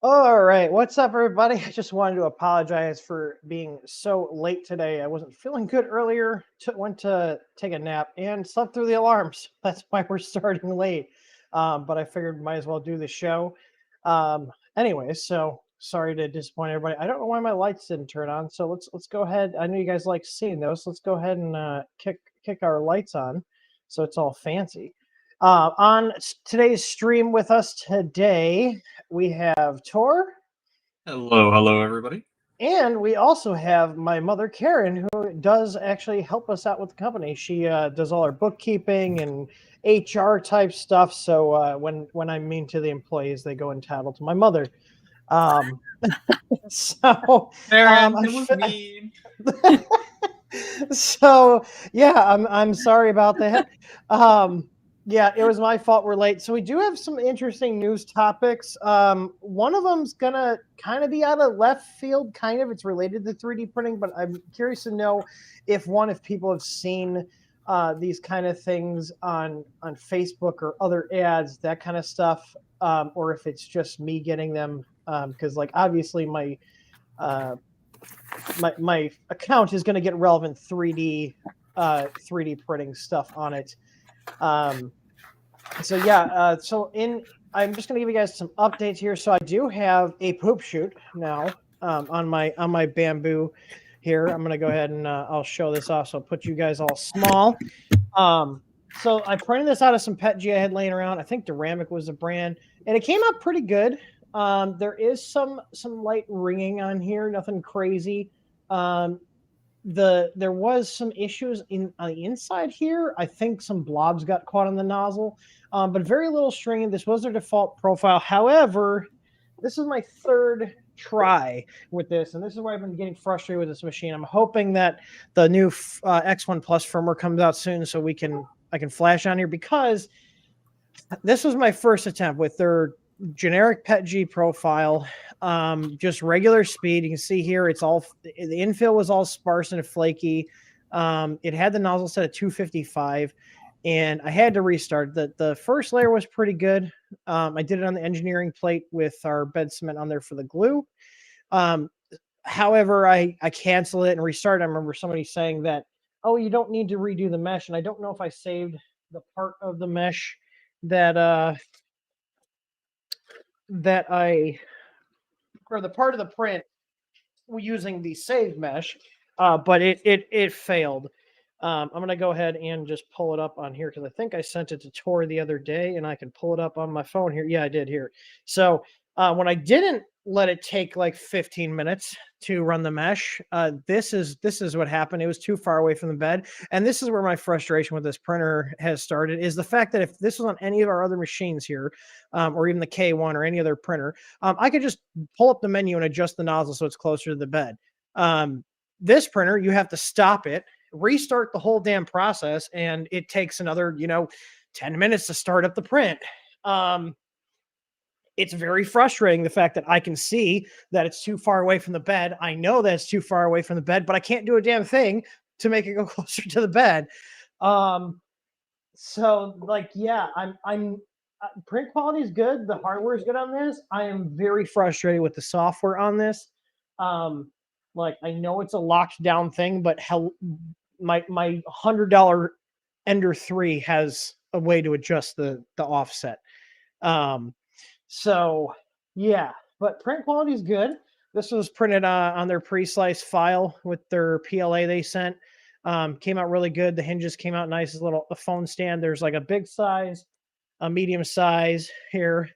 All right, what's up, everybody? I just wanted to apologize for being so late today. I wasn't feeling good earlier. Went to take a nap and slept through the alarms. That's why we're starting late. But I figured might as well do the show. Anyway, so sorry to disappoint everybody. I don't know why my lights didn't turn on. So let's go ahead. I know you guys like seeing those. Let's go ahead and kick our lights on, so it's all fancy. On today's stream with us today, we have Tor, Hello, hello, everybody. and we also have my mother, Karen, who does actually help us out with the company. She does all our bookkeeping and HR type stuff. So when I'm mean to the employees, they go and tattle to my mother. Um, so Aaron, I, that was mean. so yeah, I'm sorry about that. Yeah, it was my fault. We're late. So we do have some interesting news topics. One of them's gonna kind of be out of left field. Kind of, it's related to 3D printing, but I'm curious to know if people have seen these kind of things on Facebook or other ads, that kind of stuff, or if it's just me getting them. Because like obviously uh, my account is going to get relevant 3D printing stuff on it. Um, so yeah, I'm just going to give you guys some updates here. So I do have a poop shoot now on my Bambu here. I'm going to go ahead and I'll show this off. So I'll put you guys all small. So I printed this out of some PETG I had laying around. I think Duramic was the brand, and it came out pretty good. There is some light ringing on here, nothing crazy. Um, there was some issues on the inside here. I think some blobs got caught on the nozzle, but very little stringing. This was their default profile. However, this is my third try with this, and this is where I've been getting frustrated with this machine. I'm hoping that the new X1 Plus firmware comes out soon, so I can flash on here, because this was my first attempt with their generic PETG profile, just regular speed. You can see here it's all the infill was all sparse and flaky. It had the nozzle set at 255, and I had to restart. The first layer was pretty good. I did it on the engineering plate with our bed cement on there for the glue. Um, However, I canceled it and restarted. I remember somebody saying that, oh, you don't need to redo the mesh, and I don't know if I saved the part of the mesh that that I or the part of the print using the save mesh, but it failed. I'm gonna go ahead and just pull it up on here because I think I sent it to Tor the other day, and I can pull it up on my phone here. Yeah, I did here. So when I didn't let it take like 15 minutes to run the mesh, this is what happened. It was too far away from the bed, and this is where my frustration with this printer has started. Is the fact that if this was on any of our other machines here, or even the K1 or any other printer, I could just pull up the menu and adjust the nozzle so it's closer to the bed. This printer, you have to stop it, restart the whole damn process, and it takes another 10 minutes to start up the print. It's very frustrating, the fact that I can see that it's too far away from the bed. I know that it's too far away from the bed, but I can't do a damn thing to make it go closer to the bed. So like, yeah, I'm print quality is good. The hardware is good on this. I am very frustrated with the software on this. Like, I know it's a locked down thing, but hell, my $100 Ender 3 has a way to adjust the offset. So yeah, but print quality is good. This was printed on their pre-sliced file with their PLA they sent. Came out really good. The hinges came out nice. A phone stand. There's like a big size, a medium size here,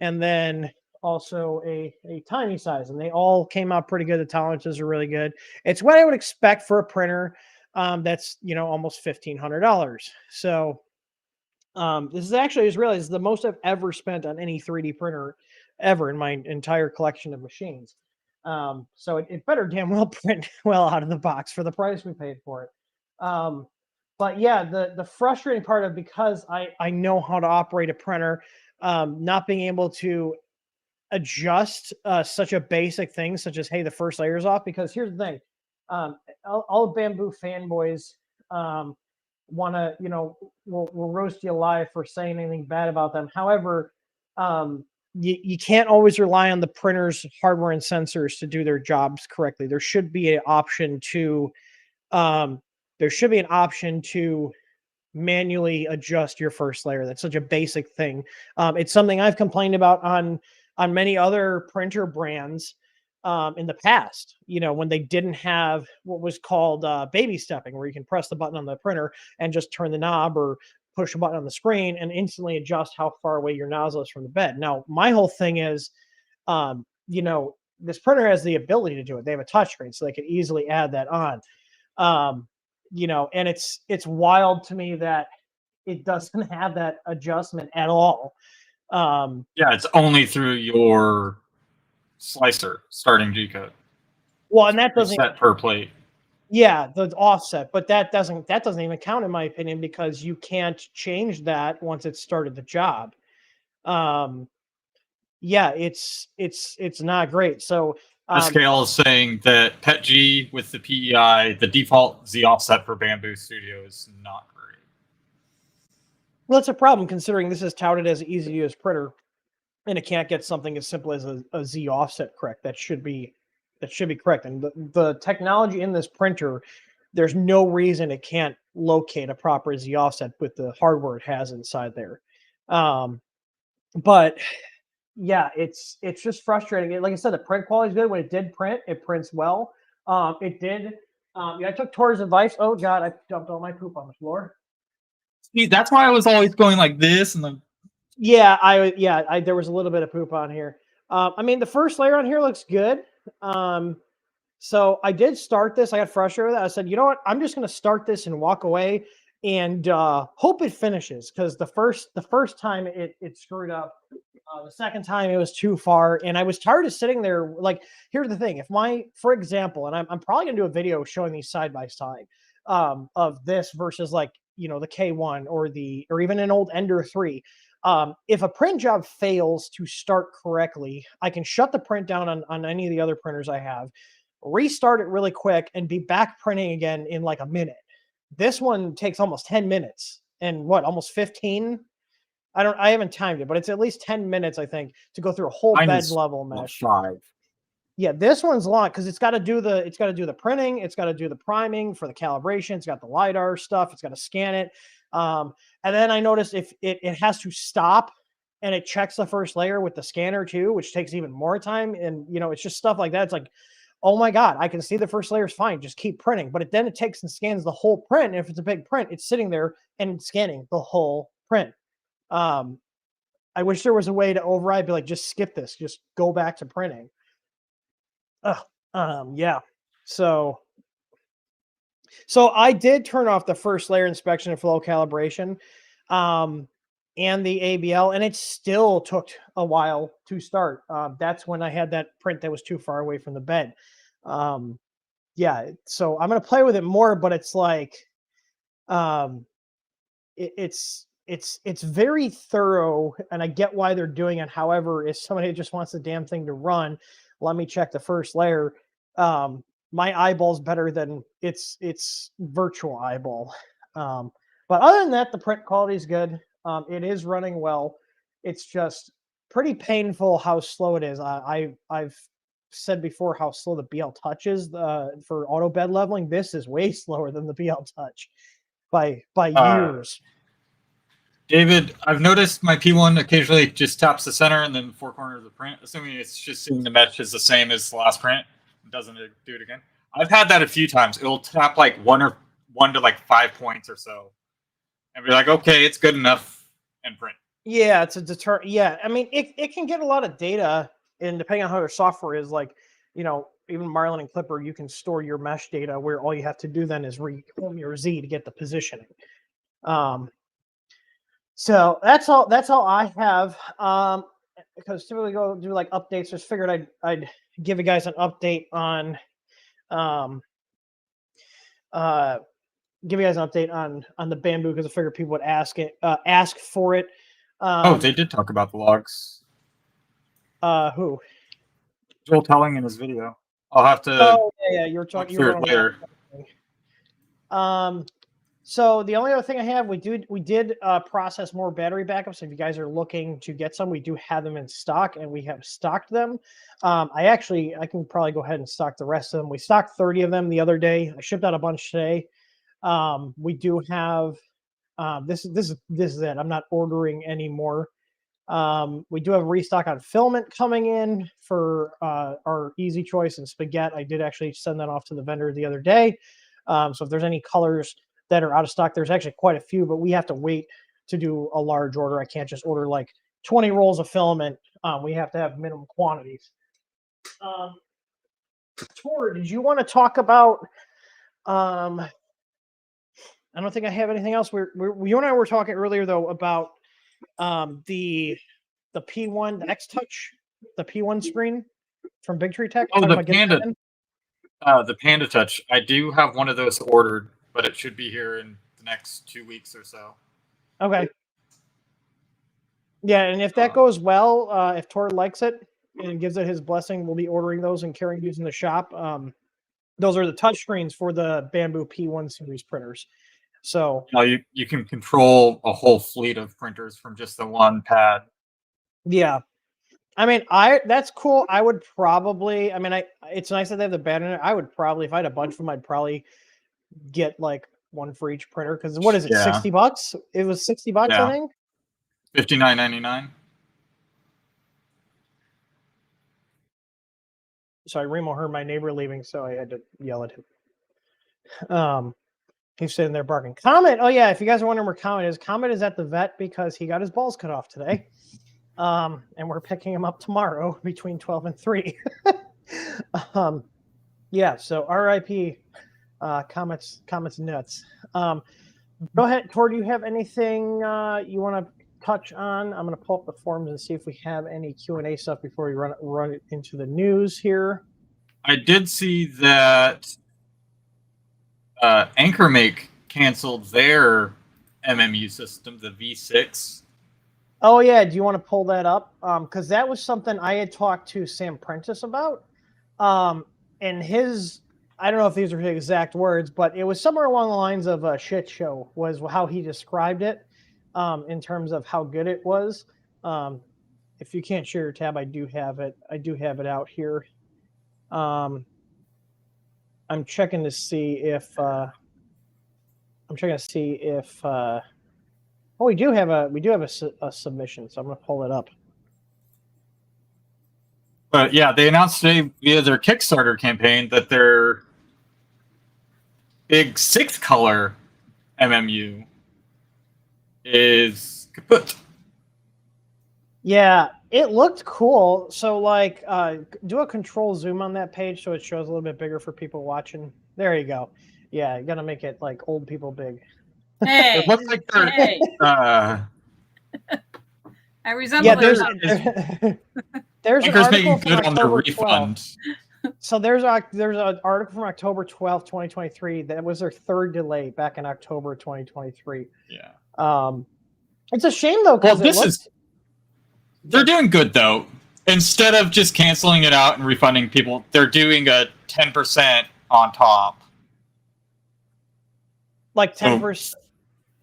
and then also a tiny size, and they all came out pretty good. The tolerances are really good. It's what I would expect for a printer that's almost $1,500. So this is actually, I just realized, the most I've ever spent on any 3D printer ever in my entire collection of machines. So it better damn well print well out of the box for the price we paid for it. But yeah, the frustrating part of, because I know how to operate a printer, not being able to adjust such a basic thing such as, hey, the first layer is off. Because here's the thing, all Bambu fanboys want to will roast you alive for saying anything bad about them. However, you can't always rely on the printer's hardware and sensors to do their jobs correctly. There should be an option to um, manually adjust your first layer. That's such a basic thing. It's something I've complained about on many other printer brands in the past. You know, when they didn't have what was called baby stepping, where you can press the button on the printer and just turn the knob or push a button on the screen and instantly adjust how far away your nozzle is from the bed. Now, my whole thing is, you know, this printer has the ability to do it. They have a touchscreen, so they can easily add that on. Um, you know, and it's wild to me that it doesn't have that adjustment at all. Yeah, it's only through your slicer starting G code. Well, and that doesn't Set per plate. Yeah, the offset, but that doesn't even count in my opinion because you can't change that once it's started the job. Um, yeah, it's not great. So Scale is saying that PETG with the PEI, the default Z offset for Bambu Studio is not great. well, it's a problem considering this is touted as an easy to use printer, and it can't get something as simple as a Z offset correct. That should be correct. And the technology in this printer, there's no reason it can't locate a proper Z offset with the hardware it has inside there. But yeah, it's just frustrating. Like I said, the print quality is good. When it did print, it prints well. It did. Yeah, I took Tor's advice. Oh God, I dumped all my poop on the floor. See, that's why I was always going like this, and then Yeah, there was a little bit of poop on here. I mean, the first layer on here looks good. So I did start this. I got frustrated with it. I said, you know what? I'm just going to start this and walk away and hope it finishes because the first time it screwed up. The second time it was too far, and I was tired of sitting there. Like, here's the thing: for example, and I'm probably gonna do a video showing these side by side of this versus like the K1 or even an old Ender 3. If a print job fails to start correctly, I can shut the print down on any of the other printers I have, restart it really quick, and be back printing again in like a minute. This one takes almost 10 minutes and almost 15. I haven't timed it, but it's at least 10 minutes, I think, to go through a whole bed level mesh. 5. Yeah, this one's long because it's got to do the printing, it's got to do the priming for the calibration, it's got the LiDAR stuff, it's got to scan it. And then I noticed if it has to stop and it checks the first layer with the scanner too, which takes even more time. And it's just stuff like that. It's like, oh my God, I can see the first layer is fine. Just keep printing. But then it takes and scans the whole print. And if it's a big print, it's sitting there and scanning the whole print. I wish there was a way to override, be like, just skip this, just go back to printing. Yeah. So I did turn off the first layer inspection and flow calibration, and the ABL, and it still took a while to start. That's when I had that print that was too far away from the bed. Yeah. So I'm going to play with it more, but it's like, it's very thorough, and I get why they're doing it. However, if somebody just wants the damn thing to run, let me check the first layer. My eyeball's better than its virtual eyeball. But other than that, the print quality is good. It is running well. It's just pretty painful how slow it is. I've said before how slow the BL Touch is for auto bed leveling. This is way slower than the BL Touch by years. David, I've noticed my P1 occasionally just taps the center and then 4 corners of the print, assuming it's just seeing the mesh is the same as the last print. It doesn't do it again. I've had that a few times. It'll tap like 1 to like 5 points or so, and be like, okay, it's good enough, and print. Yeah, it's a deter. Yeah, I mean, it can get a lot of data, and depending on how their software is, like, even Marlin and Clipper, you can store your mesh data where all you have to do then is re-home your Z to get the positioning. So that's all I have. Because typically go do like updates. Just figured I'd give you guys an update on give you guys an update on the Bambu because I figured people would ask for it. They did talk about the logs. Who? Joel telling in his video. I'll have to. Oh yeah, you were talking through it later. So the only other thing I have, we did process more battery backups. If you guys are looking to get some, we do have them in stock, and we have stocked them. I can probably go ahead and stock the rest of them. We stocked 30 of them the other day. I shipped out a bunch today. We do have this is it. I'm not ordering anymore. We do have a restock on filament coming in for our Easy Choice and Spaghetti. I did actually send that off to the vendor the other day. So if there's any colors that are out of stock, there's actually quite a few, but we have to wait to do a large order. I can't just order like 20 rolls of filament. We have to have minimum quantities. Tor, did you want to talk about? I don't think I have anything else. You and I were talking earlier though about the P1, the X Touch, the P1 screen from Big Tree Tech. Oh, the Panda Touch. I do have one of those ordered, but it should be here in the next 2 weeks or so. Okay. Yeah, and if that goes well, if Tor likes it and gives it his blessing, we'll be ordering those and carrying these in the shop. Those are the touch screens for the Bambu P1 series printers. So you can control a whole fleet of printers from just the one pad. Yeah. I mean, that's cool. I would probably, it's nice that they have the bed in it. I would probably, if I had a bunch of them, I'd probably get like one for each printer. Because what is it, $60? It was $60, I think. $59.99. Sorry, Remo heard my neighbor leaving, so I had to yell at him. He's sitting there barking. Comet. Oh yeah, if you guys are wondering where Comet is at the vet because he got his balls cut off today. And we're picking him up tomorrow between 12 and 3. Yeah, so RIP, Comet's nuts. Go ahead, Tor, do you have anything you want to touch on? I'm going to pull up the forums and see if we have any Q&A stuff before we run into the news here. I did see that AnchorMake canceled their MMU system, the V6. Oh yeah, do you want to pull that up? Because that was something I had talked to Sam Prentice about. And his, I don't know if these are his exact words, but it was somewhere along the lines of a shit show was how he described it, in terms of how good it was. If you can't share your tab, I do have it. I do have it out here. I'm checking to see if we do have a submission, so I'm going to pull it up. But yeah, they announced today via their Kickstarter campaign that their big 6-color MMU is kaput. Yeah, it looked cool. So like, do a control zoom on that page so it shows a little bit bigger for people watching. There you go. Yeah, you got to make it like old people big. Hey, it looks like they're, hey. I resemble there's there's an article good on their refund. So there's an article from October 12th, 2023. That was their third delay back in October 2023. Yeah. It's a shame though, because they're doing good though. Instead of just canceling it out and refunding people, they're doing a 10% on top. Like 10%. So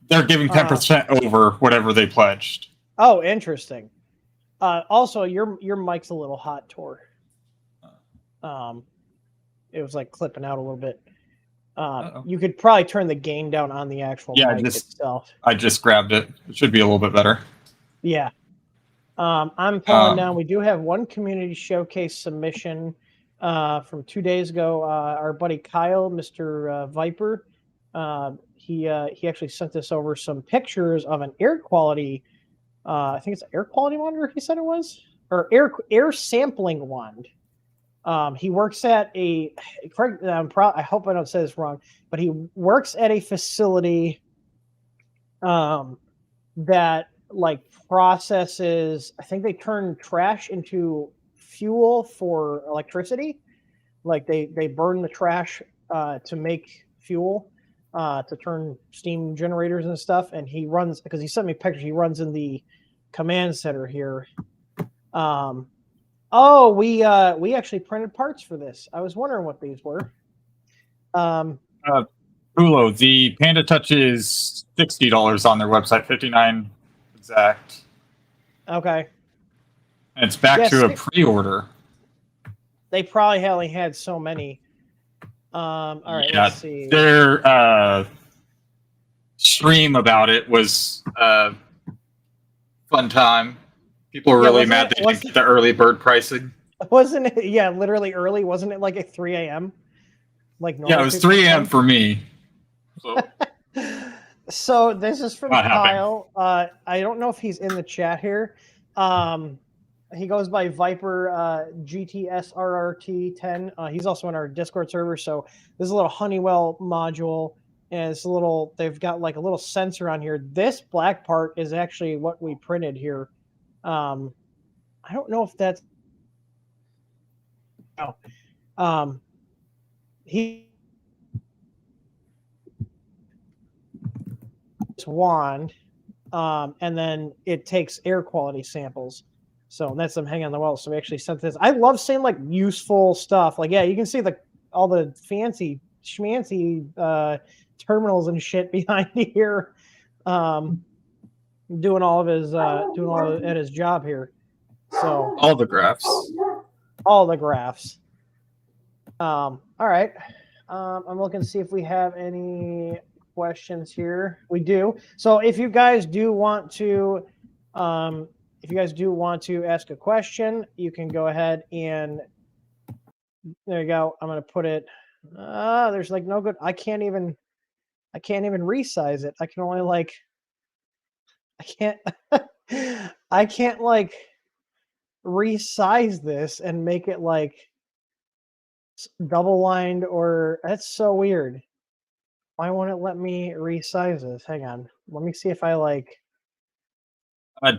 they're giving 10% over whatever they pledged. Oh, interesting. Also, your mic's a little hot, Tor. It was like clipping out a little bit. You could probably turn the gain down on the actual mic itself. I just grabbed it. It should be a little bit better. Yeah. I'm pulling down. We do have one community showcase submission from 2 days ago. Our buddy Kyle, Mr. Viper, he actually sent us over some pictures of an air quality. I think it's an air quality monitor. He said it was, or air sampling wand. He works at a. I hope I don't say this wrong, but he works at a facility that like processes. I think they turn trash into fuel for electricity. Like they burn the trash to make fuel. To turn steam generators and stuff, and he runs, because he sent me pictures. He runs in the command center here. We actually printed parts for this. I was wondering what these were. Hulo, the Panda Touch is $60 on their website, 59 exact. Okay. And it's back Yes, to a pre-order. they probably only had so many. All right, Yeah, let's see. their stream about it was fun time. People were really mad they didn't get the early bird pricing. Wasn't it? Yeah, literally early. Wasn't it like at 3 a.m.? Like normal. Yeah, it was 3 a.m. for me. So, so this is from not Kyle. I don't know if he's in the chat here. He goes by Viper GTSRRT10. He's also in our Discord server. So this is a little Honeywell module, and it's a little. They've got like a little sensor on here. This black part is actually what we printed here. I don't know if that's. Oh, he wand, and then it takes air quality samples. So that's them hanging on the wall. So we actually sent this. I love seeing like useful stuff. Like, yeah, you can see all the fancy schmancy terminals and shit behind here, doing all at his job here. So all the graphs. All right. I'm looking to see if we have any questions here. We do. So if you guys do want to ask a question, you can go ahead and there you go. I'm going to put it. There's like no good. I can't even resize it. I can only like. I can't. I can't like resize this and make it like double lined, or that's so weird. Why won't it let me resize this? Hang on. Let me see if I like.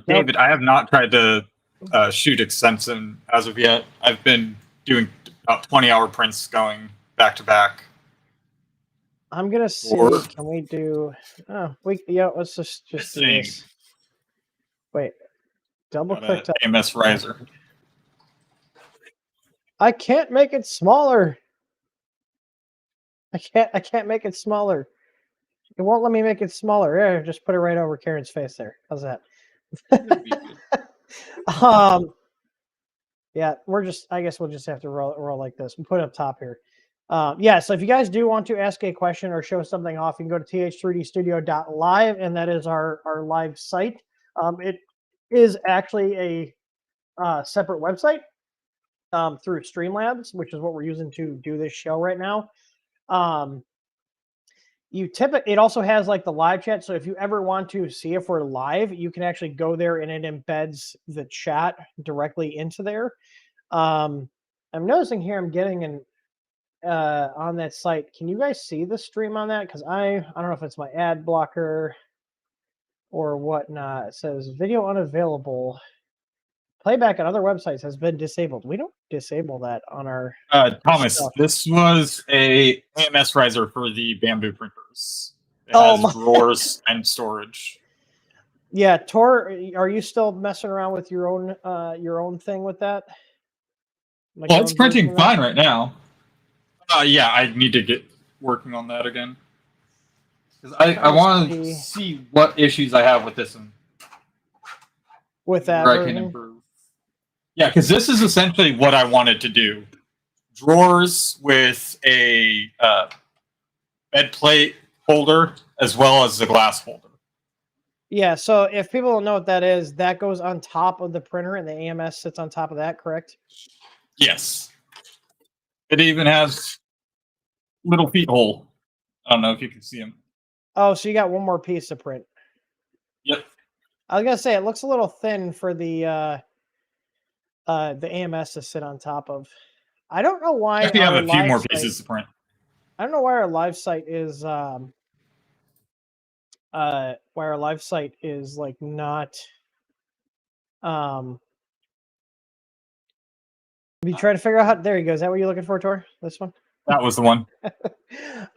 David, I have not tried to shoot Extension as of yet. I've been doing about 20-hour prints going back to back. I'm gonna see. Can we do? Oh, let's just do this. Wait. Double click to AMS riser. I can't make it smaller. I can't make it smaller. It won't let me make it smaller. Here, just put it right over Karen's face there. How's that? Yeah, I guess we'll just have to roll like this. We'll put it up top here. Yeah, so if you guys do want to ask a question or show something off, you can go to th3dstudio.live, and that is our live site. It is actually a separate website through Streamlabs, which is what we're using to do this show right now. It also has like the live chat. So if you ever want to see if we're live, you can actually go there and it embeds the chat directly into there. I'm noticing here I'm getting an on that site. Can you guys see the stream on that? Because I don't know if it's my ad blocker or whatnot. It says video unavailable. Playback on other websites has been disabled. We don't disable that on our Thomas, stuff. This was a AMS riser for the Bambu printers. It has drawers and storage. Yeah, Tor, are you still messing around with your own thing with that? Like it's printing fine right now. Yeah, I need to get working on that again. Because I want to see what issues I have with this one. With that where I can improve. Yeah, because this is essentially what I wanted to do. Drawers with a bed plate holder as well as the glass holder. Yeah, so if people don't know what that is, that goes on top of the printer and the AMS sits on top of that, correct? Yes. It even has little feet hole. I don't know if you can see them. Oh, so you got one more piece to print. Yep. I was gonna say it looks a little thin for the AMS to sit on top of. I don't know why. I actually have a few more pieces to print. I don't know why our live site is like not you try to figure out how. There you go. Is that what you're looking for, Tor? This one? That was the one.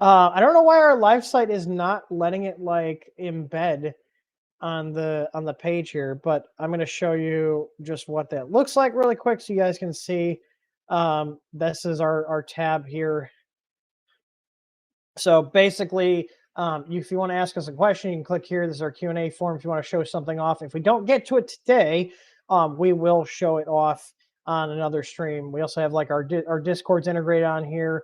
I don't know why our live site is not letting it like embed on the page here, but I'm going to show you just what that looks like really quick so you guys can see. This is our tab here. So basically, if you want to ask us a question, you can click here. This is our Q&A form. If you want to show something off, if we don't get to it today, we will show it off on another stream. We also have like our Discord's integrated on here.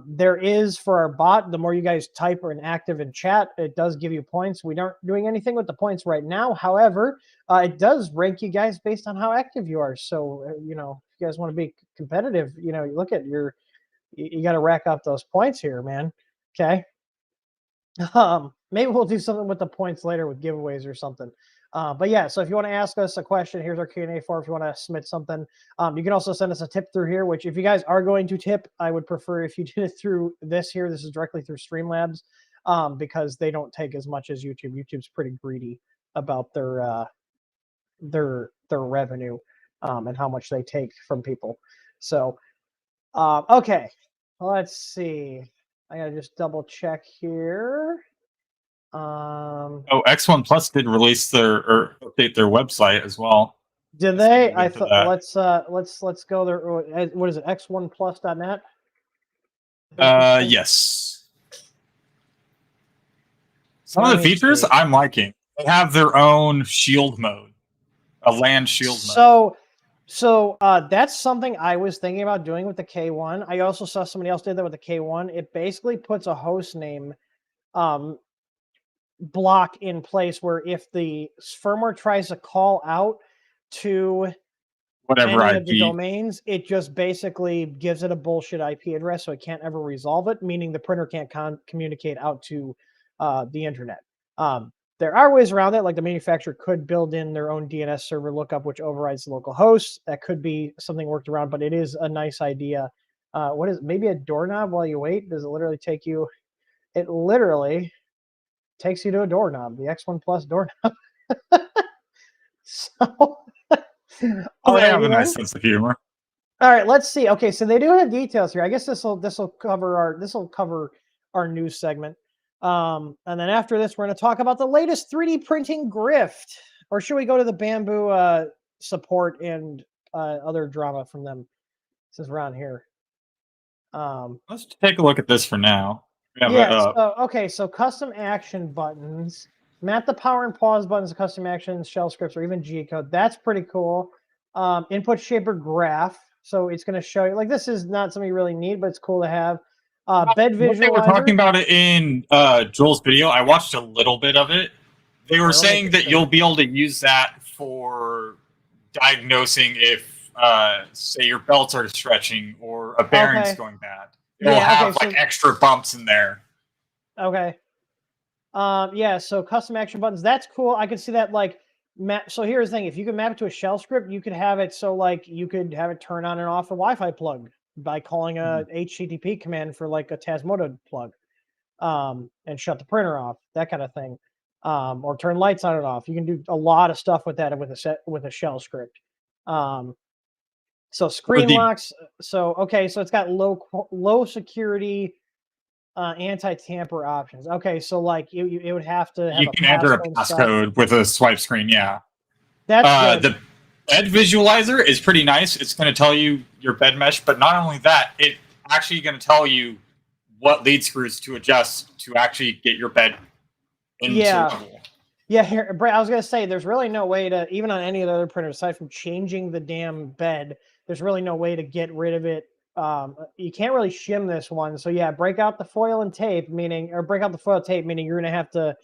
There is for our bot, the more you guys type or active in chat, it does give you points. We aren't doing anything with the points right now. However, it does rank you guys based on how active you are. So, if you guys want to be competitive, you look at you got to rack up those points here, man. Okay. Maybe we'll do something with the points later with giveaways or something. But yeah, so if you want to ask us a question, here's our Q&A form. If you want to submit something, you can also send us a tip through here, which if you guys are going to tip, I would prefer if you did it through this here. This is directly through Streamlabs, because they don't take as much as YouTube. YouTube's pretty greedy about their revenue, and how much they take from people. So, okay, let's see. I gotta just double check here. X1 Plus did release or update their website as well. Did they? I thought let's go there. What is it? x1plus.net? Yes. Some of the features I'm liking. They have their own shield mode, a land shield mode. So that's something I was thinking about doing with the K1. I also saw somebody else did that with the K1. It basically puts a host name block in place where if the firmware tries to call out to whatever any IP of the domains, it just basically gives it a bullshit IP address, so it can't ever resolve it, meaning the printer can't communicate out to the internet. There are ways around that, like the manufacturer could build in their own DNS server lookup, which overrides the local host. That could be something worked around, but it is a nice idea. What is maybe a doorknob while you wait? Does it literally take you? It literally takes you to a doorknob, the X1 Plus doorknob. So, they have a nice sense of humor. All right, let's see. Okay, so they do have details here. I guess this will cover our news segment. And then after this, we're going to talk about the latest 3D printing grift. Or should we go to the Bambu support and other drama from them since we're on here? Let's take a look at this for now. So custom action buttons. Map the power and pause buttons, custom actions, shell scripts, or even G-code. That's pretty cool. Input shaper graph. So it's going to show you, like, this is not something you really need, but it's cool to have. Bed visualizer. They were talking about it in Joel's video. I watched a little bit of it. They were saying that you'll be able to use that for diagnosing if, say, your belts are stretching or a bearing's going bad. It'll have extra bumps in there. Okay. So custom action buttons. That's cool. I could see that map. So here's the thing: if you could map it to a shell script, you could have it you could have it turn on and off a Wi-Fi plug by calling a HTTP command for like a Tasmota plug, and shut the printer off, that kind of thing, or turn lights on and off. You can do a lot of stuff with that with a shell script. So screen locks. So it's got low security. Anti-tamper options. Okay, so it would have to have you can enter a passcode with a swipe screen. Yeah, that's the bed visualizer is pretty nice. It's going to tell you your bed mesh, but not only that, it actually going to tell you what lead screws to adjust to actually get your bed into level. Yeah, here, Brett, I was going to say, there's really no way to, even on any of the other printers, aside from changing the damn bed, there's really no way to get rid of it. You can't really shim this one. So yeah, break out the foil and tape, meaning you're going to have to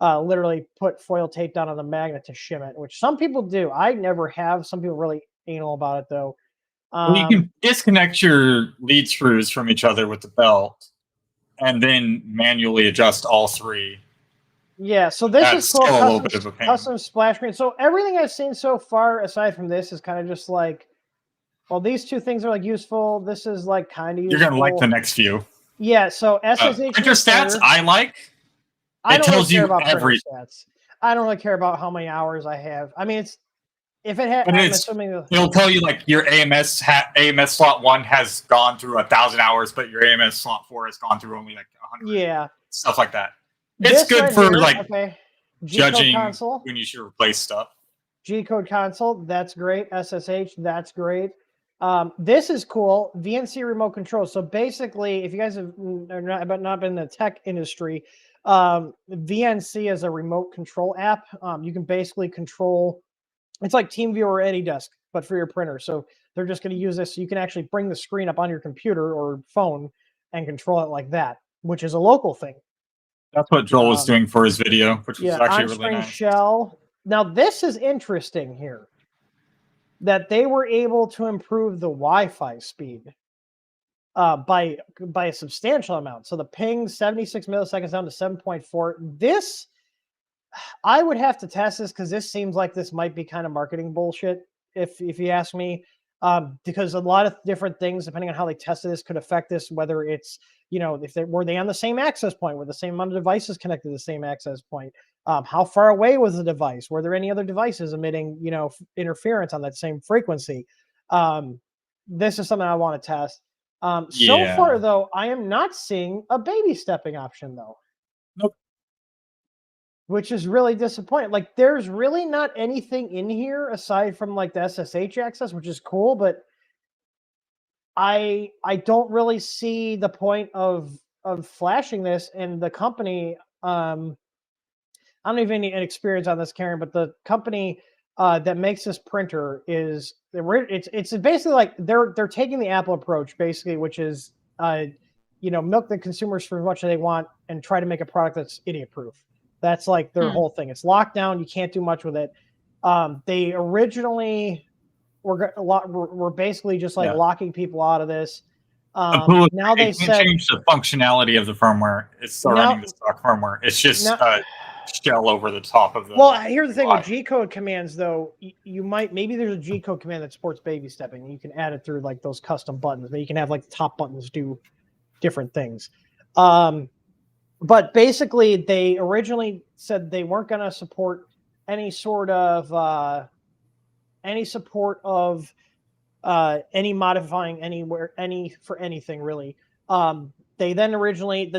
literally put foil tape down on the magnet to shim it, which some people do. I never have. Some people really anal about it though. You can disconnect your lead screws from each other with the belt and then manually adjust all three. Yeah, so this is called custom splash screen. So everything I've seen so far, aside from this, is kind of just like, well, these two things are useful. This is kind of useful. You're gonna like the next few. Yeah, so SSH printer stats I like. I don't really care about printer stats. I don't really care about how many hours I have. I mean, it'll tell you your AMS slot 1 has gone through 1,000 hours, but your AMS slot 4 has gone through only 100. Yeah, stuff like that. It's good for judging console. When you should replace stuff. G-code console, that's great. SSH, that's great. This is cool. VNC remote control. So basically, if you guys have not been in the tech industry, VNC is a remote control app. You can basically control. It's like TeamViewer or AnyDesk, but for your printer. So they're just going to use this so you can actually bring the screen up on your computer or phone and control it like that, which is a local thing. That's what Joel was doing for his video, which was actually really nice. Shell. Now this is interesting here, that they were able to improve the Wi-Fi speed by a substantial amount. So the ping 76 milliseconds down to 7.4. This, I would have to test this because this seems like this might be kind of marketing bullshit, if you ask me. Because a lot of different things, depending on how they tested this, could affect this. Whether it's, if were they on the same access point, were the same amount of devices connected to the same access point? How far away was the device? Were there any other devices emitting, interference on that same frequency? This is something I want to test. So far, though, I am not seeing a baby stepping option, though. Nope. Which is really disappointing. Like, there's really not anything in here aside from like the SSH access, which is cool, but I don't really see the point of flashing this. And the company, I don't even need an experience on this, Karen, but the company that makes this printer it's basically like they're taking the Apple approach, basically, which is milk the consumers for as much as they want and try to make a product that's idiot proof. That's like their whole thing. It's locked down. You can't do much with it. They originally were basically just like locking people out of this. Now they said change the functionality of the firmware. It's still running the stock firmware. It's just shell over the top of the. Well, here's the thing with G-code commands, though. Maybe there's a G-code command that supports baby stepping. You can add it through like those custom buttons, but you can have like the top buttons do different things. But basically, they originally said they weren't going to support any sort of any modifying anywhere, for anything really. They then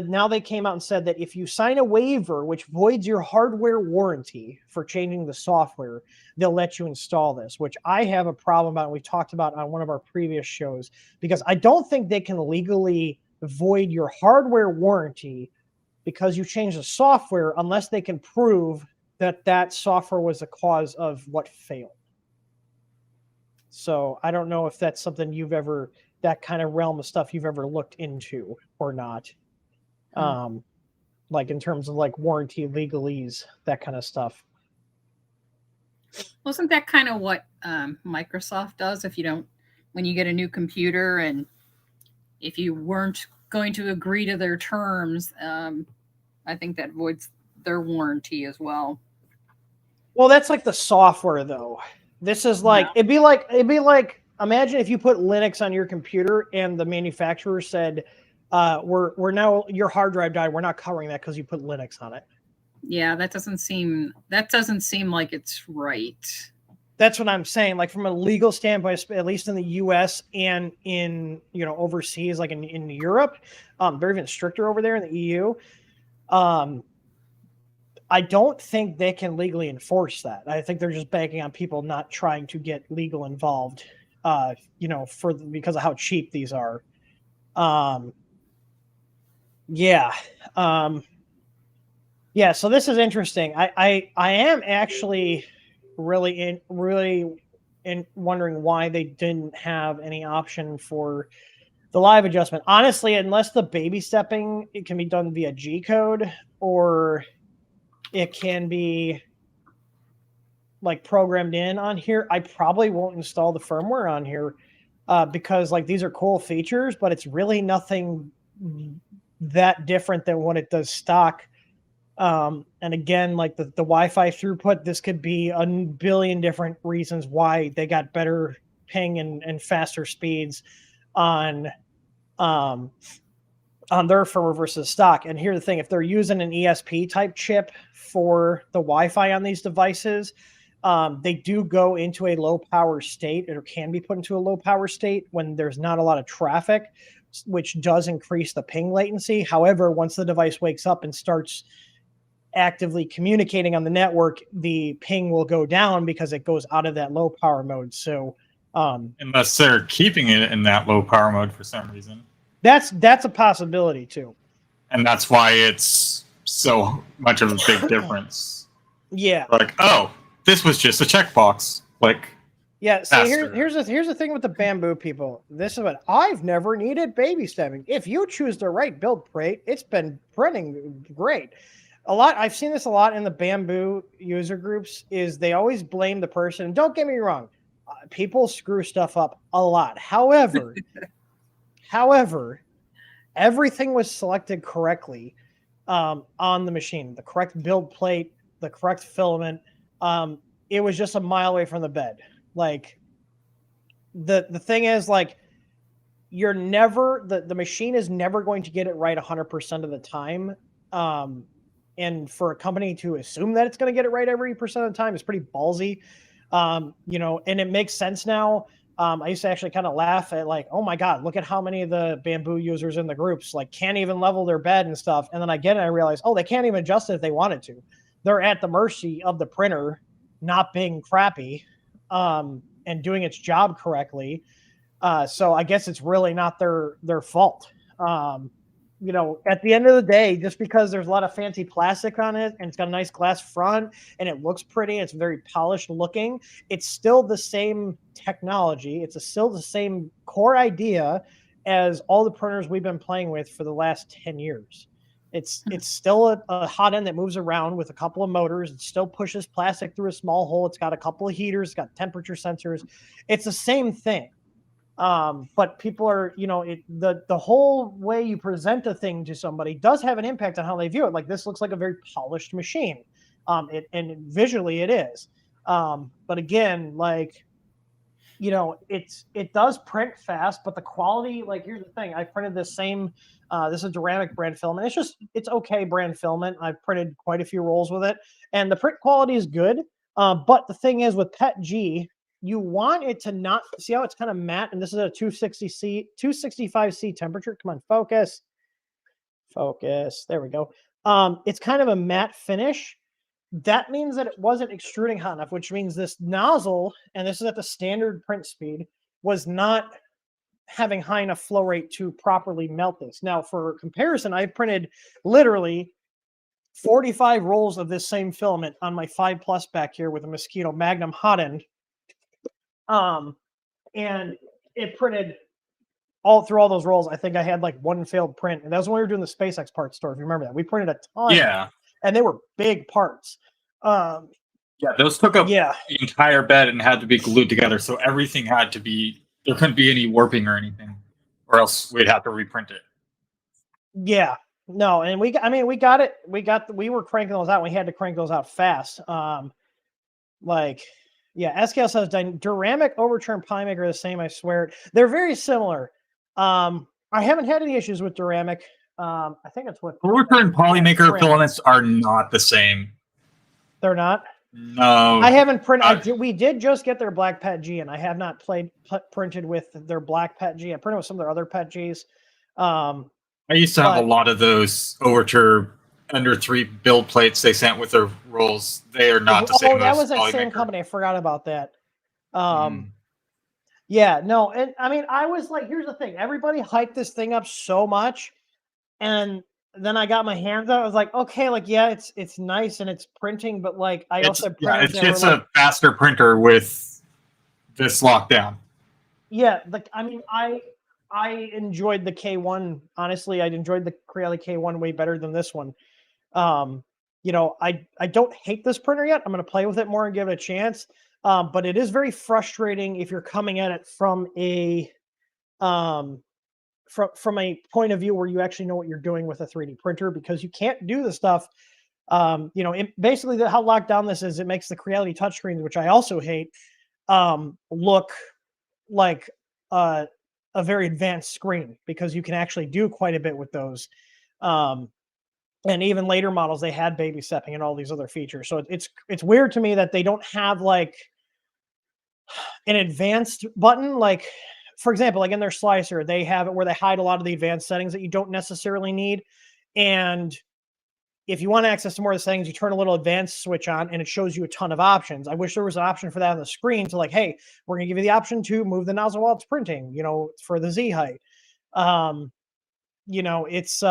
now they came out and said that if you sign a waiver which voids your hardware warranty for changing the software, they'll let you install this, which I have a problem about. And we talked about on one of our previous shows, because I don't think they can legally void your hardware warranty because you changed the software unless they can prove that software was the cause of what failed. So I don't know if that's something that kind of realm of stuff you've ever looked into or not. Like in terms of like warranty legalese, that kind of stuff. Wasn't that kind of what Microsoft does when you get a new computer, and if you weren't going to agree to their terms, I think that voids their warranty as well. Well, that's like the software, though. This is like it'd be like imagine if you put Linux on your computer and the manufacturer said, "We're now your hard drive died. We're not covering that because you put Linux on it." Yeah, that doesn't seem like it's right. That's what I'm saying. Like from a legal standpoint, at least in the U.S. and in overseas, like in Europe, they're even stricter over there in the EU. I don't think they can legally enforce that. I think they're just banking on people not trying to get legal involved, because of how cheap these are. So this is interesting. I am actually really wondering why they didn't have any option for the live adjustment. Honestly, unless the baby stepping, it can be done via G-code, or it can be like programmed in on here. I probably won't install the firmware on here because like these are cool features, but it's really nothing that different than what it does stock. And again, like the Wi-Fi throughput, this could be a billion different reasons why they got better ping and faster speeds on their firmware versus stock. And here's the thing: if they're using an ESP type chip for the Wi-Fi on these devices, they do go into a low power state, or can be put into a low power state when there's not a lot of traffic, which does increase the ping latency. However, once the device wakes up and starts actively communicating on the network, the ping will go down because it goes out of that low power mode. So Unless they're keeping it in that low power mode for some reason. That's a possibility too. And that's why it's so much of a big difference. Yeah. Like, oh, this was just a checkbox. Like, yeah. See, here's the thing with the Bambu people. This is what I've never needed baby stepping. If you choose the right build plate, it's been printing great. I've seen this a lot in the Bambu user groups. Is they always blame the person. Don't get me wrong, people screw stuff up a lot. However, everything was selected correctly on the machine. The correct build plate, the correct filament. It was just a mile away from the bed. Like the thing is, like, you're never the machine is never going to get it right 100% of the time. And for a company to assume that it's going to get it right every percent of the time is pretty ballsy. You know, and it makes sense now. I used to actually kind of laugh at, like, oh my God, look at how many of the Bambu users in the groups like can't even level their bed and stuff. And then I get it, I realize, oh, they can't even adjust it if they wanted to. They're at the mercy of the printer not being crappy and doing its job correctly. So I guess it's really not their fault. You know, at the end of the day, just because there's a lot of fancy plastic on it and it's got a nice glass front and it looks pretty, it's very polished looking, it's still the same technology. It's still the same core idea as all the printers we've been playing with for the last 10 years. It's still a hot end that moves around with a couple of motors. It still pushes plastic through a small hole. It's got a couple of heaters, it's got temperature sensors. It's the same thing. But people are, you know, the whole way you present a thing to somebody does have an impact on how they view it. Like, this looks like a very polished machine. And visually it is. But again, like, you know, it does print fast, but the quality, like, here's the thing. I printed this same, this is a Duramic brand filament. It's okay brand filament. I've printed quite a few rolls with it and the print quality is good. But the thing is with PETG, you want it to not see how it's kind of matte, and this is a 265C temperature. Come on, focus. There we go. It's kind of a matte finish. That means that it wasn't extruding hot enough, which means this nozzle, and this is at the standard print speed, was not having high enough flow rate to properly melt this. Now, for comparison, I've printed literally 45 rolls of this same filament on my 5 Plus back here with a Mosquito Magnum hot end. And it printed all through all those rolls. I think I had like one failed print, and that was when we were doing the SpaceX parts store. If you remember that, we printed a ton. Yeah, and they were big parts. Yeah, those took up Yeah. the entire bed and had to be glued together, so everything had to be. There couldn't be any warping or anything, or else we'd have to reprint it. Yeah, no, and we got it. We were cranking those out. We had to crank those out fast. Like, yeah, SKL says Duramic, Overturn, Polymaker are the same. I swear, they're very similar. I haven't had any issues with Duramic. I think it's what Overturn and Polymaker filaments are not the same. They're not. No, I haven't printed. We did just get their black PETG, and I have not printed with their black PETG. I printed with some of their other PETGs. I used to have a lot of those Overture under 3 build plates they sent with their rolls. They are not the same. Oh, that was that same company. I forgot about that. Yeah, no, and I mean, I was like, here's the thing: everybody hyped this thing up so much, and then I got my hands on it. I was like, okay, like, yeah, it's nice and it's printing, but like, it's a faster printer with this lockdown. Yeah, like, I mean, I enjoyed the K1. Honestly, I enjoyed the Creality K1 way better than this one. You know, I don't hate this printer yet. I'm going to play with it more and give it a chance. But it is very frustrating if you're coming at it from a from a point of view where you actually know what you're doing with a 3D printer, because you can't do the stuff. You know, basically how locked down this is, it makes the Creality touchscreens, which I also hate, look like a very advanced screen, because you can actually do quite a bit with those. And even later models, they had baby stepping and all these other features. So it's weird to me that they don't have like an advanced button. Like, for example, like in their slicer, they have it where they hide a lot of the advanced settings that you don't necessarily need. And if you want access to more of the settings, you turn a little advanced switch on and it shows you a ton of options. I wish there was an option for that on the screen to like, hey, we're going to give you the option to move the nozzle while it's printing, you know, for the Z height. You know, it's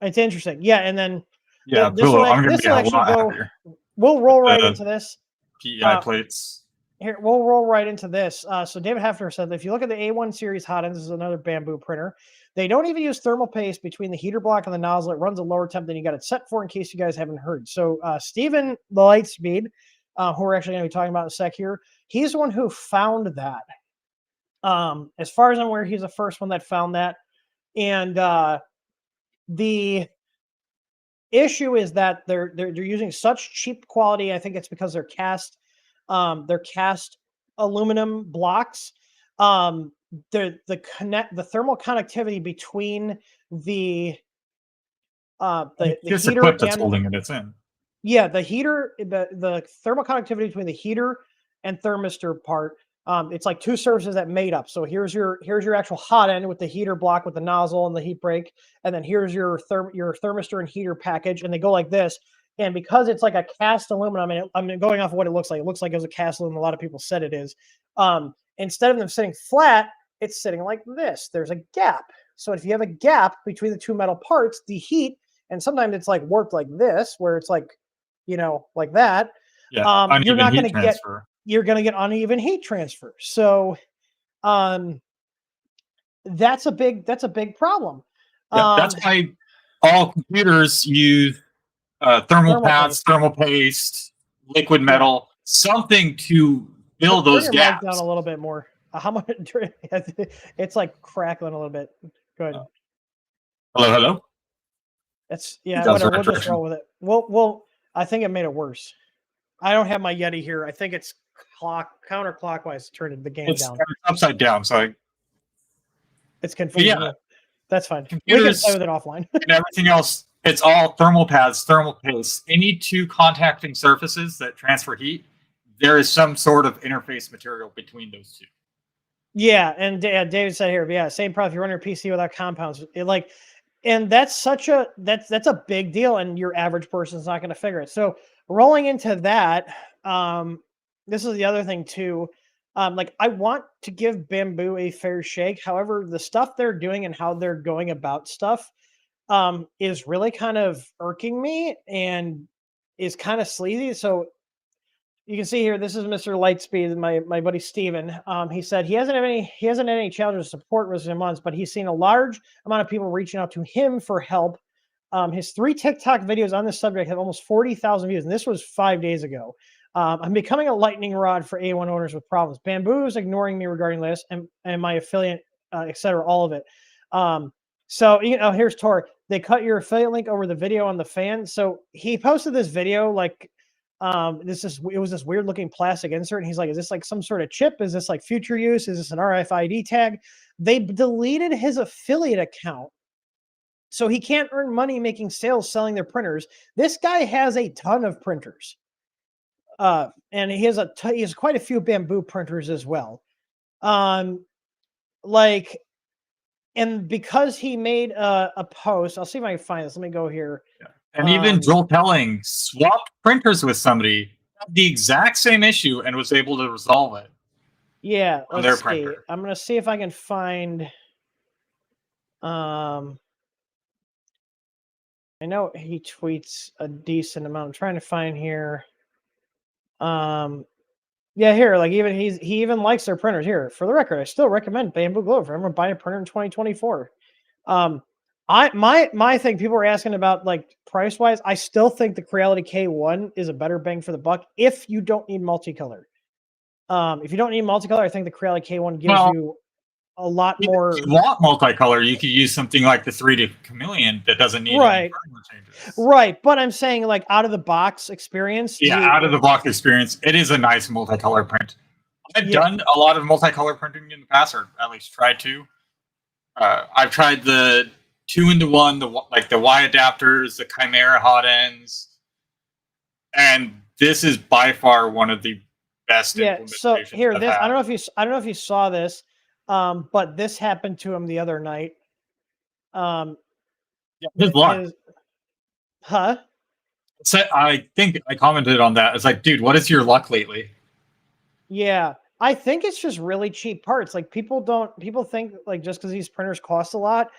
interesting. Yeah. And then Yeah, this will I'm going to be a actually lot go, happier. we'll roll right into this. PEI plates. Here, we'll roll right into this. So David Hefner said that if you look at the A1 series hot ends, this is another Bambu printer. They don't even use thermal paste between the heater block and the nozzle. It runs a lower temp than you got it set for, in case you guys haven't heard. So Stephen the Lightspeed, who we're actually going to be talking about in a sec here, he's the one who found that. As far as I'm aware, he's the first one that found that. And the issue is that they're using such cheap quality. I think it's because they're cast aluminum blocks. The thermal connectivity between the just the heater clip that's and holding it, it's in. yeah, the heater, the thermal connectivity between the heater and thermistor part. It's like two surfaces that made up. So here's your actual hot end with the heater block with the nozzle and the heat break, and then here's your thermistor and heater package, and they go like this. And because it's like a cast aluminum, I'm going off of what it looks like. It looks like it was a cast aluminum. A lot of people said it is. Instead of them sitting flat, it's sitting like this. There's a gap. So if you have a gap between the two metal parts, the heat, and sometimes it's like warped like this, where it's like, you know, like that. Yeah, you're not going to get. Transfer. You're going to get uneven heat transfer. So, that's a big problem. Yeah, that's why all computers use thermal pads, thermal paste, liquid metal, something to fill those Turn your gaps. mic down a little bit more. How much? It's like crackling a little bit. Go ahead. Hello. It's whatever. We'll just roll with it. We'll. I think it made it worse. I don't have my Yeti here. I think it's counterclockwise. Turn the game down. It's upside down, so it's confusing. Yeah, that's fine. Computers, we can play with it offline. And everything else, it's all thermal pads, thermal paste. Any two contacting surfaces that transfer heat, there is some sort of interface material between those two. Yeah, and David said here, yeah, same problem. If you run your PC without compounds, and that's that's a big deal, and your average person's not going to figure it. So rolling into that, this is the other thing too. Like, I want to give Bambu a fair shake. However, the stuff they're doing and how they're going about stuff is really kind of irking me and is kind of sleazy. So you can see here, this is Mr. Lightspeed, my buddy Steven. He said he hasn't had any challenges to support recent months, but he's seen a large amount of people reaching out to him for help. His 3 TikTok videos on this subject have almost 40,000 views, and this was 5 days ago. I'm becoming a lightning rod for A1 owners with problems. Bambu is ignoring me regarding this, and my affiliate, etc. All of it. So, you know, here's Tor. They cut your affiliate link over the video on the fan. So he posted this video like, it was this weird looking plastic insert, and he's like, is this like some sort of chip? Is this like future use? Is this an RFID tag? They deleted his affiliate account, so he can't earn money making sales selling their printers. This guy has a ton of printers, and he has quite a few Bambu printers as well. Like, and because he made a post, I'll see if I can find this. Let me go here. Yeah. And even Joel Pelling swapped printers with somebody, the exact same issue, and was able to resolve it. Yeah, on their printer. I'm gonna see if I can find. I know he tweets a decent amount. I'm trying to find here. Yeah, here, like he even likes their printers. Here, for the record, I still recommend Bambu Globe for everyone buying a printer in 2024. My thing, people were asking about like price wise. I still think the Creality K1 is a better bang for the buck if you don't need multicolor. If you don't need multicolor, I think the Creality K1 gives you a lot more. If you want multicolor, you could use something like the 3D Chameleon that doesn't need any changes. Right, but I'm saying like out of the box experience. Yeah, out of the box experience, it is a nice multicolor print. I've done a lot of multicolor printing in the past, or at least tried to. I've tried the 2-in-1, like the Y adapters, the Chimera hot ends, and this is by far one of the best. Yeah. So here, I don't know if you saw this, but this happened to him the other night. Huh? So I think I commented on that. It's like, dude, what is your luck lately? Yeah. I think it's just really cheap parts. Like people think like just because these printers cost a lot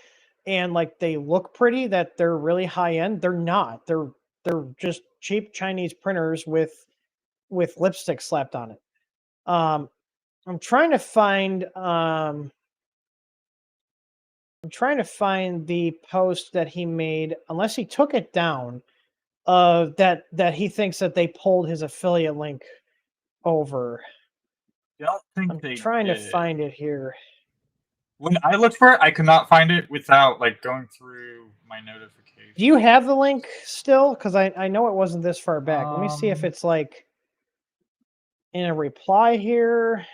and like they look pretty that they're really high end. They're not. They're just cheap Chinese printers with lipstick slapped on it. Um, I'm trying to find the post that he made, unless he took it down. That he thinks that they pulled his affiliate link over. I don't think I'm they trying to did. find it here. When I looked for it, I could not find it without like going through my notifications. Do you have the link still? Because I know it wasn't this far back. Let me see if Um, it's like in a reply here.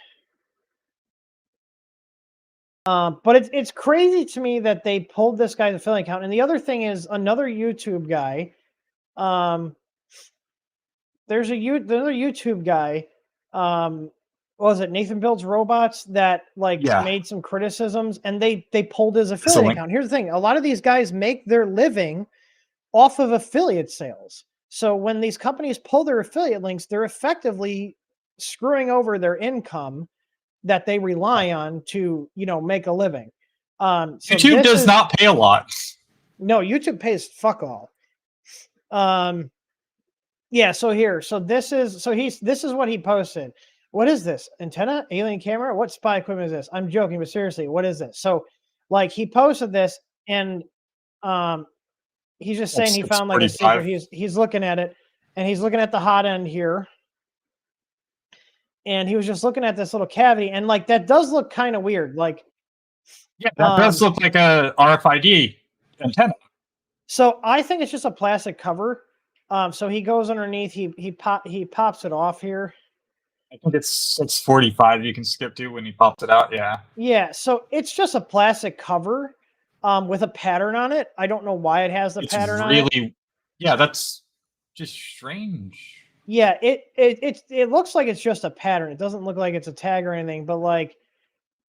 But it's crazy to me that they pulled this guy's affiliate account. And the other thing is another YouTube guy. There's another YouTube guy. What was it Nathan Builds Robots that like Yeah. made some criticisms, and they pulled his It's a affiliate link. account. Here's the thing: a lot of these guys make their living off of affiliate sales. So when these companies pull their affiliate links, they're effectively screwing over their income that they rely on to, make a living. So YouTube does not pay a lot. No, YouTube pays fuck all. Yeah, so this is what he posted. What is this? Antenna? Alien camera? What spy equipment is this? I'm joking, but seriously, what is this? So like he posted this and he's just saying he found like a secret. He's looking at it and he's looking at the hot end here. And he was just looking at this little cavity and like that does look kind of weird. Like yeah, that does look like a RFID antenna. So I think it's just a plastic cover. So he goes underneath, he pops it off here. I think it's 45 you can skip to when he popped it out. Yeah. Yeah, so it's just a plastic cover with a pattern on it. I don't know why it has the pattern on it. Yeah, that's just strange. Yeah, it looks like it's just a pattern. It doesn't look like it's a tag or anything, but like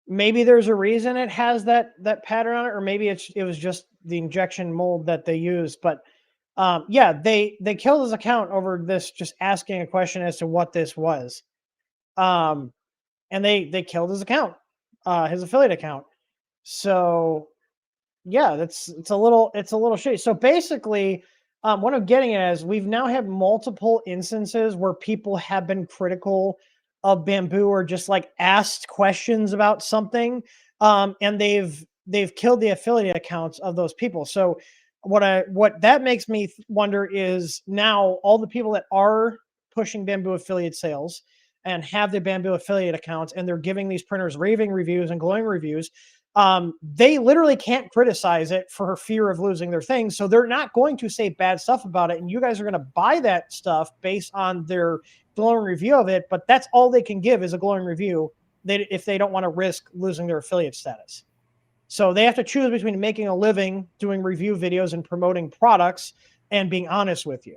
maybe there's a reason it has that pattern on it, or maybe it was just the injection mold that they used. But yeah, they killed his account over this, just asking a question as to what this was. And they killed his account, his affiliate account. So yeah, it's a little shitty. So basically, what I'm getting at is we've now had multiple instances where people have been critical of Bambu or just like asked questions about something, and they've killed the affiliate accounts of those people. So what that makes me wonder is now all the people that are pushing Bambu affiliate sales and have the Bambu affiliate accounts and they're giving these printers raving reviews and glowing reviews, they literally can't criticize it for fear of losing their thing. So they're not going to say bad stuff about it. And you guys are going to buy that stuff based on their glowing review of it. But that's all they can give is a glowing review if they don't want to risk losing their affiliate status. So they have to choose between making a living doing review videos and promoting products and being honest with you.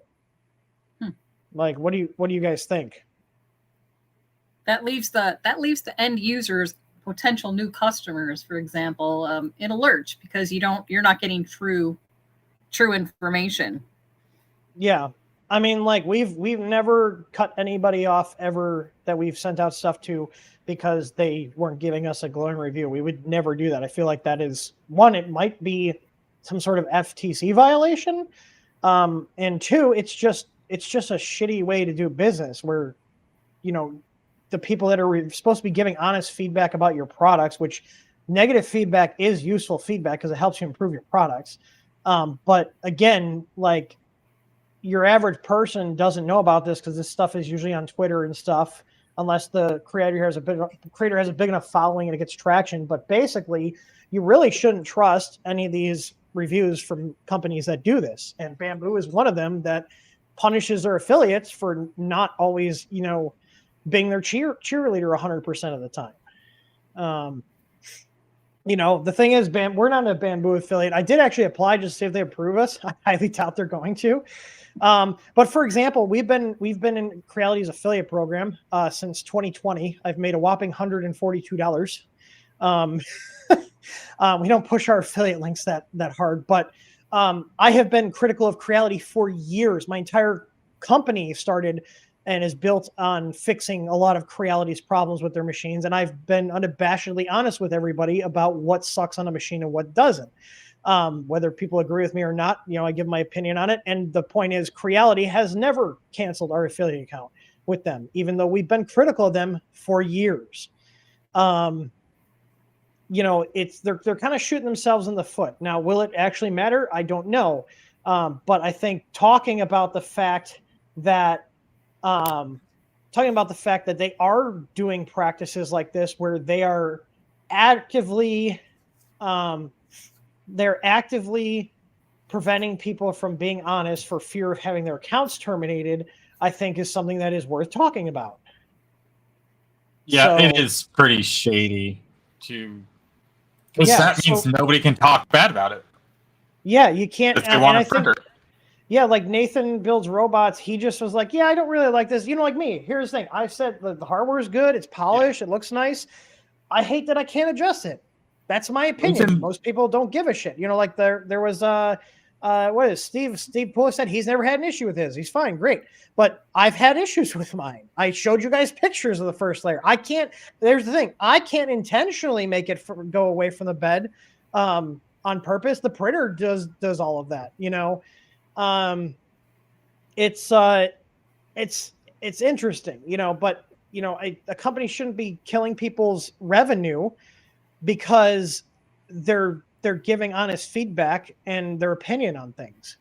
Like, what do you guys think? That leaves the end users, potential new customers, for example, in a lurch because you're not getting true information. Yeah, I mean, like we've never cut anybody off ever that we've sent out stuff to because they weren't giving us a glowing review. We would never do that. I feel like that is one, it might be some sort of FTC violation, and two, it's just a shitty way to do business where, the people that are supposed to be giving honest feedback about your products, which negative feedback is useful feedback because it helps you improve your products. But again, like your average person doesn't know about this because this stuff is usually on Twitter and stuff, unless the creator has a big enough following and it gets traction. But basically, you really shouldn't trust any of these reviews from companies that do this. And Bambu is one of them that punishes their affiliates for not always, being their cheerleader 100% of the time. The thing is, we're not a Bambu affiliate. I did actually apply just to see if they approve us. I highly doubt they're going to. But for example, we've been in Creality's affiliate program since 2020. I've made a whopping $142. We don't push our affiliate links that hard, but I have been critical of Creality for years. My entire company started and is built on fixing a lot of Creality's problems with their machines. And I've been unabashedly honest with everybody about what sucks on a machine and what doesn't. Whether people agree with me or not, I give my opinion on it. And the point is, Creality has never canceled our affiliate account with them, even though we've been critical of them for years. They're kind of shooting themselves in the foot. Now, will it actually matter? I don't know. But I think talking about the fact that they are doing practices like this where they are actively preventing people from being honest for fear of having their accounts terminated, I think is something that is worth talking about. Yeah, it is pretty shady because that means nobody can talk bad about it. Yeah, you can't. If they want a printer. Yeah, like Nathan Builds Robots, he just was like, yeah, I don't really like this. Like me, here's the thing. I said the hardware is good. It's polished. It looks nice. I hate that I can't adjust it. That's my opinion. Most people don't give a shit. Like there was what is Steve Poulos said he's never had an issue with his. He's fine, great. But I've had issues with mine. I showed you guys pictures of the first layer. There's the thing. I can't intentionally make it go away from the bed on purpose. The printer does all of that, it's interesting, but a company shouldn't be killing people's revenue because they're giving honest feedback and their opinion on things.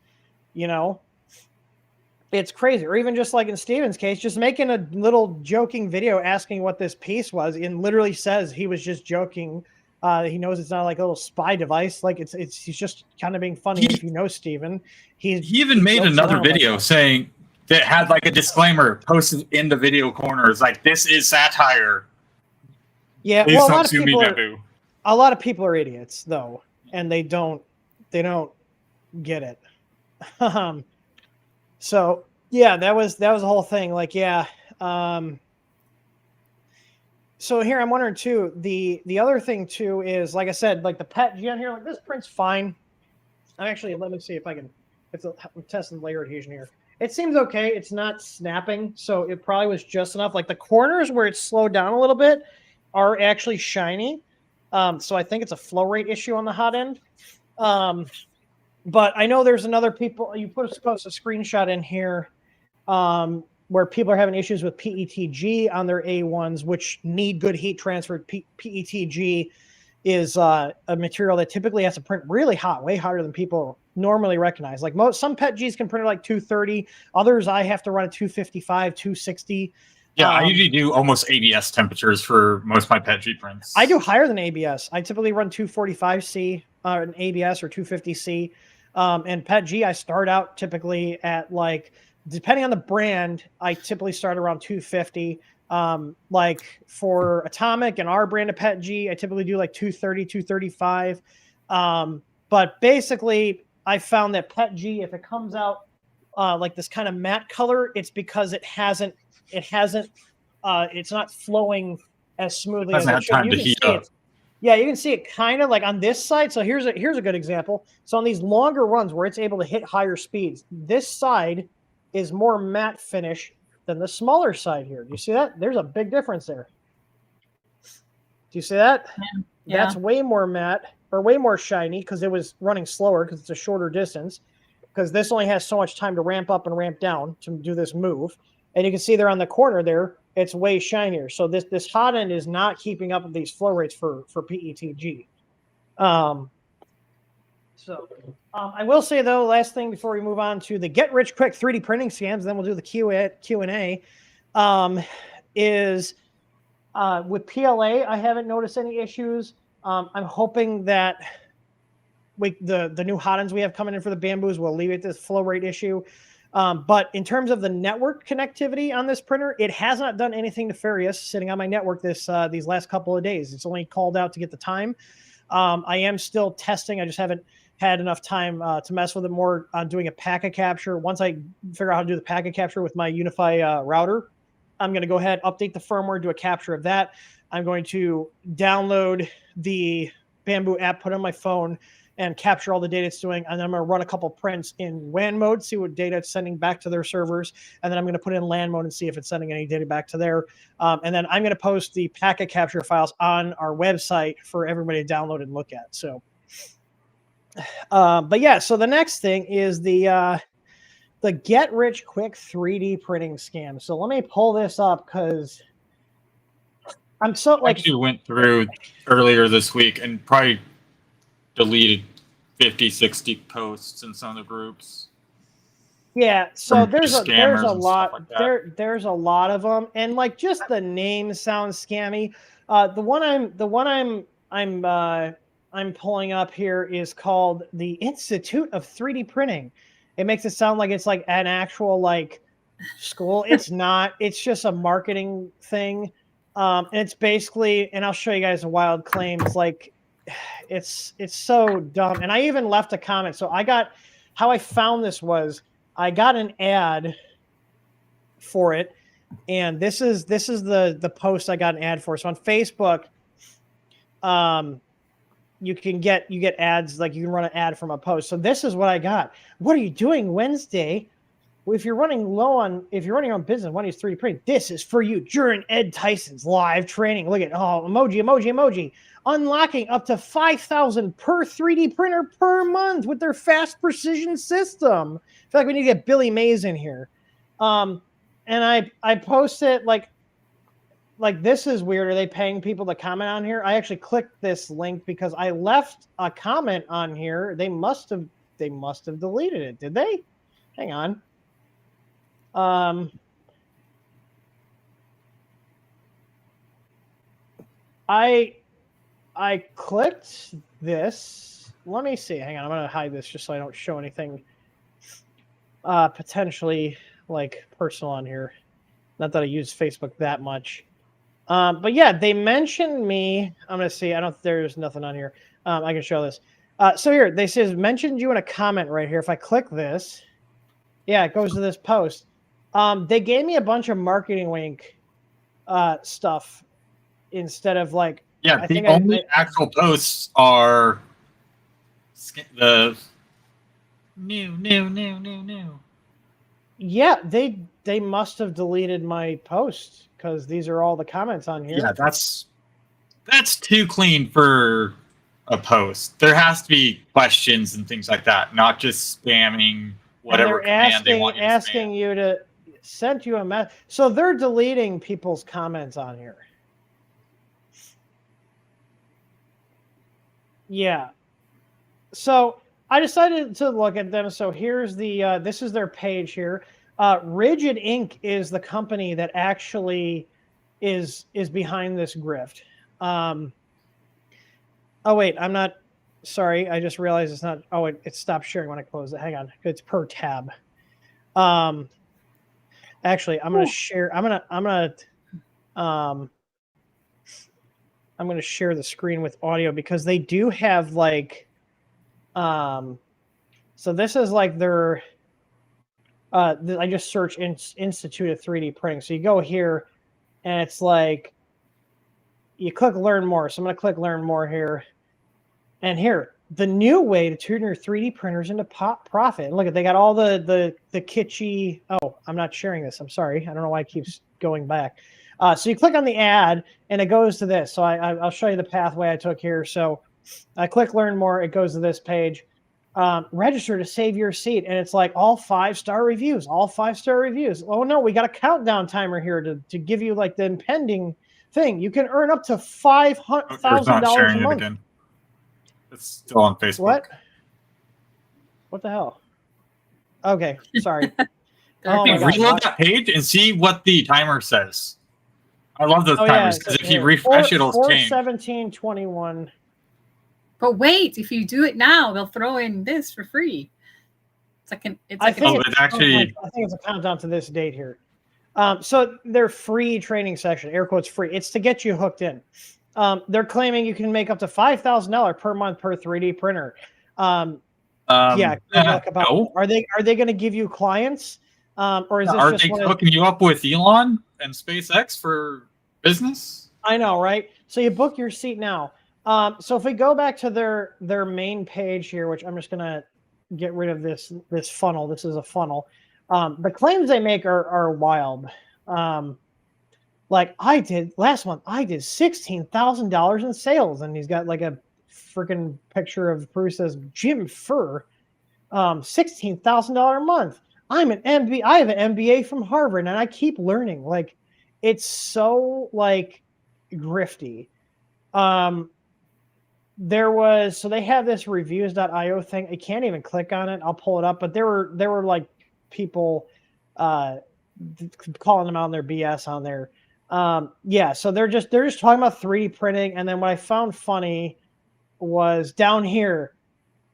It's crazy. Or even just like in Steven's case, just making a little joking video asking what this piece was and literally says he was just joking. He knows it's not like a little spy device. Like he's just kind of being funny. If you know Steven, he even made another video saying that had like a disclaimer posted in the video corners, like this is satire. Yeah, please don't sue me, Bambu. A lot of people are idiots though, and they don't get it. So yeah, that was the whole thing. Like, yeah. So here I'm wondering too, the other thing too is, like I said, like the PET-G on here, like this print's fine. Let me see if I can, I'm testing layer adhesion here. It seems okay. It's not snapping, so it probably was just enough. Like the corners where it's slowed down a little bit are actually shiny. So I think it's a flow rate issue on the hot end. But I know there's you post a screenshot in here where people are having issues with PETG on their A1s, which need good heat transfer. PETG is a material that typically has to print really hot, way hotter than people normally recognize. Like some PETGs can print at like 230. Others I have to run at 255, 260. Yeah, I usually do almost ABS temperatures for most of my PETG prints. I do higher than ABS. I typically run 245C an ABS or 250C. And PETG, I start out typically at like, depending on the brand, I typically start around 250. Like for Atomic and our brand of PETG, I typically do like 230, 235. But basically, I found that PETG, if it comes out like this kind of matte color, it's because it's not flowing as smoothly as it should. Time to heat up. Yeah, you can see it kind of like on this side. So here's a good example. So on these longer runs where it's able to hit higher speeds, this side is more matte finish than the smaller side here. Do you see that? There's a big difference there. Do you see that? Yeah. That's way more matte or way more shiny because it was running slower because it's a shorter distance, because this only has so much time to ramp up and ramp down to do this move. And you can see there on the corner there, it's way shinier. So this hot end is not keeping up with these flow rates for PETG. I will say, though, last thing before we move on to the get-rich-quick 3D printing scams, then we'll do the Q&A, is with PLA, I haven't noticed any issues. I'm hoping that the new hot ends we have coming in for the Bambus will alleviate this flow rate issue. But in terms of the network connectivity on this printer, it has not done anything nefarious sitting on my network these last couple of days. It's only called out to get the time. I am still testing. I just haven't had enough time to mess with it more on doing a packet capture. Once I figure out how to do the packet capture with my Unify router, I'm going to go ahead, update the firmware, do a capture of that. I'm going to download the Bambu app, put it on my phone, and capture all the data it's doing. And then I'm going to run a couple prints in WAN mode, see what data it's sending back to their servers. And then I'm going to put it in LAN mode and see if it's sending any data back to there. And then I'm going to post the packet capture files on our website for everybody to download and look at. So, but yeah, so the next thing is the get rich quick 3D printing scam. So let me pull this up because I'm so I actually went through earlier this week and probably deleted 50, 60 posts in some of the groups. Yeah, so there's a lot like there's a lot of them, and like just the name sounds scammy. The one I'm pulling up here is called the Institute of 3D Printing. It makes it sound like it's like an actual like school. It's not. It's just a marketing thing. And it's basically, and I'll show you guys a wild claim. It's like, it's so dumb. And I even left a comment. So how I found this was I got an ad for it, and this is the post I got an ad for. So on Facebook, you get ads, like you can run an ad from a post. So this is what I got. What are you doing Wednesday? Well, if you're running your own business, one of these 3D printing, this is for you during Ed Tyson's live training. Look at emoji. Unlocking up to 5,000 per 3D printer per month with their fast precision system. I feel like we need to get Billy Mays in here. And I posted like this is weird. Are they paying people to comment on here? I actually clicked this link because I left a comment on here. They must have deleted it. Did they? Hang on. I clicked this. Let me see. Hang on. I'm going to hide this just so I don't show anything potentially like personal on here. Not that I use Facebook that much. But yeah, they mentioned me. I'm going to see. There's nothing on here. I can show this. So here, they says mentioned you in a comment right here. If I click this, yeah, it goes to this post. They gave me a bunch of marketing link stuff instead of like. Yeah, the only actual posts are the new. Yeah, they must have deleted my post because these are all the comments on here. Yeah, that's too clean for a post. There has to be questions and things like that, not just spamming whatever command they want you to asking spam. you to send you a message. So they're deleting people's comments on here. Yeah. So I decided to look at them. So here's the this is their page here. Rigid Inc. is the company that actually is behind this grift. Oh wait, I'm not. Sorry, I just realized it's not. Oh, it stopped sharing when I closed it. Hang on, it's per tab. Actually, I'm gonna share. I'm gonna share the screen with audio because they do have like. So this is like their. I just search Institute of 3D Printing. So you go here, and it's like. You click Learn More. So I'm gonna click Learn More here. And here, the new way to turn your 3D printers into profit. And look at, they got all the kitschy. Oh, I'm not sharing this. I'm sorry. I don't know why it keeps going back. So you click on the ad, and it goes to this. So I'll show you the pathway I took here. So I click Learn More. It goes to this page. Register to save your seat. And it's like all 5-star reviews. All 5-star reviews. Oh, no, we got a countdown timer here to give you like the impending thing. You can earn up to $500,000 a month. Again. It's still on Facebook. What the hell? Okay, sorry. Reload that page and see what the timer says. I love those timers because if you refresh, it'll change. 4/17/21. But wait, if you do it now, they'll throw in this for free. I think it's a countdown to this date here. So their free training session, air quotes free. It's to get you hooked in. They're claiming you can make up to $5,000 per month per 3D printer. No. Are they going to give you clients? Or is this are they hooking you up with Elon and SpaceX for business? I know, right? So you book your seat now. So if we go back to their main page here, which I'm just gonna get rid of this funnel. This is a funnel. The claims they make are wild. Like last month, I did $16,000 in sales, and he's got like a freaking picture of Bruce says Jim Fur, $16,000 a month. I have an MBA from Harvard, and I keep learning. Like, it's so like grifty. So they have this reviews.io thing. I can't even click on it. I'll pull it up, but there were like people calling them out on their BS on there. Yeah, so they're just talking about 3D printing, and then what I found funny was down here,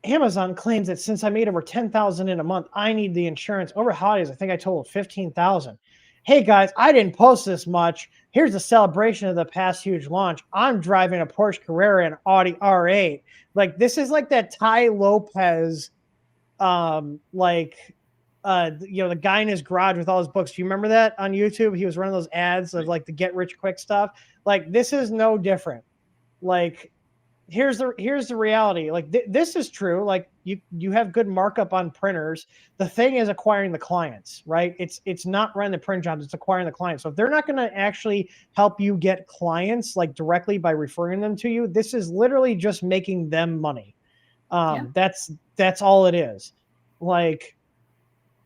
Amazon claims that since I made over 10,000 in a month, I need the insurance. Over holidays, I think I totaled 15,000. Hey guys, I didn't post this much. Here's a celebration of the past huge launch. I'm driving a Porsche Carrera and Audi R8. Like, this is like that Ty Lopez, the guy in his garage with all his books. Do you remember that on YouTube? He was running those ads of like the get rich quick stuff. Like, this is no different. Like, here's the reality. Like, this is true. Like, you have good markup on printers. The thing is acquiring the clients, right? It's not running the print jobs, it's acquiring the clients. So if they're not going to actually help you get clients like directly by referring them to you, this is literally just making them money. That's all it is. Like,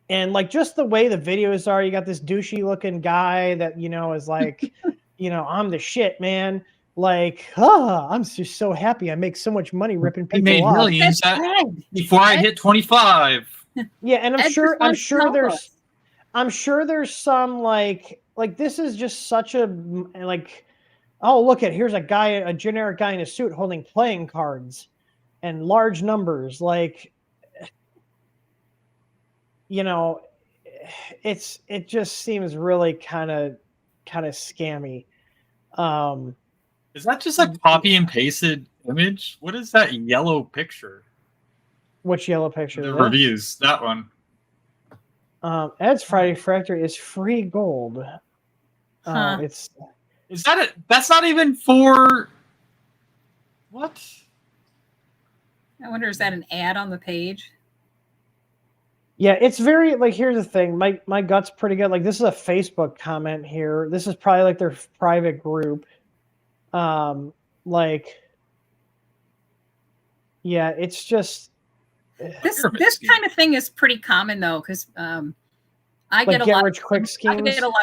and like just the way the videos are, you got this douchey looking guy that, is like, I'm the shit, man. Like, I'm just so happy. I make so much money ripping people I made off. millions before I hit 25. Yeah, and I'm sure there's some like this is just such a like, oh, look at, here's a generic guy in a suit holding playing cards and large numbers. Like, it just seems really kind of scammy. Is that just like copy and pasted image? What is that yellow picture? Which yellow picture? The reviews, that one. Ed's Friday Factory is free gold. Is that it? That's not even for what? I wonder, is that an ad on the page? Yeah, it's very like, here's the thing. My gut's pretty good. Like, this is a Facebook comment here. This is probably like their private group. Yeah, it's just this kind of thing is pretty common though, because I get a lot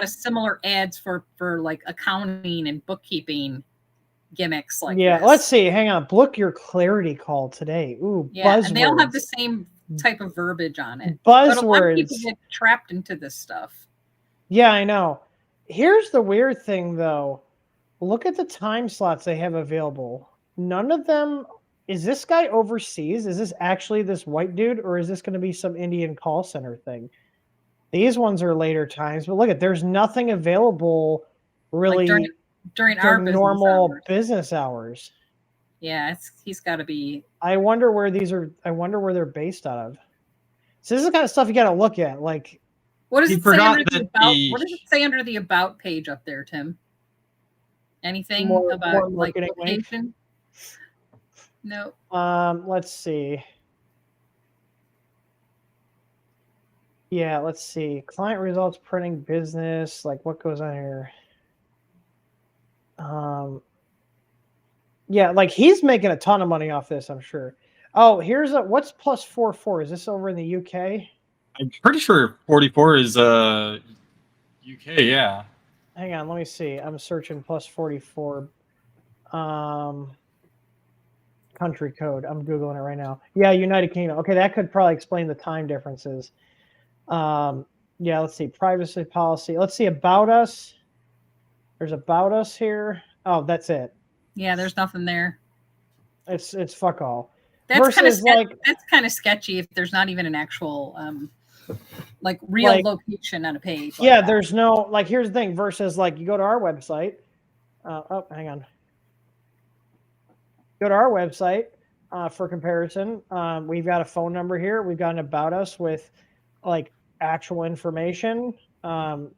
of similar ads for like accounting and bookkeeping gimmicks like this. Let's see. Hang on. Book your clarity call today. Ooh, yeah, buzzwords. And they all have the same type of verbiage on it. Buzzwords. But a lot of people get trapped into this stuff. Yeah, I know. Here's the weird thing though. Look at the time slots they have available. None of them. Is this guy overseas? Is this actually this white dude, or is this going to be some Indian call center thing? These ones are later times, but look there's nothing available really like during our normal business hours. Yeah, he's got to be. I wonder where they're based out of. So this is the kind of stuff you got to look at. Like, what does it say under the about? What does it say under the about page up there, Tim? Anything about like location? No. Let's see. Yeah, let's see. Client results, printing, business. Like, what goes on here? Yeah, like he's making a ton of money off this, I'm sure. Oh, here's what's plus 44? Is this over in the UK? I'm pretty sure 44 is UK. Yeah. Hang on, let me see. I'm searching plus 44. Country code. I'm Googling it right now. Yeah, United Kingdom. Okay, that could probably explain the time differences. Yeah, let's see. Privacy policy. Let's see about us. There's about us here. Oh, that's it. Yeah, there's nothing there. It's fuck all. That's kind of sketchy if there's not even an actual like real location on a page. Yeah, there's no like. Here's the thing. Versus like you go to our website. Oh, hang on. Go to our website for comparison. We've got a phone number here. We've got an about us with like actual information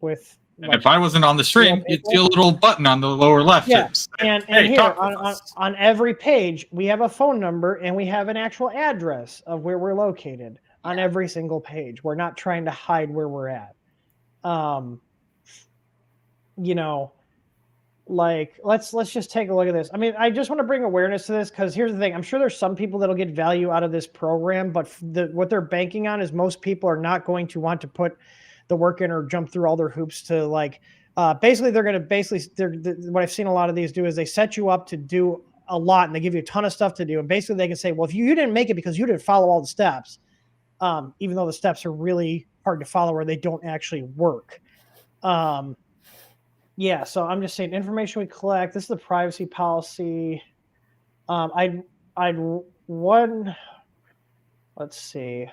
with And if I wasn't on the stream, you'd see a little button on the lower left. Yeah, that said, and hey, here talk with us. on every page, we have a phone number and we have an actual address of where we're located on every single page. We're not trying to hide where we're at. You know, like let's just take a look at this. I mean, I just want to bring awareness to this because here's the thing. I'm sure there's some people that'll get value out of this program, but what they're banking on is most people are not going to want to put the work in or jump through all their hoops to like. Basically, they're going to what I've seen a lot of these do is they set you up to do a lot and they give you a ton of stuff to do. And basically they can say, well, if you didn't make it because you didn't follow all the steps, even though the steps are really hard to follow or they don't actually work. Yeah, so I'm just saying information we collect. This is the privacy policy. I'd one, let's see.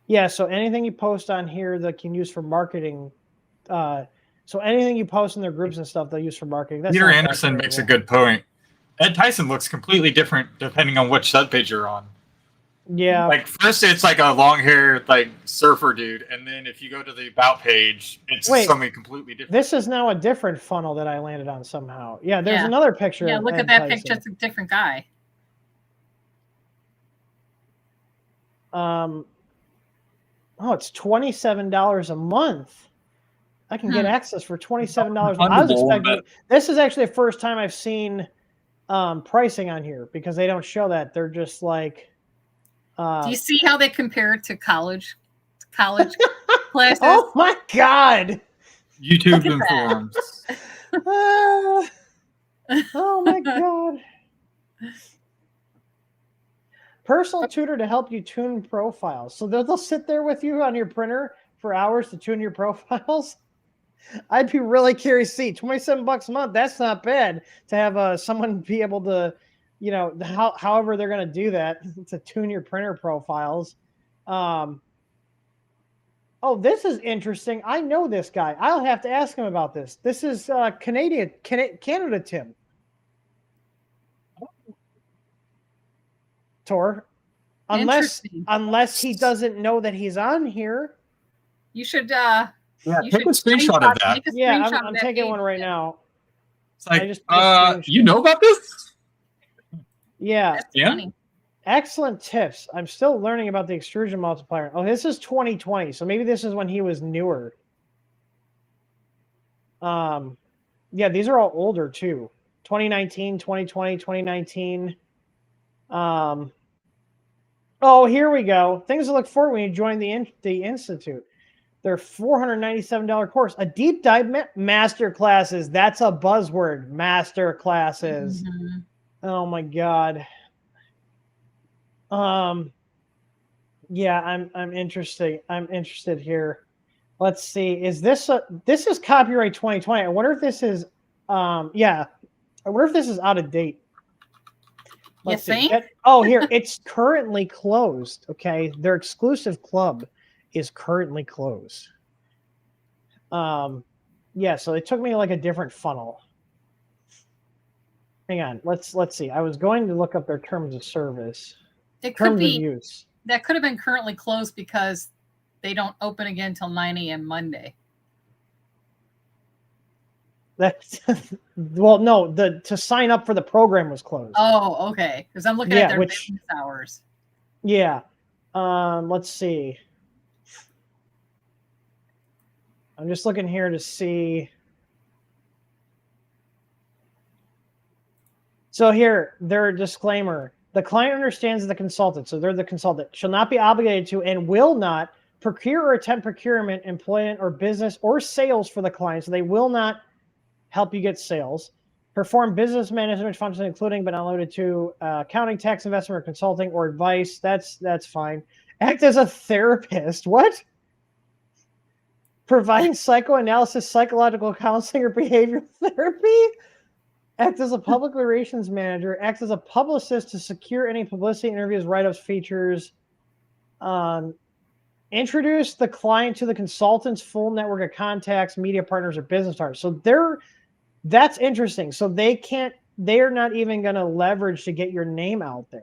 Yeah, so anything you post on here that can use for marketing. So anything you post in their groups and stuff, they'll use for marketing. That's Peter Anderson makes a good point. Ed Tyson looks completely different depending on which subpage you're on. Yeah. Like first it's like a long-haired like surfer dude, and then if you go to the about page, it's something completely different. This is now a different funnel that I landed on somehow. Yeah, there's another picture. Yeah, look at that picture. It's a different guy. Oh, it's $27 a month. I can get access for $27. I was expecting. This is actually the first time I've seen pricing on here because they don't show that. They're just like. Do you see how they compare it to college classes? Oh my God! YouTube informs. Oh my God! Personal tutor to help you tune profiles. So they'll sit there with you on your printer for hours to tune your profiles. I'd be really curious to see $27 a month. That's not bad to have someone be able to, you know, however they're going to do that to tune your printer profiles. Oh, this is interesting. I know this guy. I'll have to ask him about this. This is Canada Tim. Tor, unless he doesn't know that he's on here. You should take a screenshot of that. Yeah, I'm taking one right now. It's like, you know about this? Yeah. Funny. Excellent tips. I'm still learning about the extrusion multiplier. Oh, this is 2020, so maybe this is when he was newer. Yeah, these are all older too. 2019, 2020, 2019. Oh, here we go. Things to look for when you join the institute. They're $497 course. A deep dive master classes. That's a buzzword. Master classes. Mm-hmm. Oh my God. Yeah, I'm interested. I'm interested here. Let's see. Is this this is copyright 2020. I wonder if this is yeah. I wonder if this is out of date. Let's see. Oh, here, it's currently closed. Okay, their exclusive club is currently closed. Yeah, so it took me like a different funnel. Hang on, let's see. I was going to look up their terms of service. It could be use. That could have been currently closed because they don't open again until 9 a.m. Monday. That's well, no. To sign up for the program was closed. Oh, okay. Because I'm looking at their business hours. Yeah. Let's see. I'm just looking here to see. So here, their disclaimer: the client understands the consultant, so they're the consultant, shall not be obligated to and will not procure or attempt procurement, employment, or business or sales for the client. So they will not help you get sales, perform business management functions, including but not limited to accounting, tax, investment, or consulting, or advice. That's fine. Act as a therapist. What? Providing psychoanalysis, psychological counseling, or behavioral therapy. Act as a public relations manager. Act as a publicist to secure any publicity, interviews, write-ups, features. Introduce the client to the consultant's full network of contacts, media partners, or business partners. So that's interesting. So they're not even going to leverage to get your name out there.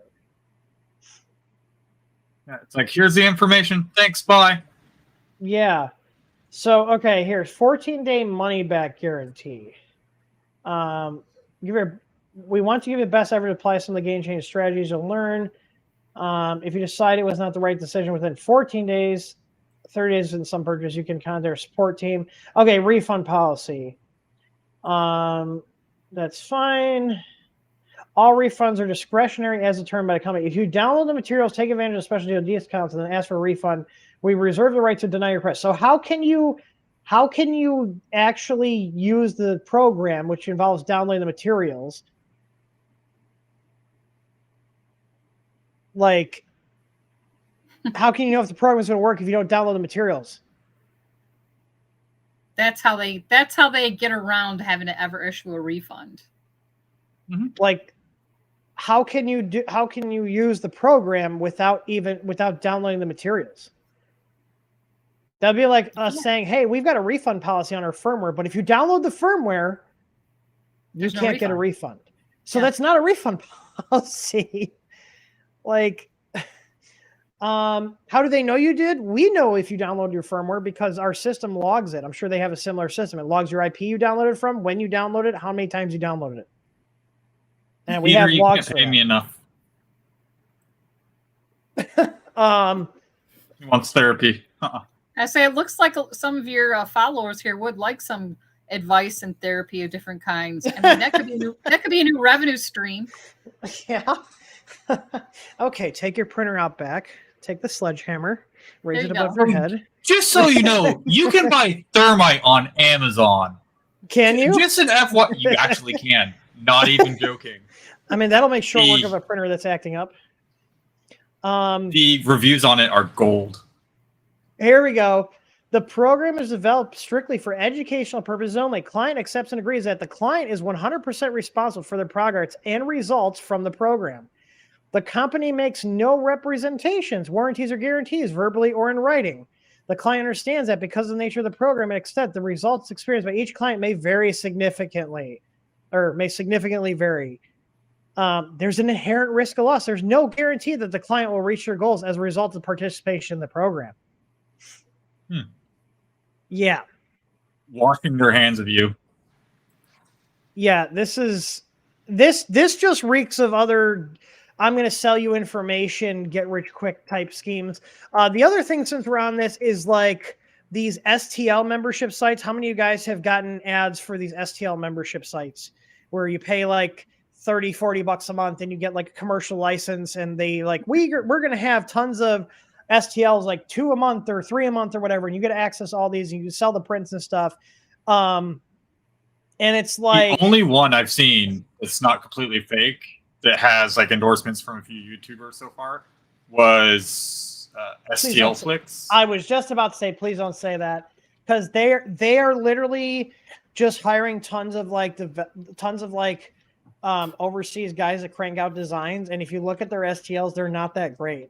Yeah, it's like, here's the information. Thanks. Bye. Yeah. So okay, here's 14-day money back guarantee. We want to give you the best effort to apply some of the game changing strategies you'll learn. If you decide it was not the right decision within 14 days, 30 days in some purchase, you can contact our support team. Okay, refund policy. That's fine. All refunds are discretionary as determined by the company. If you download the materials, take advantage of special deal discounts, and then ask for a refund, we reserve the right to deny your request. So how can you actually use the program, which involves downloading the materials? Like, how can you know if the program is going to work if you don't download the materials? That's how they get around having to ever issue a refund. Mm-hmm. Like, how can you use the program without downloading the materials? That'd be like us saying, "Hey, we've got a refund policy on our firmware, but if you download the firmware, you can't get a refund." So that's not a refund policy. Like, how do they know you did? We know if you download your firmware because our system logs it. I'm sure they have a similar system. It logs your IP you downloaded from, when you downloaded it, how many times you downloaded it. And we have logs for that. Pay me enough. He wants therapy. I say it looks like some of your followers here would like some advice and therapy of different kinds. I mean, that could be a new revenue stream. Yeah. Okay, take your printer out back. Take the sledgehammer, raise it above your head. Just so you know, you can buy thermite on Amazon. Can you? Just an FY, you actually can. Not even joking. I mean, that'll make short work of a printer that's acting up. The reviews on it are gold. Here we go. The program is developed strictly for educational purposes only. Client accepts and agrees that the client is 100% responsible for the progress and results from the program. The company makes no representations, warranties, or guarantees, verbally or in writing. The client understands that because of the nature of the program and extent, the results experienced by each client may vary significantly, or may significantly vary. There's an inherent risk of loss. There's no guarantee that the client will reach their goals as a result of participation in the program. Yeah. Washing their hands of you. Yeah, this just reeks of other, I'm going to sell you information, get rich quick type schemes. The other thing, since we're on this, is like these STL membership sites. How many of you guys have gotten ads for these STL membership sites where you pay like 30, 40 bucks a month and you get like a commercial license, and they like, we're going to have tons of STLs, like 2 a month or 3 a month or whatever, and you get to access all these and you can sell the prints and stuff. And it's like the only one I've seen that's not completely fake that has like endorsements from a few YouTubers so far was STL Flicks. I was just about to say, please don't say that, because they are literally just hiring tons of overseas guys that crank out designs, and if you look at their STLs, they're not that great.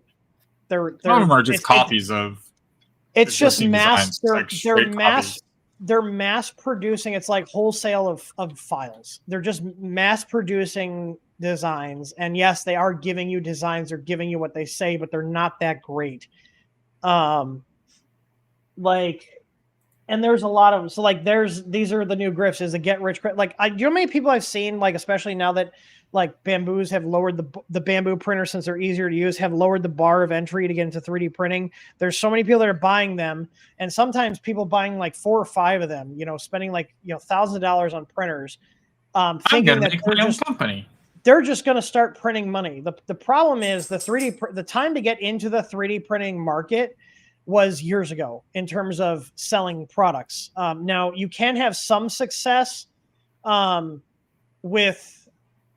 Some of them are just copies of. It's just mass. Designs, They're mass producing. It's like wholesale of files. They're just mass producing designs. And yes, they are giving you designs. They're giving you what they say, but they're not that great. And there's a lot of them. So like these are the new grifts, is a get rich quick. Like, you know how many people I've seen, like, especially now that like Bambus have lowered the Bambu printer, since they're easier to use, have lowered the bar of entry to get into 3D printing. There's so many people that are buying them, and sometimes people buying like 4 or 5 of them, spending like, thousands of dollars on printers, thinking that they're just going to start printing money. The problem is the time to get into the 3D printing market was years ago in terms of selling products. Now you can have some success with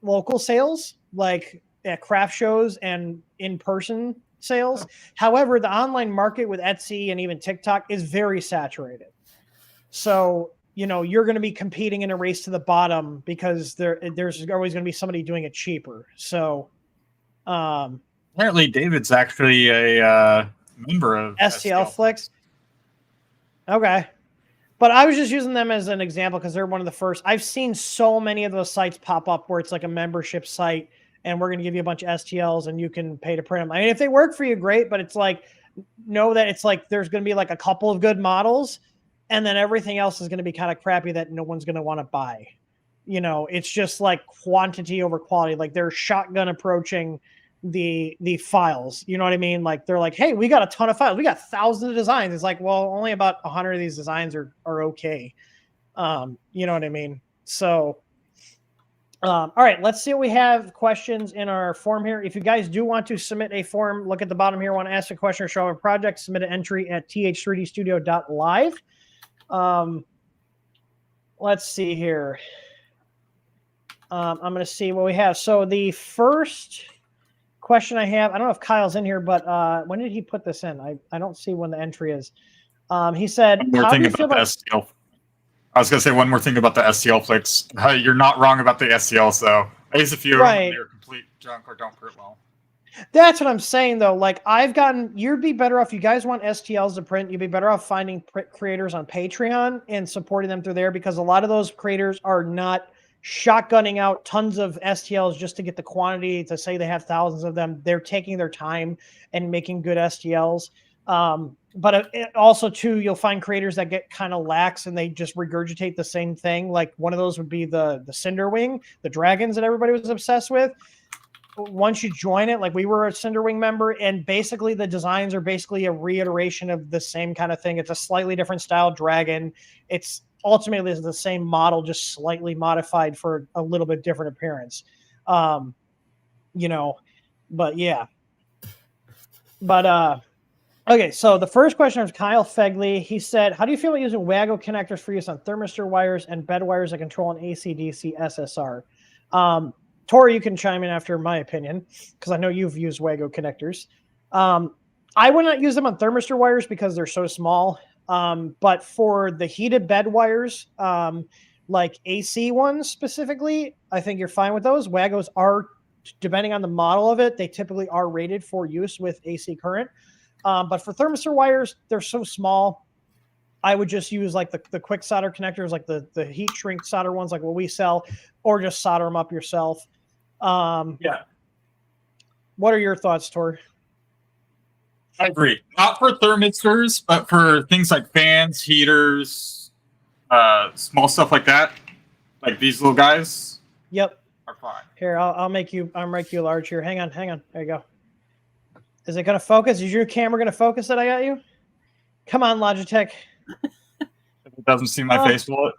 local sales, like at craft shows and in-person sales. However, the online market with Etsy and even TikTok is very saturated. So, you're going to be competing in a race to the bottom because there's always going to be somebody doing it cheaper. So, apparently David's actually a member of STL Flicks. Okay. But I was just using them as an example because they're one of the first. I've seen so many of those sites pop up where it's like a membership site, and we're going to give you a bunch of STLs and you can pay to print them. I mean, if they work for you, great. But it's like, know that it's like there's going to be like a couple of good models, and then everything else is going to be kind of crappy that no one's going to want to buy. You know, it's just like quantity over quality. Like they're shotgun approaching the files. You know what I mean? Like they're like, hey, we got a ton of files. We got thousands of designs. It's like, well, only about 100 of these designs are okay. You know what I mean? So, all right, let's see what we have questions in our form here. If you guys do want to submit a form, look at the bottom here. Want to ask a question or show a project, submit an entry at th3dstudio.live. Let's see here. I'm going to see what we have. So the first question I have, I don't know if Kyle's in here, but when did he put this in? I don't see when the entry is. He said, how do you feel about the STL? I was going to say one more thing about the STL flicks. You're not wrong about the STLs, though. I use a few of them and they're complete junk or don't print well. That's what I'm saying, though. Like, you'd be better off, you guys want STLs to print, you'd be better off finding creators on Patreon and supporting them through there, because a lot of those creators are not shotgunning out tons of STLs just to get the quantity to say they have thousands of them. They're taking their time and making good STLs. But also, too, you'll find creators that get kind of lax and they just regurgitate the same thing. Like one of those would be the Cinderwing, the dragons that everybody was obsessed with. Once you join it, like we were a Cinderwing member, and basically the designs are basically a reiteration of the same kind of thing. It's a slightly different style dragon. It's ultimately the same model, just slightly modified for a little bit different appearance. You know, but yeah. But okay, so the first question is Kyle Fegley. He said, how do you feel about using WAGO connectors for use on thermistor wires and bed wires that control an AC/DC SSR? Tori, you can chime in after my opinion, because I know you've used WAGO connectors. I would not use them on thermistor wires because they're so small. But for the heated bed wires, like AC ones specifically, I think you're fine with those. WAGOs are, depending on the model of it, they typically are rated for use with AC current. But for thermistor wires, they're so small. I would just use like the quick solder connectors, like the heat shrink solder ones, like what we sell, or just solder them up yourself. Yeah. What are your thoughts, Tor? I agree. Not for thermistors, but for things like fans, heaters, small stuff like that, like these little guys. Yep. Are fine. Here, I'll make you large here. Hang on. There you go. Is it going to focus? Is your camera going to focus that I got you? Come on, Logitech. If it doesn't see my face, will it?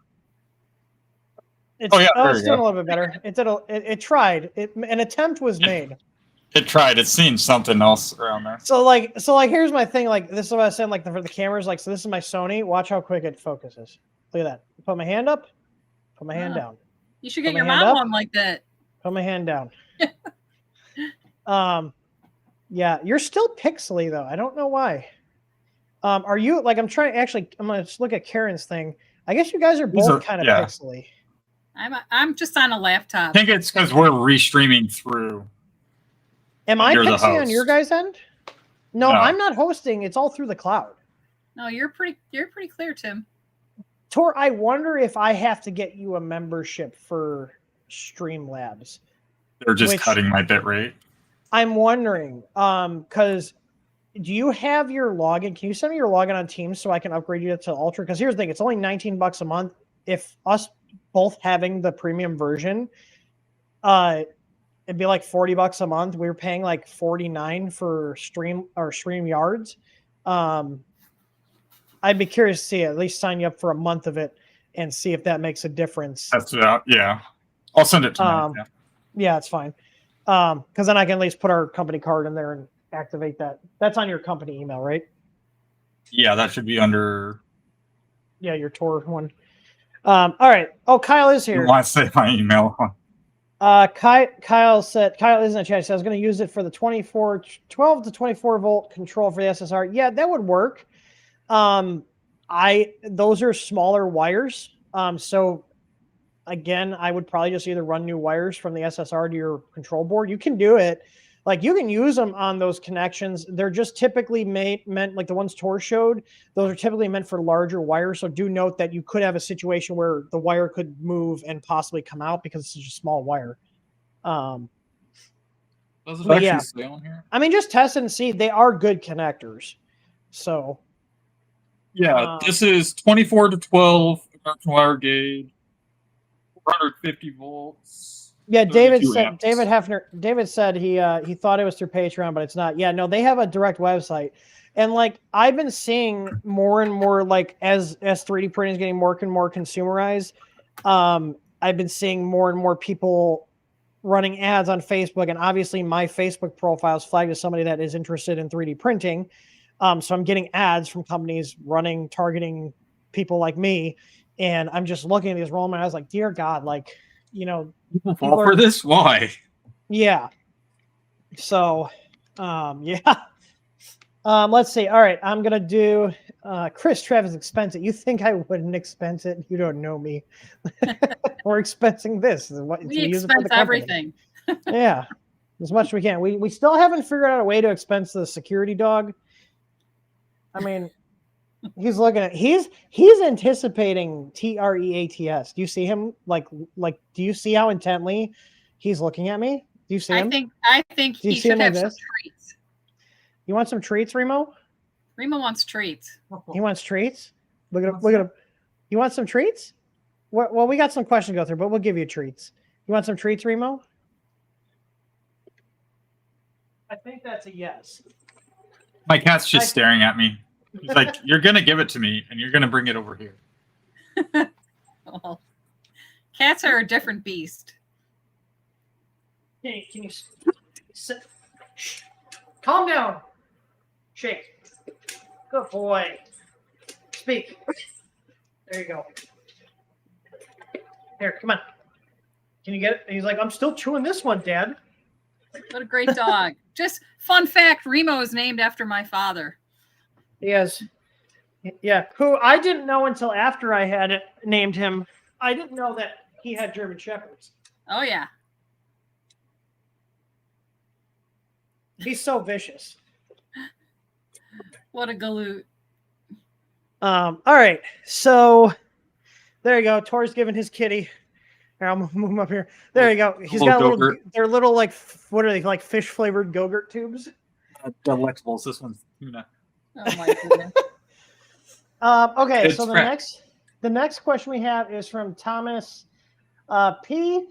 It's doing a little bit better. It tried. An attempt was made. It tried. It's seen something else around there. So here's my thing. Like, this is what I was saying. Like, for the cameras, like, so this is my Sony. Watch how quick it focuses. Look at that. Put my hand up. Put my hand down. You should get your mom one like that. Put my hand down. Yeah, you're still pixely though. I don't know why. Are you like? I'm gonna just look at Karen's thing. I guess you guys are both kind of pixely. I'm just on a laptop. I think it's because we're restreaming through. Am I pixely on your guys' end? No, I'm not hosting. It's all through the cloud. No, you're pretty clear, Tim. Tor, I wonder if I have to get you a membership for Streamlabs. They're just cutting my bit rate. I'm wondering, because do you have your login? Can you send me your login on Teams so I can upgrade you to Ultra? Because here's the thing, it's only $19 a month. If us both having the premium version, it'd be like $40 a month. We were paying like $49 for StreamYards. I'd be curious to see at least sign you up for a month of it and see if that makes a difference. That's yeah. I'll send it to you. Yeah, it's fine. Because then I can at least put our company card in there and activate that. That's on your company email, right? Yeah, that should be under. Yeah, your Tor one. All right. Oh, Kyle is here. You want to say my email? Kyle is in the chat. He said I was going to use it for the 12 to 24 volt control for the SSR. Yeah, that would work. Those are smaller wires. So again, I would probably just either run new wires from the SSR to your control board. You can do it. Like, you can use them on those connections. They're just typically meant like the ones Tor showed. Those are typically meant for larger wires. So do note that you could have a situation where the wire could move and possibly come out because it's such a small wire. Does it actually stay on here? I mean, just test it and see. They are good connectors. So Yeah, this is 24 to 12 American wire gauge, 450 volts. yeah, 32 amps. David said he thought it was through Patreon, but it's not. Yeah, no, they have a direct website. And like I've been seeing more and more, like as 3D printing is getting more and more consumerized, I've been seeing more and more people running ads on Facebook, and obviously my Facebook profile is flagged as somebody that is interested in 3D printing. So I'm getting ads from companies targeting people like me, and I'm just looking at these rolling. I was like, dear God, like, People fall for this? Why? yeah. So, yeah. Let's see. All right, I'm gonna do Chris Travis expense it. You think I wouldn't expense it? You don't know me. We're expensing this. We expense everything. Yeah, as much as we can. We still haven't figured out a way to expense the security dog. I mean, he's looking at he's anticipating TREATS. Do you see him like do you see how intently he's looking at me? Do you see him? I think he should have some treats. You want some treats, Remo? Remo wants treats. He wants treats? Look at him. You want some treats? Well, we got some questions to go through, but we'll give you treats. You want some treats, Remo? I think that's a yes. My cat's just staring at me. He's like, you're going to give it to me, and you're going to bring it over here. Well, cats are a different beast. Hey, can you sit? Shh. Calm down. Shake. Good boy. Speak. There you go. Here, come on. Can you get it? He's like, I'm still chewing this one, Dad. What a great dog. Just fun fact, Remo is named after my father. Yes. Yeah, who I didn't know until after I had named him. I didn't know that he had German Shepherds. Oh, yeah. He's so vicious. What a galoot. All right. So there you go. Tor's giving his kitty. Here, I'll move him up here. There you go. He's got they're little, like, what are they, like fish flavored Go-Gurt tubes? Delectables. This one's tuna. Oh my goodness. Okay, so the next question we have is from Thomas P.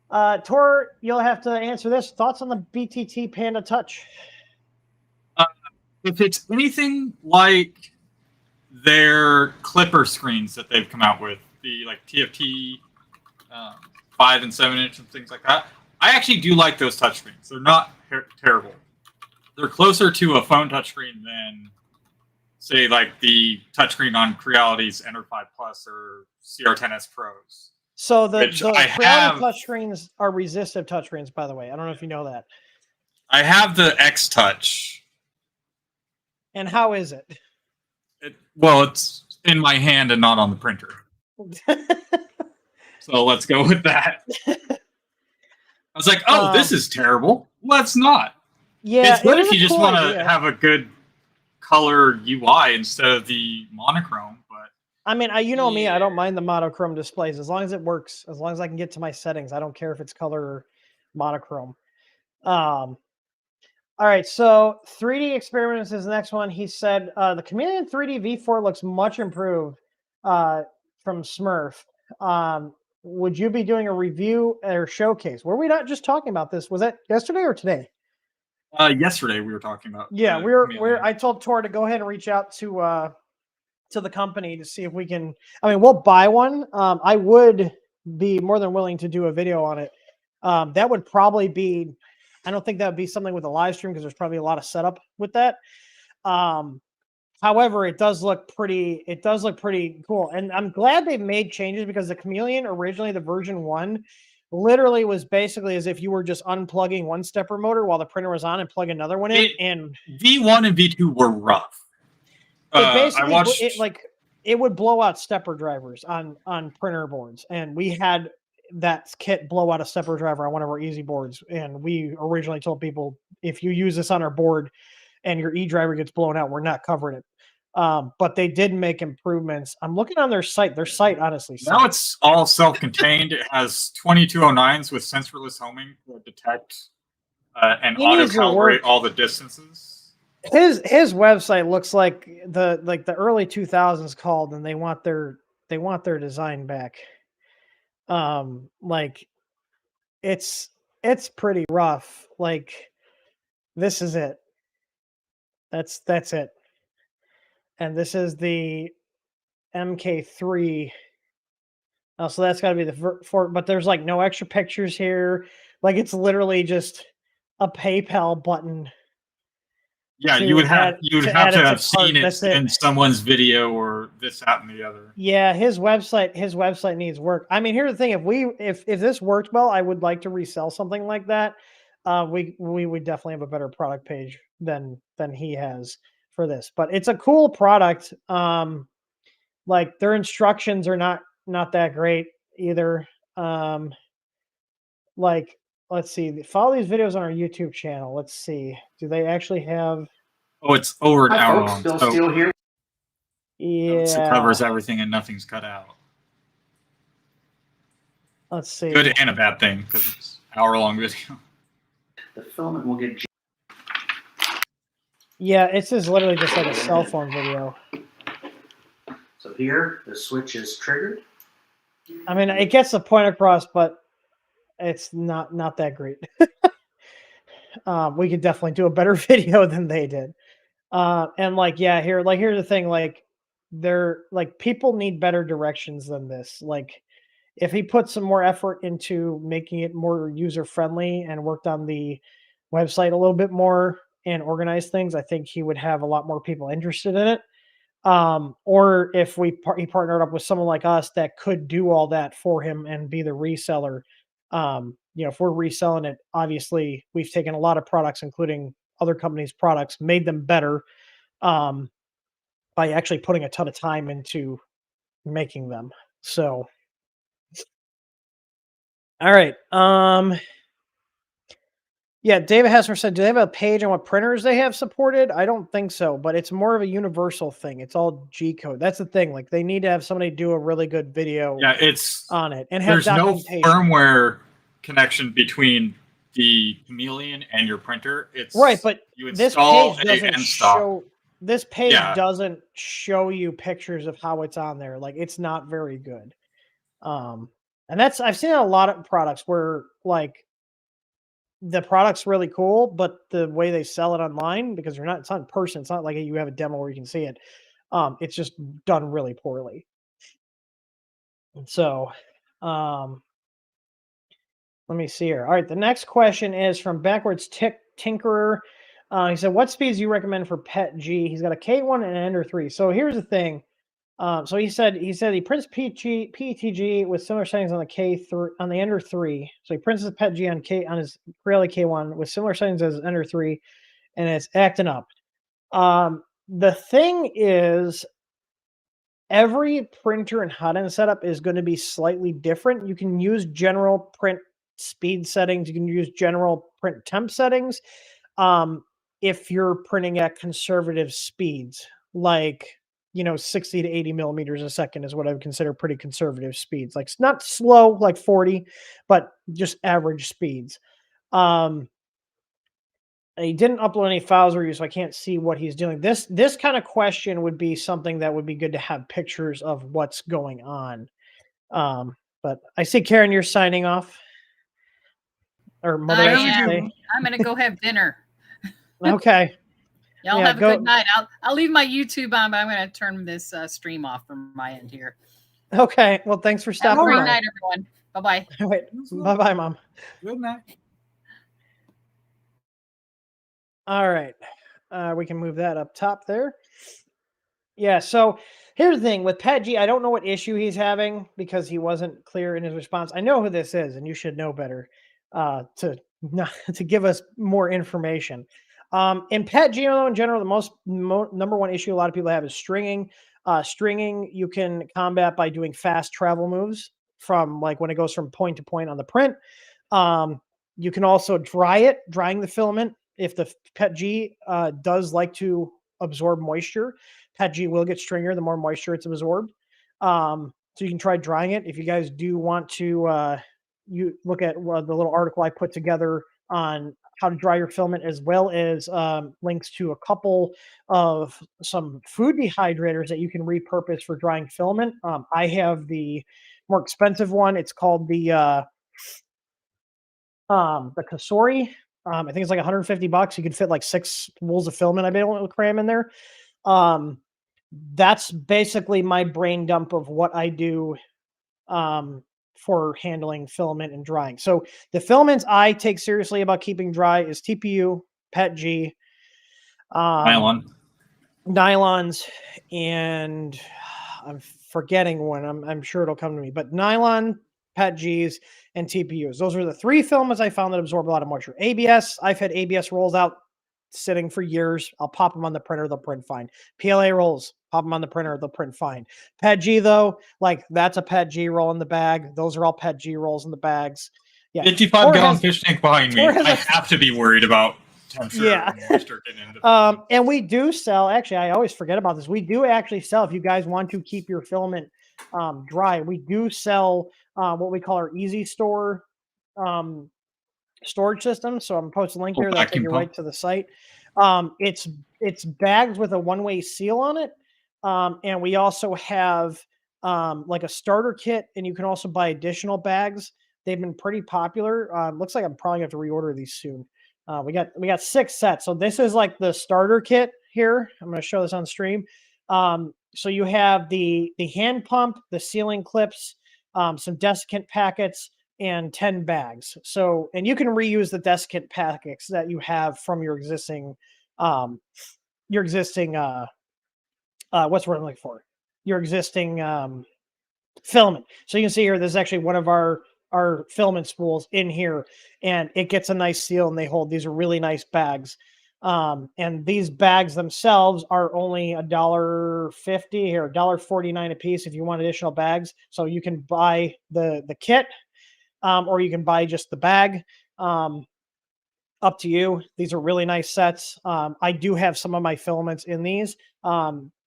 Tor, you'll have to answer this. Thoughts on the BTT Panda Touch? If it's anything like their clipper screens that they've come out with, the like TFT 5 and 7 inch and things like that, I actually do like those touchscreens. They're not terrible. They're closer to a phone touchscreen than, say, like the touchscreen on Creality's Enter 5 Plus or CR10S Pros. So the Creality touchscreens are resistive touchscreens, by the way. I don't know if you know that. I have the X Touch. And how is it? Well, it's in my hand and not on the printer. So let's go with that. I was like, oh, this is terrible. Let's not. Yeah, it's good if you just want to have a good color UI instead of the monochrome. But I mean, you know me, I don't mind the monochrome displays as long as it works. As long as I can get to my settings, I don't care if it's color or monochrome. All right, so 3D Experiments is the next one. He said the Chameleon 3D V4 looks much improved from Smurf. Would you be doing a review or showcase? Were we not just talking about this? Was that yesterday or today? Yesterday we were talking about. Yeah, I told Tor to go ahead and reach out to the company to see if we can. I mean, we'll buy one. I would be more than willing to do a video on it. That would probably be. I don't think that would be something with a live stream because there's probably a lot of setup with that. However, it does look pretty. It does look pretty cool, and I'm glad they've made changes because the Chameleon originally, the version 1, literally was basically as if you were just unplugging one stepper motor while the printer was on and plug another one in. And V1 and V2 were rough. It would blow out stepper drivers on printer boards, and we had that kit blow out a stepper driver on one of our easy boards. And we originally told people, if you use this on our board and your E-driver gets blown out, we're not covering it. But they did make improvements. I'm looking on their site. Their site, honestly. Now it's all self-contained. It has 2209s with sensorless homing to detect and auto-calibrate all the distances. His website looks like the early 2000s called, and they want their design back. Like it's pretty rough. Like this is it. That's it. And this is the MK3. Oh, so that's got to be the but there's like no extra pictures here. Like it's literally just a PayPal button. Yeah, you would have add to it to have cart. seen it That's it. in someone's video or this, that, and the other. Yeah, his website needs work. I mean, here's the thing: if this worked well, I would like to resell something like that. We would definitely have a better product page than he has for this. But it's a cool product. Like their instructions are not that great either. Like let's see, follow these videos on our YouTube channel. Let's see, do they actually have? Oh, it's over an hour long. Still here. So it covers everything and nothing's cut out. Let's see. Good and a bad thing because it's hour-long video. The filament will get. Yeah, it's just literally just like a cell phone video. So here, the switch is triggered. I mean, it gets the point across, but it's not that great. We could definitely do a better video than they did. And like, yeah, here's the thing, like they're like people need better directions than this. Like if he put some more effort into making it more user friendly and worked on the website a little bit more and organized things, I think he would have a lot more people interested in it. Or if he partnered up with someone like us that could do all that for him and be the reseller. If we're reselling it, obviously we've taken a lot of products, including other companies' products, made them better by actually putting a ton of time into making them. So, all right. Yeah, David Hessmer said, do they have a page on what printers they have supported? I don't think so, but it's more of a universal thing. It's all G code. That's the thing. Like they need to have somebody do a really good video on it and have there's no documentation. firmware connection between the Chameleon and your printer. It's right, but you install this page doesn't show you pictures of how it's on there. Like it's not very good. And I've seen a lot of products where like the product's really cool, but the way they sell it online, because it's not in person, it's not like you have a demo where you can see it. It's just done really poorly. So, let me see here. All right, the next question is from Backwards Tinkerer. He said, "What speeds do you recommend for Pet G?" He's got a K1 and an Ender 3. So here's the thing. So he said he prints PETG with similar settings on the K3 on the Ender 3. So he prints his Pet G on his Pirelli K1 with similar settings as Ender 3, and it's acting up. The thing is, every printer and hot end setup is going to be slightly different. You can use general print speed settings. You can use general print temp settings. If you're printing at conservative speeds, like 60 to 80 millimeters a second is what I would consider pretty conservative speeds. Like it's not slow like 40, but just average speeds. He didn't upload any files or so I can't see what he's doing. This kind of question would be something that would be good to have pictures of what's going on. But I see, Karen, you're signing off. Or Mother, I should say. I'm going to go have dinner. Okay. Y'all have a good night. I'll leave my YouTube on, but I'm going to turn this stream off from my end here. Okay. Well, thanks for stopping by. Have a great night, everyone. Bye-bye. All right. Bye-bye, Mom. Good night. All right. We can move that up top there. Yeah, so here's the thing. With Pat G, I don't know what issue he's having because he wasn't clear in his response. I know who this is, and you should know better to give us more information. In Pat G, in general, the number one issue a lot of people have is stringing. Stringing you can combat by doing fast travel moves from like when it goes from point to point on the print. You can also drying the filament. If the Pet G does like to absorb moisture, Pet G will get stringier the more moisture it's absorbed. So you can try drying it. If you guys do want to, you look at the little article I put together on how to dry your filament, as well as links to a couple of some food dehydrators that you can repurpose for drying filament. I have the more expensive one. It's called the Kasori. I think it's like $150. You can fit like 6 rolls of filament I've been able to cram in there. That's basically my brain dump of what I do for handling filament and drying. So the filaments I take seriously about keeping dry is TPU, PETG, nylons, and I'm forgetting one. I'm sure it'll come to me, but nylon, PETGs, and TPUs. Those are the 3 filaments I found that absorb a lot of moisture. ABS, I've had ABS rolls out sitting for years. I'll pop them on the printer, they'll print fine. PLA rolls, pop them on the printer, they'll print fine. PETG though, like that's a PETG roll in the bag. Those are all PETG rolls in the bags. Yeah. 55-gallon fish tank behind me. I have to be worried about temperature and moisture getting into and we do sell, actually, I always forget about this. We do actually sell, if you guys want to keep your filament dry, we do sell what we call our Easy Store storage system. So I'm posting a link here that'll take you right to the site. It's bags with a one-way seal on it. And we also have like a starter kit, and you can also buy additional bags. They've been pretty popular. Looks like I'm probably going to have to reorder these soon. We got 6 sets. So this is like the starter kit here. I'm going to show this on stream. So you have the hand pump, the sealing clips, some desiccant packets, and 10 bags. So, and you can reuse the desiccant packets that you have from your existing what's what I'm looking for? Your existing filament. So you can see here, this is actually one of our filament spools in here, and it gets a nice seal, and they hold. These are really nice bags. And these bags themselves are only $1.50 here, $1.49 a piece if you want additional bags. So you can buy the kit, or you can buy just the bag. Up to you. These are really nice sets. I do have some of my filaments in these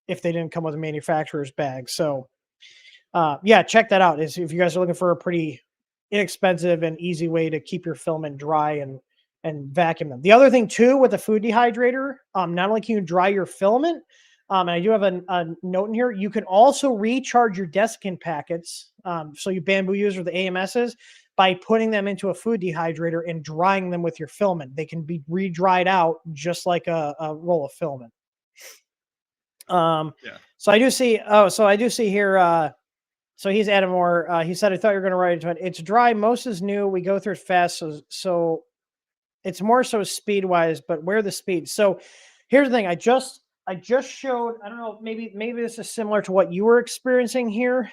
if they didn't come with a manufacturer's bag. So yeah, check that out. If you guys are looking for a pretty inexpensive and easy way to keep your filament dry and vacuum them. The other thing too with the food dehydrator, not only can you dry your filament, and I do have a note in here, you can also recharge your desiccant packets. So you Bambu user, the AMSs, by putting them into a food dehydrator and drying them with your filament. They can be re-dried out just like a roll of filament. So I do see here, so he's added more. He said, I thought you were going to write it. It's dry. Most is new. We go through it fast. So it's more so speed wise, but where the speed? So here's the thing. I just showed, I don't know, maybe this is similar to what you were experiencing here.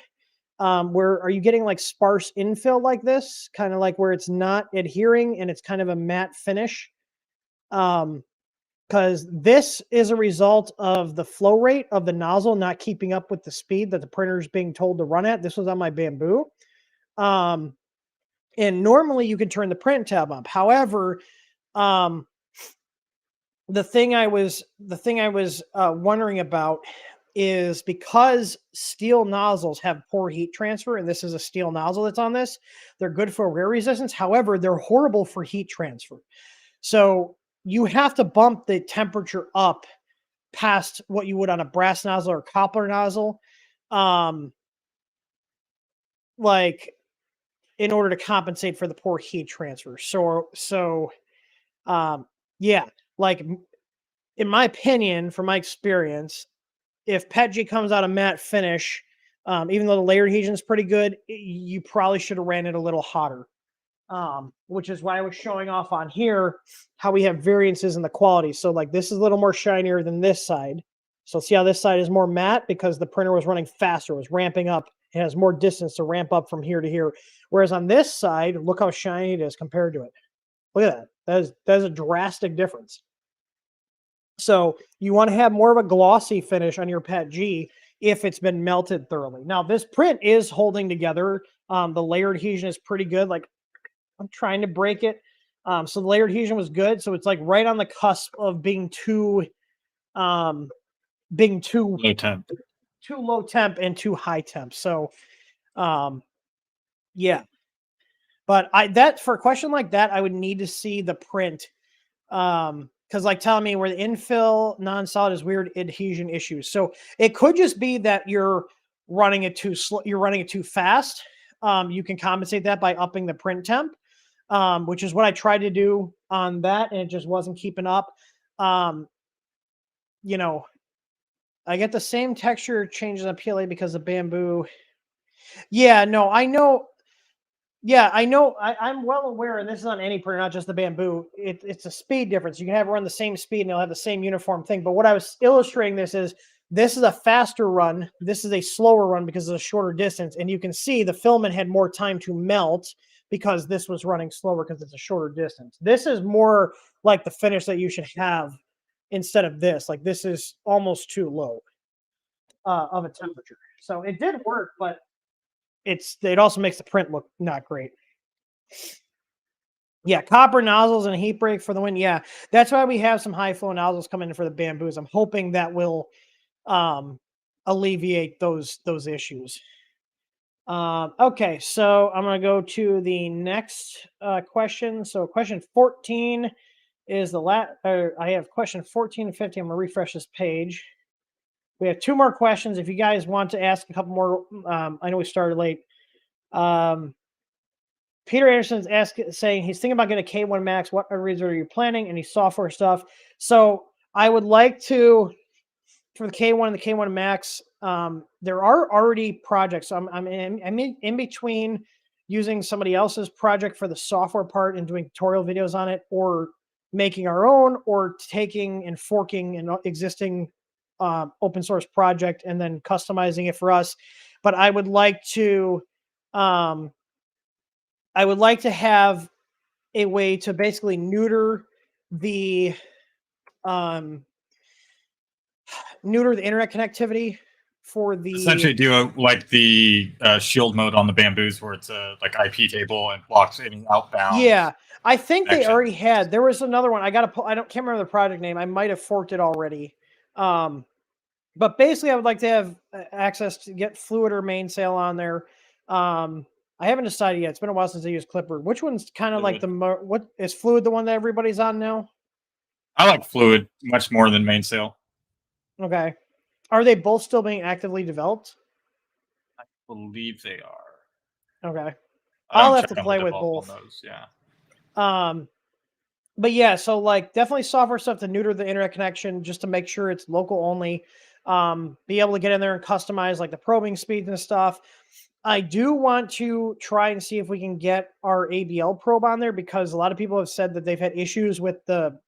Where are you getting like sparse infill like this? Kind of like where it's not adhering and it's kind of a matte finish. Because this is a result of the flow rate of the nozzle not keeping up with the speed that the printer is being told to run at. This was on my Bambu. And normally you can turn the print tab up. However, the thing I was wondering about is because steel nozzles have poor heat transfer, and this is a steel nozzle that's on this, they're good for wear resistance. However, they're horrible for heat transfer. So you have to bump the temperature up past what you would on a brass nozzle or copper nozzle, like in order to compensate for the poor heat transfer. So yeah, like in my opinion, from my experience, if PETG comes out a matte finish, even though the layered adhesion is pretty good, you probably should have ran it a little hotter. Which is why I was showing off on here how we have variances in the quality. So like this is a little more shinier than this side. So see how this side is more matte because the printer was running faster, was ramping up. It has more distance to ramp up from here to here. Whereas on this side, look how shiny it is compared to it. Look at that. That is a drastic difference. So you want to have more of a glossy finish on your PETG if it's been melted thoroughly. Now this print is holding together. The layered adhesion is pretty good. Like I'm trying to break it. So the layered adhesion was good. So it's like right on the cusp of being too low temp and too high temp. So yeah. But for a question like that, I would need to see the print. Because like telling me where the infill non-solid is weird adhesion issues. So it could just be that you're running it too slow, you're running it too fast. You can compensate that by upping the print temp, which is what I tried to do on that, and it just wasn't keeping up. You know, I get the same texture changes on PLA because of Bambu. Yeah, no, I know. Yeah, I know. I'm well aware, and this is on any printer, not just the Bambu. It's a speed difference. You can have it run the same speed, and they'll have the same uniform thing. But what I was illustrating this is a faster run. This is a slower run because of the shorter distance, and you can see the filament had more time to melt because this was running slower because it's a shorter distance. This is more like the finish that you should have instead of this. Like this is almost too low of a temperature. So it did work, but it also makes the print look not great. Yeah, copper nozzles and a heat break for the win. Yeah, that's why we have some high flow nozzles coming in for the Bambus. I'm hoping that will alleviate those issues. Okay, so I'm going to go to the next question. So question 14 is the last. I have question 14 and 15. I'm going to refresh this page. We have 2 more questions. If you guys want to ask a couple more, I know we started late. Peter Anderson's saying he's thinking about getting a K1 Max. What upgrades are you planning? Any software stuff? So I would like to, for the K1 and the K1 Max, there are already projects. I'm in between using somebody else's project for the software part and doing tutorial videos on it, or making our own, or taking and forking an existing open source project and then customizing it for us. But I would like to have a way to basically neuter the internet connectivity for the essentially do like the shield mode on the Bambus, where it's a like IP table and blocks any outbound. Yeah, I think connection. they already had. There was another one. I can't remember the project name. I might have forked it already. But basically, I would like to have access to get Fluid or Mainsail on there. I haven't decided yet. It's been a while since I used Clipper. Which one's kind of like what is Fluid the one that everybody's on now? I like Fluid much more than Mainsail. Okay. Are they both still being actively developed? I believe they are. Okay. I'll have to play with both. Those, yeah. But yeah, so like definitely software stuff to neuter the internet connection just to make sure it's local only. Be able to get in there and customize like the probing speeds and stuff. I do want to try and see if we can get our ABL probe on there, because a lot of people have said that they've had issues with the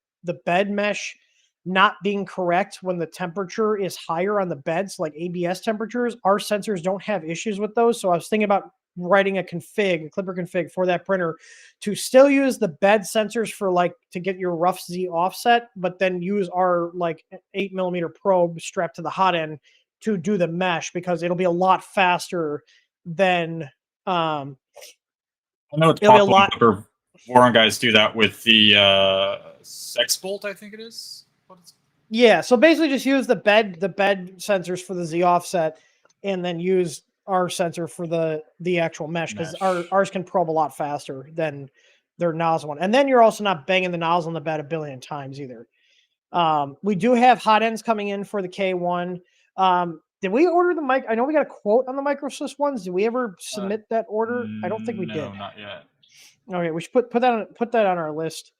bed mesh not being correct when the temperature is higher on the beds, like ABS temperatures. Our sensors don't have issues with those. So I was thinking about writing a Clipper config for that printer to still use the bed sensors for like to get your rough Z offset, but then use our like 8mm probe strapped to the hot end to do the mesh, because it'll be a lot faster than I know it's possible. Clipper Warren guys do that with the Sex Bolt, I think it is. Yeah, so basically just use the bed sensors for the Z offset, and then use our sensor for the actual mesh, because ours can probe a lot faster than their nozzle one. And then you're also not banging the nozzle in the bed a billion times either. We do have hot ends coming in for the K1. Did we order the mic? I know we got a quote on the Microsys ones. Did we ever submit that order? I don't think we did. No, not yet. Okay, we should put that on our list.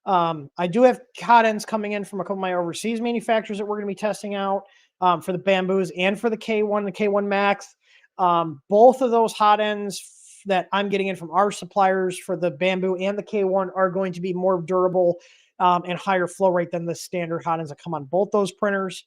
I do have hot ends coming in from a couple of my overseas manufacturers that we're going to be testing out for the Bambus and for the K1 and the K1 Max. Both of those hot ends that I'm getting in from our suppliers for the Bambu and the K1 are going to be more durable and higher flow rate than the standard hot ends that come on both those printers.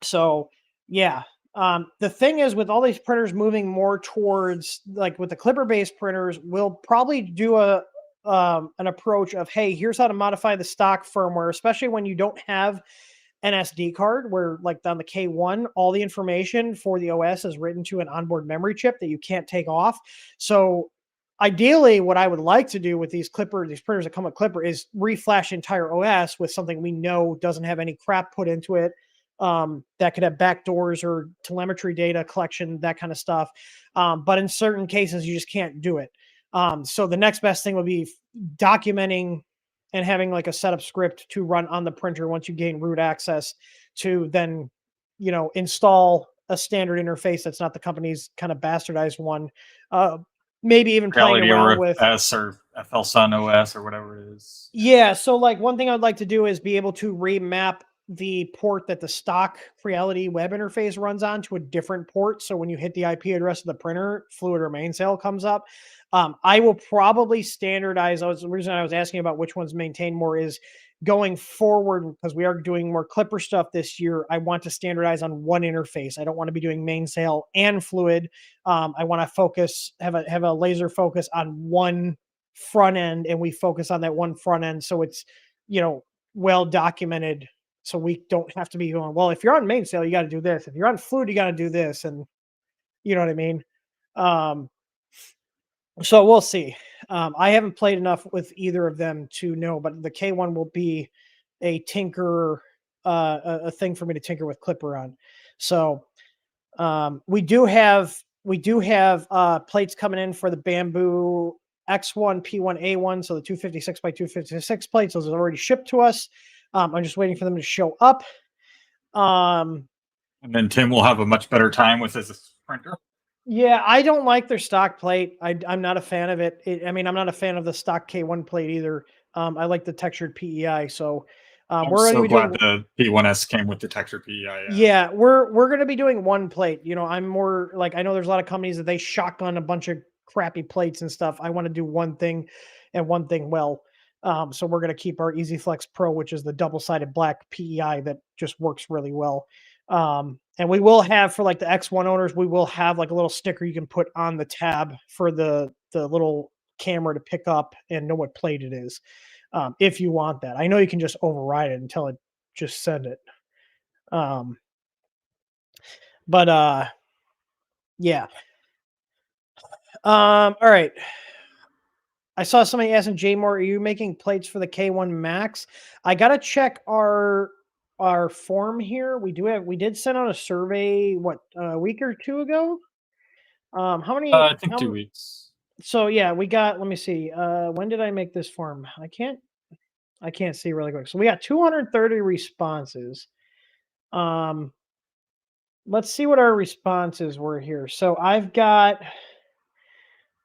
So yeah, the thing is, with all these printers moving more towards like with the Clipper-based printers, we'll probably do an approach of, hey, here's how to modify the stock firmware, especially when you don't have an SD card, where like on the K1, all the information for the OS is written to an onboard memory chip that you can't take off. So ideally, what I would like to do with these printers that come with Clipper is reflash the entire OS with something we know doesn't have any crap put into it, that could have backdoors or telemetry data collection, that kind of stuff. But in certain cases, you just can't do it. So the next best thing would be documenting and having like a setup script to run on the printer once you gain root access to then, install a standard interface that's not the company's kind of bastardized one. Maybe even playing Reality around or with S or FL Sun OS or whatever it is. Yeah, so like one thing I'd like to do is be able to remap the port that the stock Reality web interface runs on to a different port. So when you hit the IP address of the printer, Fluid or Mainsail comes up. I will probably standardize. The reason I was asking about which ones maintain more is going forward, because we are doing more Clipper stuff this year. I want to standardize on one interface. I don't want to be doing Mainsail and Fluid. I want to have a laser focus on one front end, and we focus on that one front end so it's well documented, so we don't have to be going, well, if you're on Mainsail you got to do this, if you're on Fluid you got to do this, and you know what I mean. So we'll see. I haven't played enough with either of them to know, but the K1 will be a tinker, a thing for me to tinker with Clipper on. So we do have plates coming in for the Bambu X1, P1, A1. So the 256 by 256 plates, those are already shipped to us. I'm just waiting for them to show up. And then Tim will have a much better time with his printer. Yeah, I don't like their stock plate. I'm not a fan of it. I'm not a fan of the stock K1 plate either. I like the textured PEI. So I'm so glad the P1S came with the textured PEI. Yeah, we're going to be doing one plate. I'm more like, I know there's a lot of companies that they shotgun a bunch of crappy plates and stuff. I want to do one thing and one thing well. So we're going to keep our EasyFlex Pro, which is the double-sided black PEI that just works really well. And we will have, for like the X1 owners, we will have like a little sticker you can put on the tab for the little camera to pick up and know what plate it is. If you want that. I know you can just override it and tell it just send it. Yeah. All right. I saw somebody asking Jay Moore, are you making plates for the K1 Max? I gotta check our form here. We did send out a survey, a week or two ago? How many? I think 2 weeks. So yeah, we got, let me see. When did I make this form? I can't see really quick. So we got 230 responses. Let's see what our responses were here. So I've got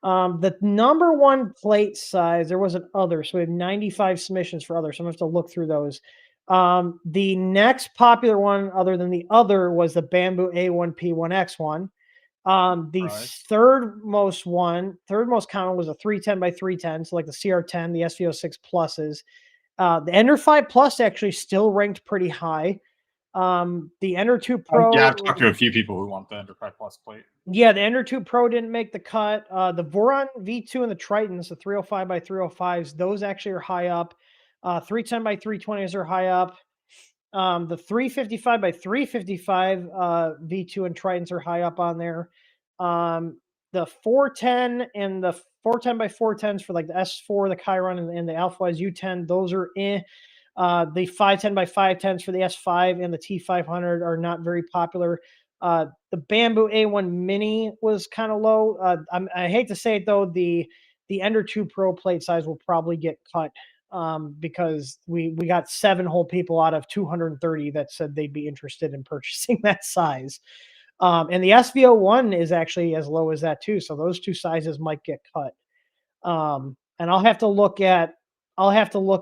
the number one plate size. There was an other, so we have 95 submissions for others. So I'm gonna have to look through those. The next popular one, other than the other, was the Bambu A1 P1 X1. The third most common was a 310 by 310, so like the CR10, the SV06 pluses. The Ender 5 Plus actually still ranked pretty high. The Ender 2 Pro. Yeah, I've talked to a few people who want the Ender 5 Plus plate. Yeah, the Ender 2 Pro didn't make the cut. The Voron V2 and the Tritons, the 305 by 305s, those actually are high up. 310 by 320s are high up. The 355 by 355 V2 and Tritons are high up on there. The 410 and the 410 by 410s for like the S4, the Chiron, and the AlphaWise U10, those are in. The 510 by 510s for the S5 and the T500 are not very popular. The Bambu A1 Mini was kind of low. I hate to say it though, the Ender 2 Pro plate size will probably get cut because we got 7 whole people out of 230 that said they'd be interested in purchasing that size. And the SVO1 is actually as low as that too. So those two sizes might get cut. And I'll have to look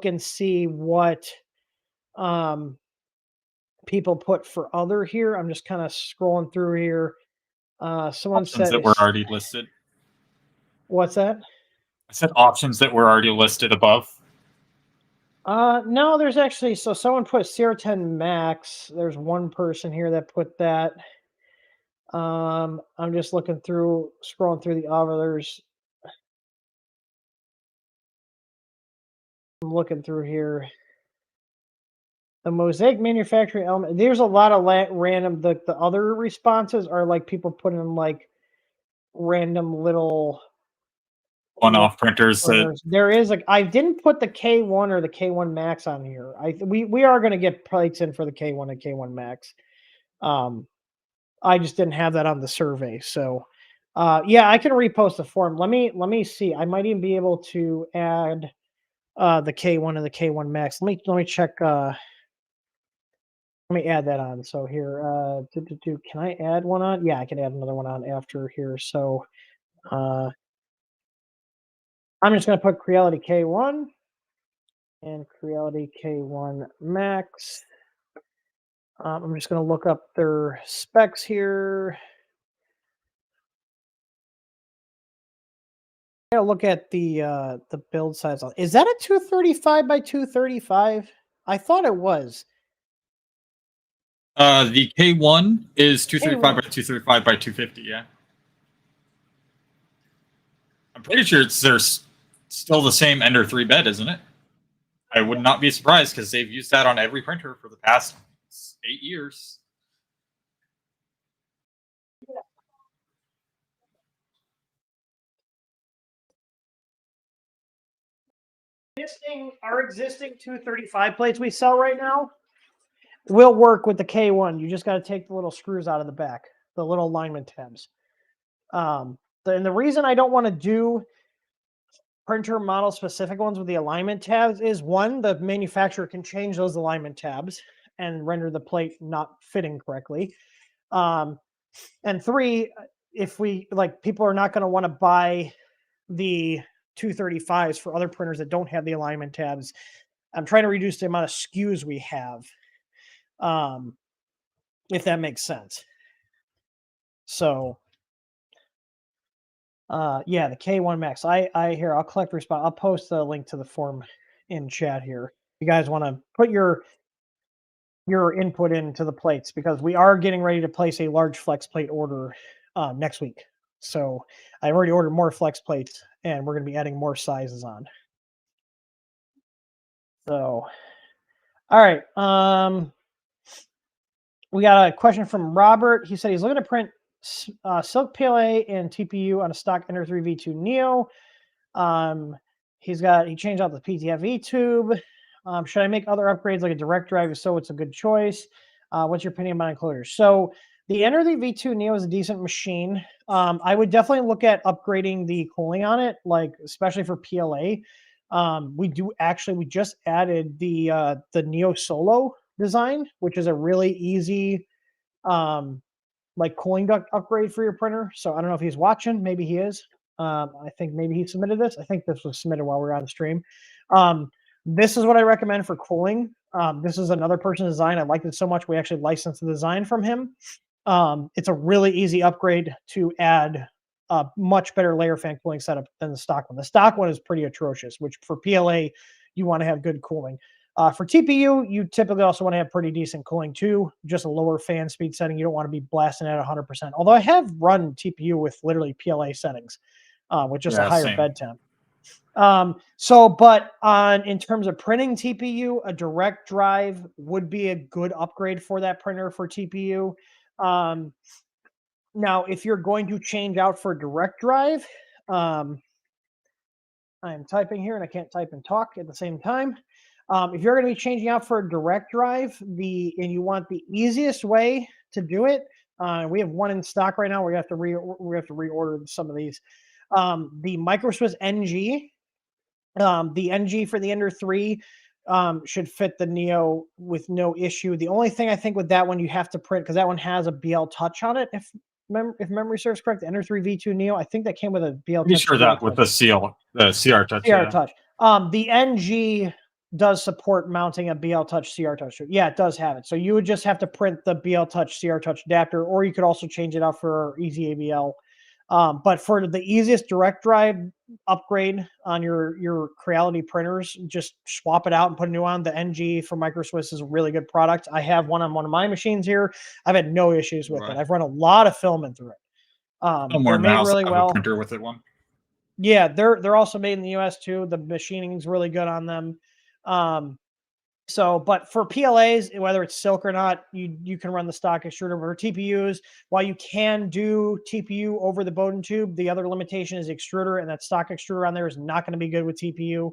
and see what people put for other here. I'm just kind of scrolling through here. Someone options said that were already listed. What's that? I said options that were already listed above. No, there's actually, so someone put CR10 Max. There's one person here that put that. I'm just scrolling through the others. I'm looking through here. The Mosaic manufacturing element. There's a lot of random. The other responses are like people putting in like random little one-off printers that There is I didn't put the K1 or the K1 Max on here. We are going to get plates in for the K1 and K1 Max. I just didn't have that on the survey. So yeah, I can repost the form. Let me see. I might even be able to add the K1 and the K1 Max. Let me check let me add that on. So here can I add one on? Yeah, I can add another one on after here. So I'm just going to put Creality K1 and Creality K1 Max. I'm just going to look up their specs here. I'm going to look at the build size. Is that a 235 by 235? I thought it was. the K1 is 235 by 235 by 250. Yeah, I'm pretty sure there's still the same Ender 3 bed, isn't it? I would not be surprised because they've used that on every printer for the past 8 years. Our existing 235 plates we sell right now will work with the K1. You just got to take the little screws out of the back, the little alignment tabs. And the reason I don't want to do printer model specific ones with the alignment tabs is one, the manufacturer can change those alignment tabs and render the plate not fitting correctly. And three, if people are not going to want to buy the 235s for other printers that don't have the alignment tabs. I'm trying to reduce the amount of SKUs we have, if that makes sense. So yeah, the K1 Max. I'll collect response. I'll post the link to the form in chat here. You guys want to put your input into the plates because we are getting ready to place a large flex plate order next week. So I've already ordered more flex plates and we're going to be adding more sizes on. So, all right. We got a question from Robert. He said he's looking to print Silk PLA and TPU on a stock Ender 3 V2 Neo. He changed out the PTFE tube. Should I make other upgrades like a direct drive? If so, it's a good choice. What's your opinion about enclosures? So the Ender 3 V2 Neo is a decent machine. I would definitely look at upgrading the cooling on it, like especially for PLA. We just added the Neo Solo design, which is a really easy like cooling duct upgrade for your printer. So I don't know if he's watching. Maybe he is. I think maybe he submitted this. I think this was submitted while we were on the stream. This is what I recommend for cooling. This is another person's design. I liked it so much we actually licensed the design from him. It's a really easy upgrade to add a much better layer fan cooling setup than the stock one. The stock one is pretty atrocious, which for PLA, you want to have good cooling. For TPU, you typically also want to have pretty decent cooling too, just a lower fan speed setting. You don't want to be blasting at 100%. Although I have run TPU with literally PLA settings, with just a higher bed temp. But in terms of printing TPU, a direct drive would be a good upgrade for that printer for TPU. Now, if you're going to change out for direct drive, I am typing here and I can't type and talk at the same time. If you're going to be changing out for a direct drive, and you want the easiest way to do it, we have one in stock right now. We have to reorder some of these. The MicroSwiss NG, the NG for the Ender 3 should fit the Neo with no issue. The only thing I think with that one you have to print, because that one has a BL Touch on it, if memory serves correct, the Ender 3 V2 Neo, I think that came with a BL Touch. Sure that with the CR Touch. CR Touch. The NG does support mounting a BL Touch CR Touch. Yeah, it does have it. So you would just have to print the BL Touch CR Touch adapter, or you could also change it out for Easy ABL. But for the easiest direct drive upgrade on your Creality printers, just swap it out and put a new one. The NG from MicroSwiss is a really good product. I have one on one of my machines here. I've had no issues with it. I've run a lot of filament through it. They're made really well. Printer with it one. Yeah, they're also made in the US too. The machining's really good on them. So, but for PLAs, whether it's silk or not, you can run the stock extruder. For TPUs, while you can do TPU over the Bowden tube, the other limitation is extruder, and that stock extruder on there is not going to be good with TPU.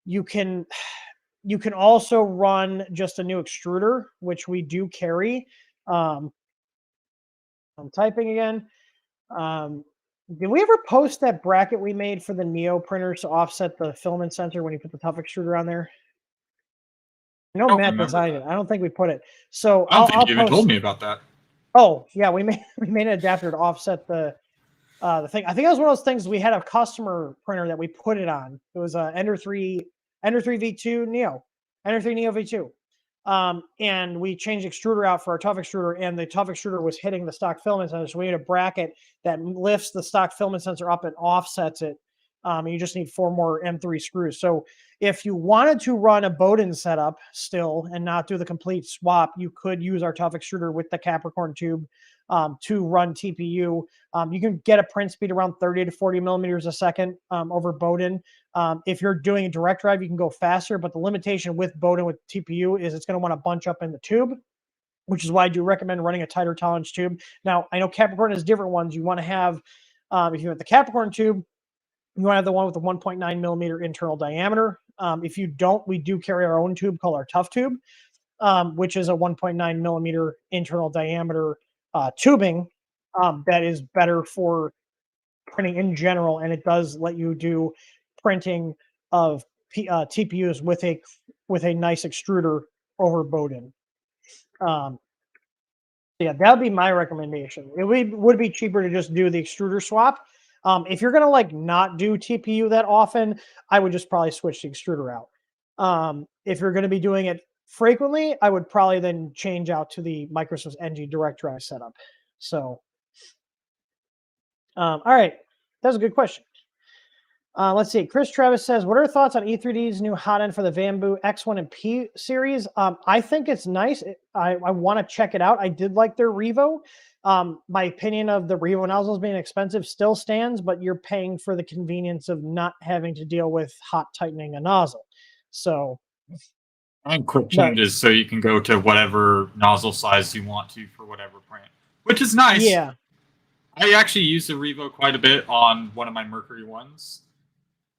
You can also run just a new extruder, which we do carry. I'm typing again. Did we ever post that bracket we made for the Neo printers to offset the filament sensor when you put the tough extruder on there? I know Matt designed it. I don't think we put it. So I don't think I'll you even post. told me about that. Oh yeah, we made an adapter to offset the thing. I think that was one of those things we had a customer printer that we put it on. It was a Ender 3 V2 Neo, Ender 3 Neo V2. And we changed extruder out for our tough extruder, and the tough extruder was hitting the stock filament sensor. So we had a bracket that lifts the stock filament sensor up and offsets it. And you just need 4 more M3 screws. So if you wanted to run a Bowden setup still and not do the complete swap, you could use our tough extruder with the Capricorn tube to run TPU. You can get a print speed around 30 to 40 millimeters a second over Bowden. If you're doing a direct drive, you can go faster, but the limitation with Bowden with TPU is it's going to want to bunch up in the tube, which is why I do recommend running a tighter tolerance tube. Now, I know Capricorn has different ones. You want to have, if you have the Capricorn tube, you want to have the one with the 1.9 millimeter internal diameter. If you don't, we do carry our own tube called our Tough Tube, which is a 1.9 millimeter internal diameter tubing that is better for printing in general, and it does let you do printing of TPUs with a nice extruder over Bowden. Yeah, that would be my recommendation. It would be cheaper to just do the extruder swap. If you're gonna like not do TPU that often, I would just probably switch the extruder out. If you're gonna be doing it frequently, I would probably then change out to the Microsoft NG Direct Drive setup. So, all right, that's a good question. Let's see. Chris Travis says, "What are your thoughts on E3D's new hot end for the Bambu X1 and P series?" I think it's nice. I want to check it out. I did like their Revo. My opinion of the Revo nozzles being expensive still stands, but you're paying for the convenience of not having to deal with hot tightening a nozzle. So, And quick changes so you can go to whatever nozzle size you want to for whatever print, which is nice. Yeah. I actually use the Revo quite a bit on one of my Mercury ones.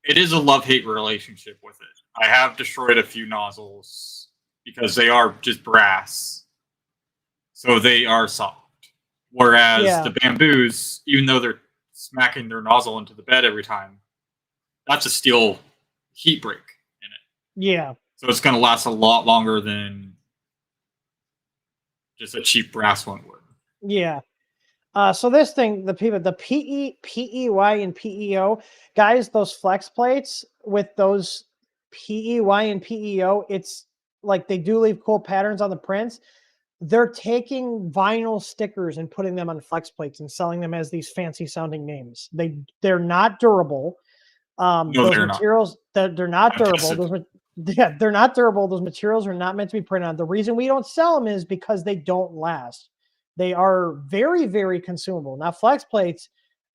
It is a love-hate relationship with it. I have destroyed a few nozzles because they are just brass. So they are soft. Whereas the Bambus, even though they're smacking their nozzle into the bed every time, that's a steel heat break in it. Yeah. So it's going to last a lot longer than just a cheap brass one would. Yeah. So this thing, the PEY and PEO, guys, those flex plates with those PEY and PEO, it's like they do leave cool patterns on the prints. They're taking vinyl stickers and putting them on flex plates and selling them as these fancy sounding names. They're not durable. No, those they're materials that they're not durable. They're not durable. Those materials are not meant to be printed on. The reason we don't sell them is because they don't last. They are very, very consumable. Now, flex plates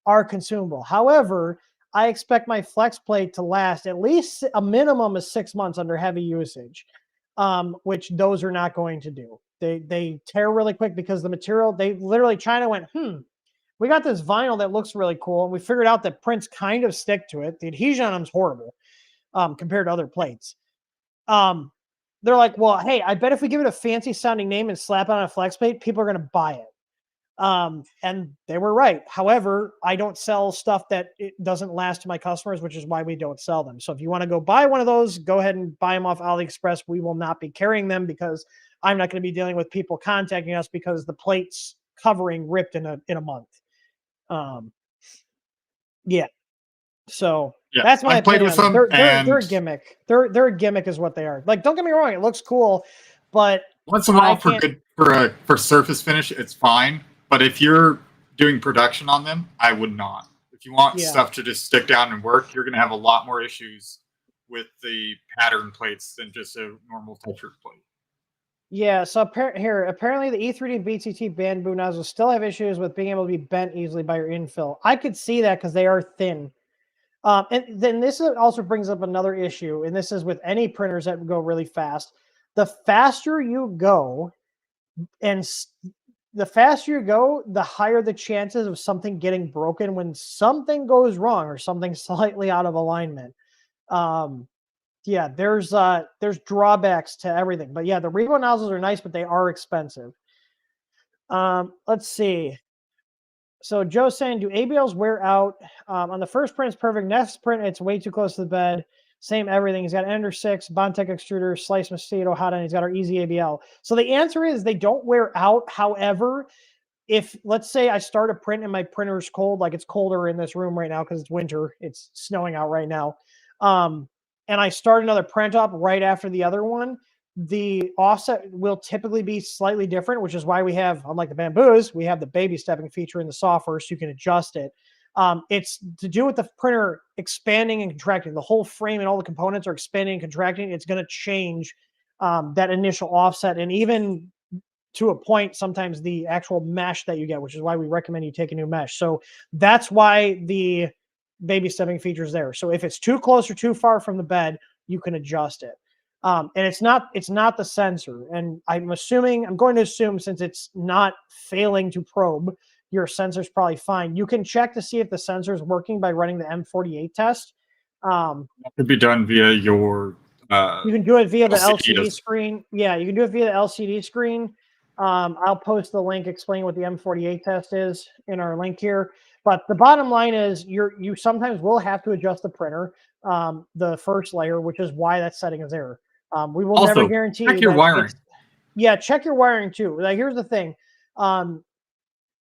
are consumable. However, I expect my flex plate to last at least a minimum of 6 months under heavy usage, which those are not going to do. They tear really quick because the material, China went, we got this vinyl that looks really cool, and we figured out that prints kind of stick to it. The adhesion on them is horrible compared to other plates. They're like, well, hey, I bet if we give it a fancy sounding name and slap it on a flex plate, people are going to buy it. And they were right. However, I don't sell stuff that it doesn't last to my customers, which is why we don't sell them. So if you want to go buy one of those, go ahead and buy them off AliExpress. We will not be carrying them because I'm not going to be dealing with people contacting us because the plate's covering ripped in a month. Yeah. So that's my opinion. With them, they're a gimmick. They're a gimmick is what they are. Like, don't get me wrong, it looks cool, but once in a while for surface finish, it's fine. But if you're doing production on them, I would not. If you want stuff to just stick down and work, you're going to have a lot more issues with the pattern plates than just a normal textured plate. Yeah, so apparently the E3D BTT Bambu nozzles still have issues with being able to be bent easily by your infill. I could see that because they are thin. And then this also brings up another issue, and this is with any printers that go really fast. The faster you go, the faster you go, the higher the chances of something getting broken when something goes wrong or something slightly out of alignment. Yeah, there's drawbacks to everything, but yeah, the reload nozzles are nice, but they are expensive. Let's see. So Joe's saying, do ABLs wear out? On the first print, it's perfect. Next print, it's way too close to the bed. Same everything. He's got Ender 6, Bondtech extruder, Slice Mosquito, hot end. He's got our easy ABL. So the answer is they don't wear out. However, if let's say I start a print and my printer's cold, like it's colder in this room right now because it's winter, it's snowing out right now, and I start another print up right after the other one, the offset will typically be slightly different, which is why we have, unlike the Bambus, we have the baby stepping feature in the software so you can adjust it. It's to do with the printer expanding and contracting. The whole frame and all the components are expanding and contracting. It's going to change that initial offset, and even to a point, sometimes the actual mesh that you get, which is why we recommend you take a new mesh. So that's why the baby stepping feature is there. So if it's too close or too far from the bed, you can adjust it. And it's not the sensor. And I'm going to assume since it's not failing to probe, your sensor's probably fine. You can check to see if the sensor is working by running the M48 test. That could be done via your. You can do it via the LCD LCD screen. Yeah, you can do it via the LCD screen. I'll post the link explaining what the M48 test is in our link here. But the bottom line is you sometimes will have to adjust the printer, the first layer, which is why that setting is there. We will Also, never guarantee check your wiring. Yeah, check your wiring too. Like, here's the thing.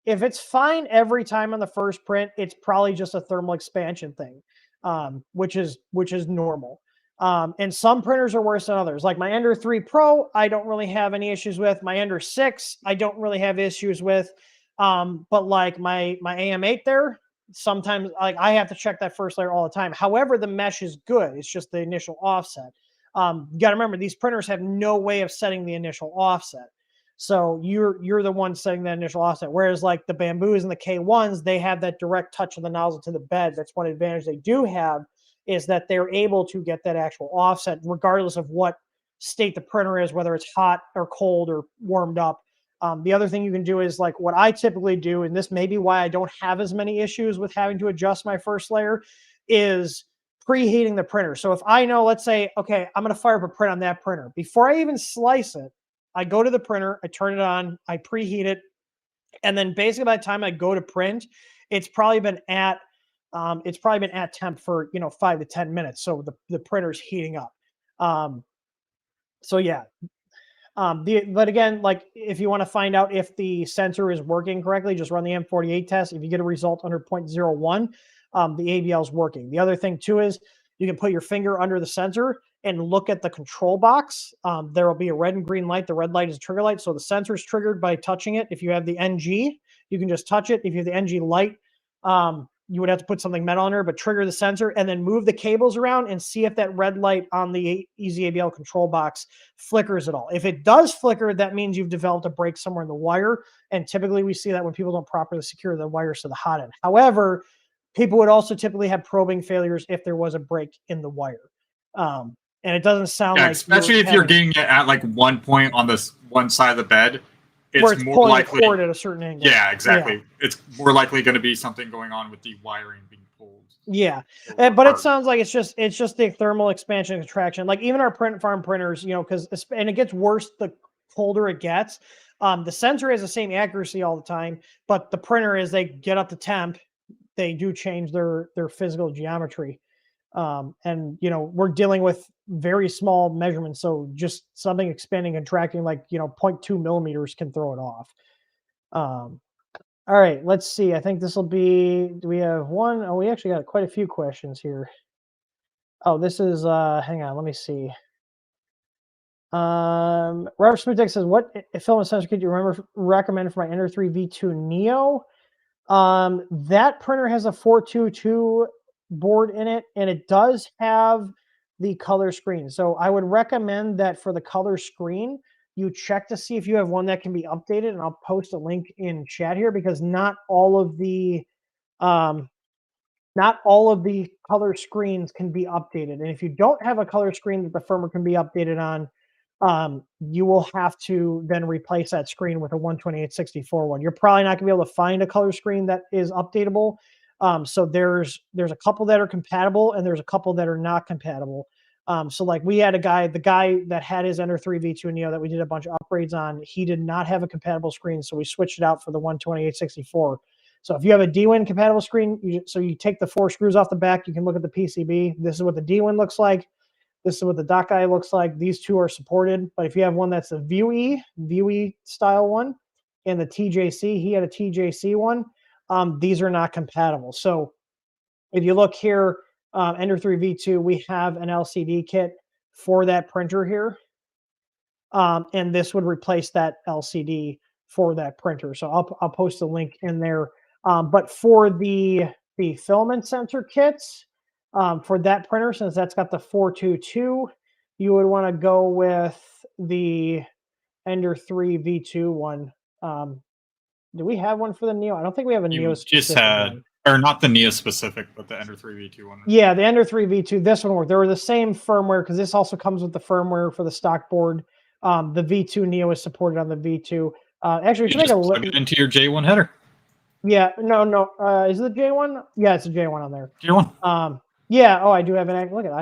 If it's fine every time on the first print, it's probably just a thermal expansion thing, which is normal. And some printers are worse than others. Like my Ender 3 Pro, I don't really have any issues with. My Ender 6, I don't really have issues with. But like my AM8 there, sometimes like I have to check that first layer all the time. However, the mesh is good. It's just the initial offset. You got to remember, these printers have no way of setting the initial offset. So you're the one setting that initial offset. Whereas like the Bambus and the K1s, they have that direct touch of the nozzle to the bed. That's one advantage they do have, is that they're able to get that actual offset regardless of what state the printer is, whether it's hot or cold or warmed up. The other thing you can do is like what I typically do, and this may be why I don't have as many issues with having to adjust my first layer, is preheating the printer. So if I know, let's say, okay, I'm going to fire up a print on that printer. Before I even slice it, I go to the printer, I turn it on, I preheat it, and then basically by the time I go to print, it's probably been at temp for 5 to 10 minutes. So the printer's heating up. So yeah. But again, like if you want to find out if the sensor is working correctly, just run the M48 test. If you get a result under 0.01, the ABL is working. The other thing too is you can put your finger under the sensor and look at the control box. There will be a red and green light. The red light is a trigger light. So the sensor is triggered by touching it. If you have the NG, you can just touch it. If you have the NG light, you would have to put something metal on there, but trigger the sensor and then move the cables around and see if that red light on the Easy ABL control box flickers at all. If it does flicker, that means you've developed a break somewhere in the wire. And typically we see that when people don't properly secure the wires to the hot end. However, people would also typically have probing failures if there was a break in the wire. And it doesn't sound like, especially if you're getting it at like one point on this one side of the bed, it's more likely cord at a certain angle. Yeah, exactly. Yeah. It's more likely going to be something going on with the wiring being pulled. Yeah, but it sounds like it's just the thermal expansion and contraction. Like even our print farm printers, and it gets worse the colder it gets. The sensor has the same accuracy all the time, but the printer, as they get up to temp, they do change their physical geometry. And we're dealing with very small measurements, so just something expanding and contracting like 0.2 millimeters can throw it off. All right, let's see. I think this will be, do we have one? Oh, we actually got quite a few questions here. Oh, this is hang on, let me see. Robert Smutek says, what film and sensor kit do you recommend for my Ender 3 V2 Neo? That printer has a 422 board in it, and it does have the color screen. So I would recommend that for the color screen, you check to see if you have one that can be updated, and I'll post a link in chat here because not all of the not all of the color screens can be updated. And if you don't have a color screen that the firmware can be updated on, you will have to then replace that screen with a 128/64 one. You're probably not gonna be able to find a color screen that is updatable. So there's a couple that are compatible and there's a couple that are not compatible. So like we had the guy that had his Ender 3 V2 Neo that we did a bunch of upgrades on, he did not have a compatible screen, so we switched it out for the 128/64. So if you have a DWin compatible screen, you take the 4 screws off the back, you can look at the PCB. This is what the DWin looks like. This is what the dock eye looks like. These two are supported, but if you have one that's a Vue style one, and the TJC, he had a TJC one, these are not compatible. So if you look here, Ender 3 V2, we have an LCD kit for that printer here. And this would replace that LCD for that printer. So I'll post a link in there. But for the filament sensor kits, for that printer, since that's got the 422, you would want to go with the Ender 3 V2 one. Do we have one for the Neo? I don't think we have a Neo specific just had one. Or not the Neo specific, but the Ender 3 V2 one. Yeah, the Ender 3 V2, this one worked. They were the same firmware because this also comes with the firmware for the stock board. The V2 Neo is supported on the V2. Actually, you just plug it into your J1 header. Yeah, no. Is it the J1? Yeah, it's a J1 on there. J1. Yeah. Oh, I do have an. Look at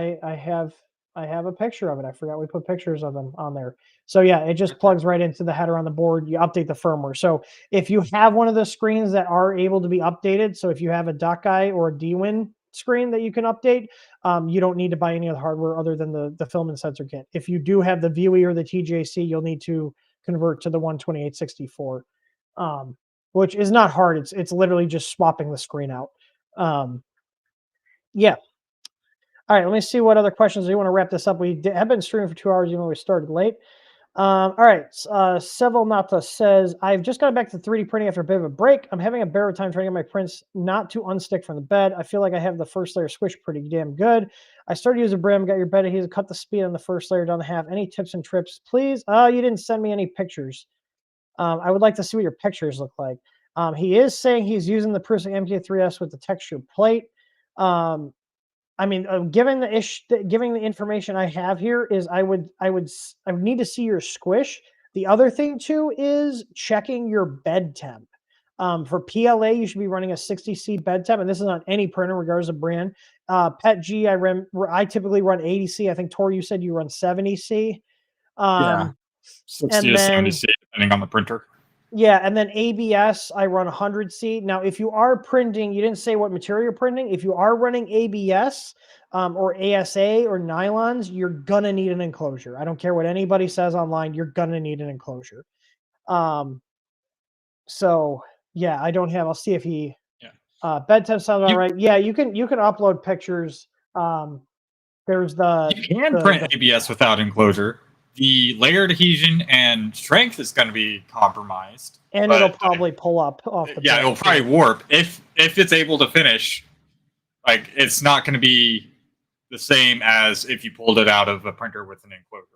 I have a picture of it. I forgot we put pictures of them on there. So yeah, it just plugs right into the header on the board. You update the firmware. So if you have one of the screens that are able to be updated, so if you have a dock eye or a DWin screen that you can update, you don't need to buy any other hardware other than the filament sensor kit. If you do have the Vue or the TJC, you'll need to convert to the 128/64, which is not hard. It's literally just swapping the screen out. Yeah. All right, let me see what other questions. You want to wrap this up? We have been streaming for 2 hours, even though we started late. All right, Seville Nata says, I've just got back to 3D printing after a bit of a break. I'm having a better time trying to get my prints not to unstick from the bed. I feel like I have the first layer squished pretty damn good. I started using Brim, got your bed adhesive, cut the speed on the first layer down to half. Any tips and trips, please? Oh, you didn't send me any pictures. I would like to see what your pictures look like. He is saying he's using the Prusa MK3S with the texture plate. I mean, given the information I have here, is I would need to see your squish. The other thing too is checking your bed temp. For PLA, you should be running a 60C bed temp, and this is on any printer, regardless of brand. PETG, I typically run 80C. I think Tor, you said you run 70C. Yeah, 60 to 70C, depending on the printer. Yeah, and then ABS, I run 100C. Now, if you are printing, you didn't say what material you're printing. If you are running ABS or ASA or nylons, you're going to need an enclosure. I don't care what anybody says online, you're going to need an enclosure. So, yeah, I don't have, I'll see if he, bed temp sounds all right. Yeah, you can upload pictures. There's you can print ABS without enclosure. The layer adhesion and strength is going to be compromised, and it'll probably pull up off the. Yeah, it'll probably warp if it's able to finish. Like, it's not going to be the same as if you pulled it out of a printer with an enclosure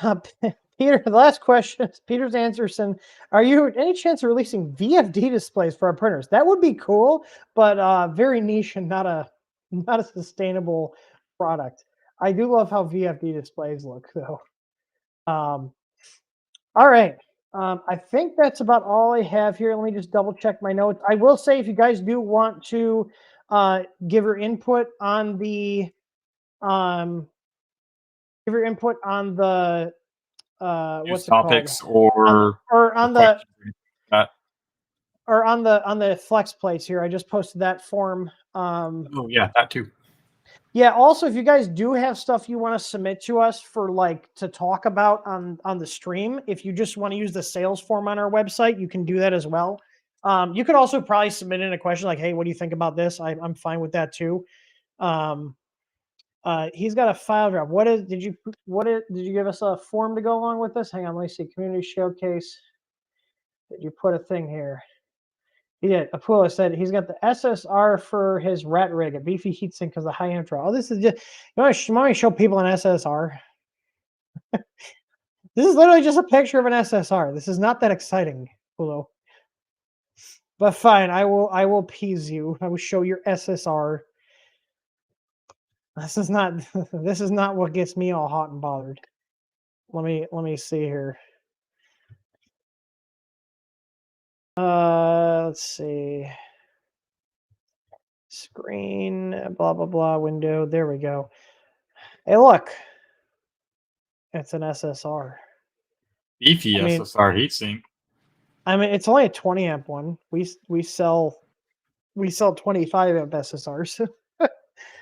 on it. Peter, the last question. Peter's Anderson, are you any chance of releasing VFD displays for our printers? That would be cool, but very niche and not a sustainable product. I do love how VFD displays look, though. All right. I think that's about all I have here. Let me just double check my notes. I will say, if you guys do want to give your input on the what's it topics called? or on the flex plates here, I just posted that form. Oh yeah, that too. Yeah. Also, if you guys do have stuff you want to submit to us for to talk about on the stream, if you just want to use the sales form on our website, you can do that as well. You could also probably submit in a question like, "Hey, what do you think about this?" I'm fine with that too. He's got a file drive. Did you give us a form to go along with this? Hang on, let me see. Community showcase. Did you put a thing here? He did. Apula said he's got the SSR for his rat rig, a beefy heatsink because of high amp draw. Oh, this is just, you want me to show people an SSR? This is literally just a picture of an SSR. This is not that exciting, Apula. But fine, I will appease you. I will show your SSR. This is not this is not what gets me all hot and bothered. Let me see here. Let's see. Screen, blah blah blah, window. There we go. Hey, look. It's an SSR. Beefy I mean, SSR heatsink. I mean, it's only a 20 amp one. We sell 25 amp SSRs.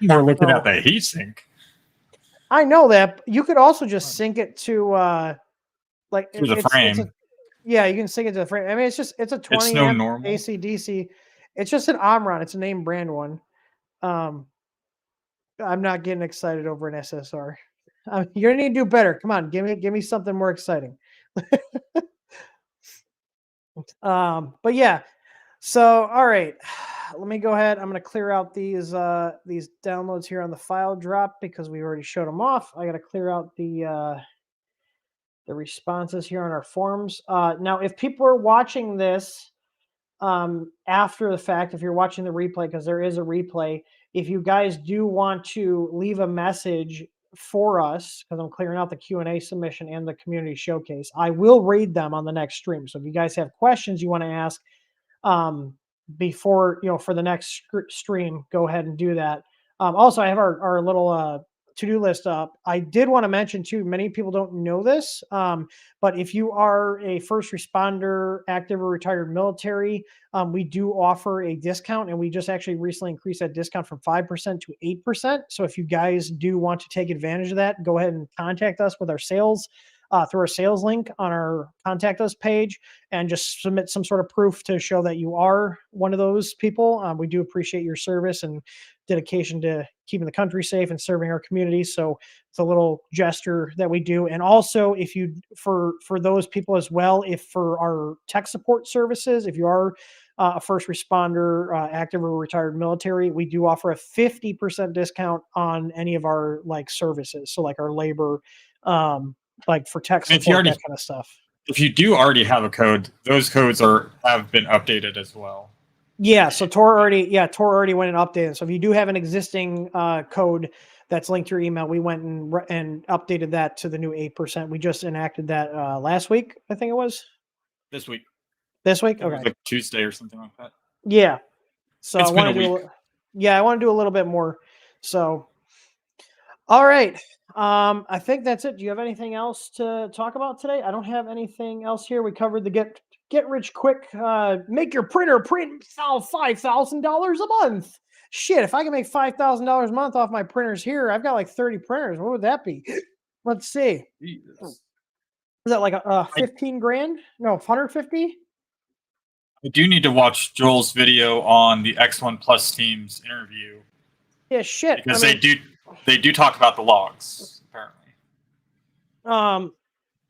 We're looking Oh. at the heatsink. I know that. You could also just sync it to like To the it's frame. yeah, you can sync it to the frame. I mean, it's a 20 no amp normal. AC DC. It's just an Omron. It's a name brand one. I'm not getting excited over an SSR. You're gonna need to do better. Come on, give me something more exciting. But yeah. So all right, let me go ahead. I'm gonna clear out these downloads here on the file drop because we already showed them off. I gotta clear out the responses here on our forums. Now, if people are watching this after the fact, if you're watching the replay, because there is a replay, if you guys do want to leave a message for us, because I'm clearing out the Q&A submission and the community showcase, I will read them on the next stream. So if you guys have questions you want to ask before, for the next stream, go ahead and do that. Also, I have our little to-do list up. I did want to mention too, many people don't know this, but if you are a first responder, active or retired military, we do offer a discount, and we just actually recently increased that discount from 5% to 8%. So if you guys do want to take advantage of that, go ahead and contact us with our sales through our sales link on our contact us page, and just submit some sort of proof to show that you are one of those people. We do appreciate your service and dedication to keeping the country safe and serving our community. So it's a little gesture that we do. And also, if you for those people as well, if for our tech support services, if you are a first responder, active or retired military, we do offer a 50% discount on any of our services. So like our labor, like for tech support, that kind of stuff. If you do already have a code, those codes have been updated as well. Yeah, so Tor already went and updated. So if you do have an existing code that's linked to your email, we went and updated that to the new 8%. We just enacted that last week, I think it was. This week. This week? Okay. It was like Tuesday or something like that. Yeah. So it's been a week. I want to do a little bit more. So, all right. I think that's it. Do you have anything else to talk about today? I don't have anything else here. We covered the get rich quick, make your printer print $5,000 a month. Shit, if I can make $5,000 a month off my printers here, I've got like 30 printers. What would that be? Let's see. Jesus. Is that like a 15 grand? No, 150? I do need to watch Joel's video on the X1 Plus team's interview. Yeah, shit. Because they do talk about the logs, apparently.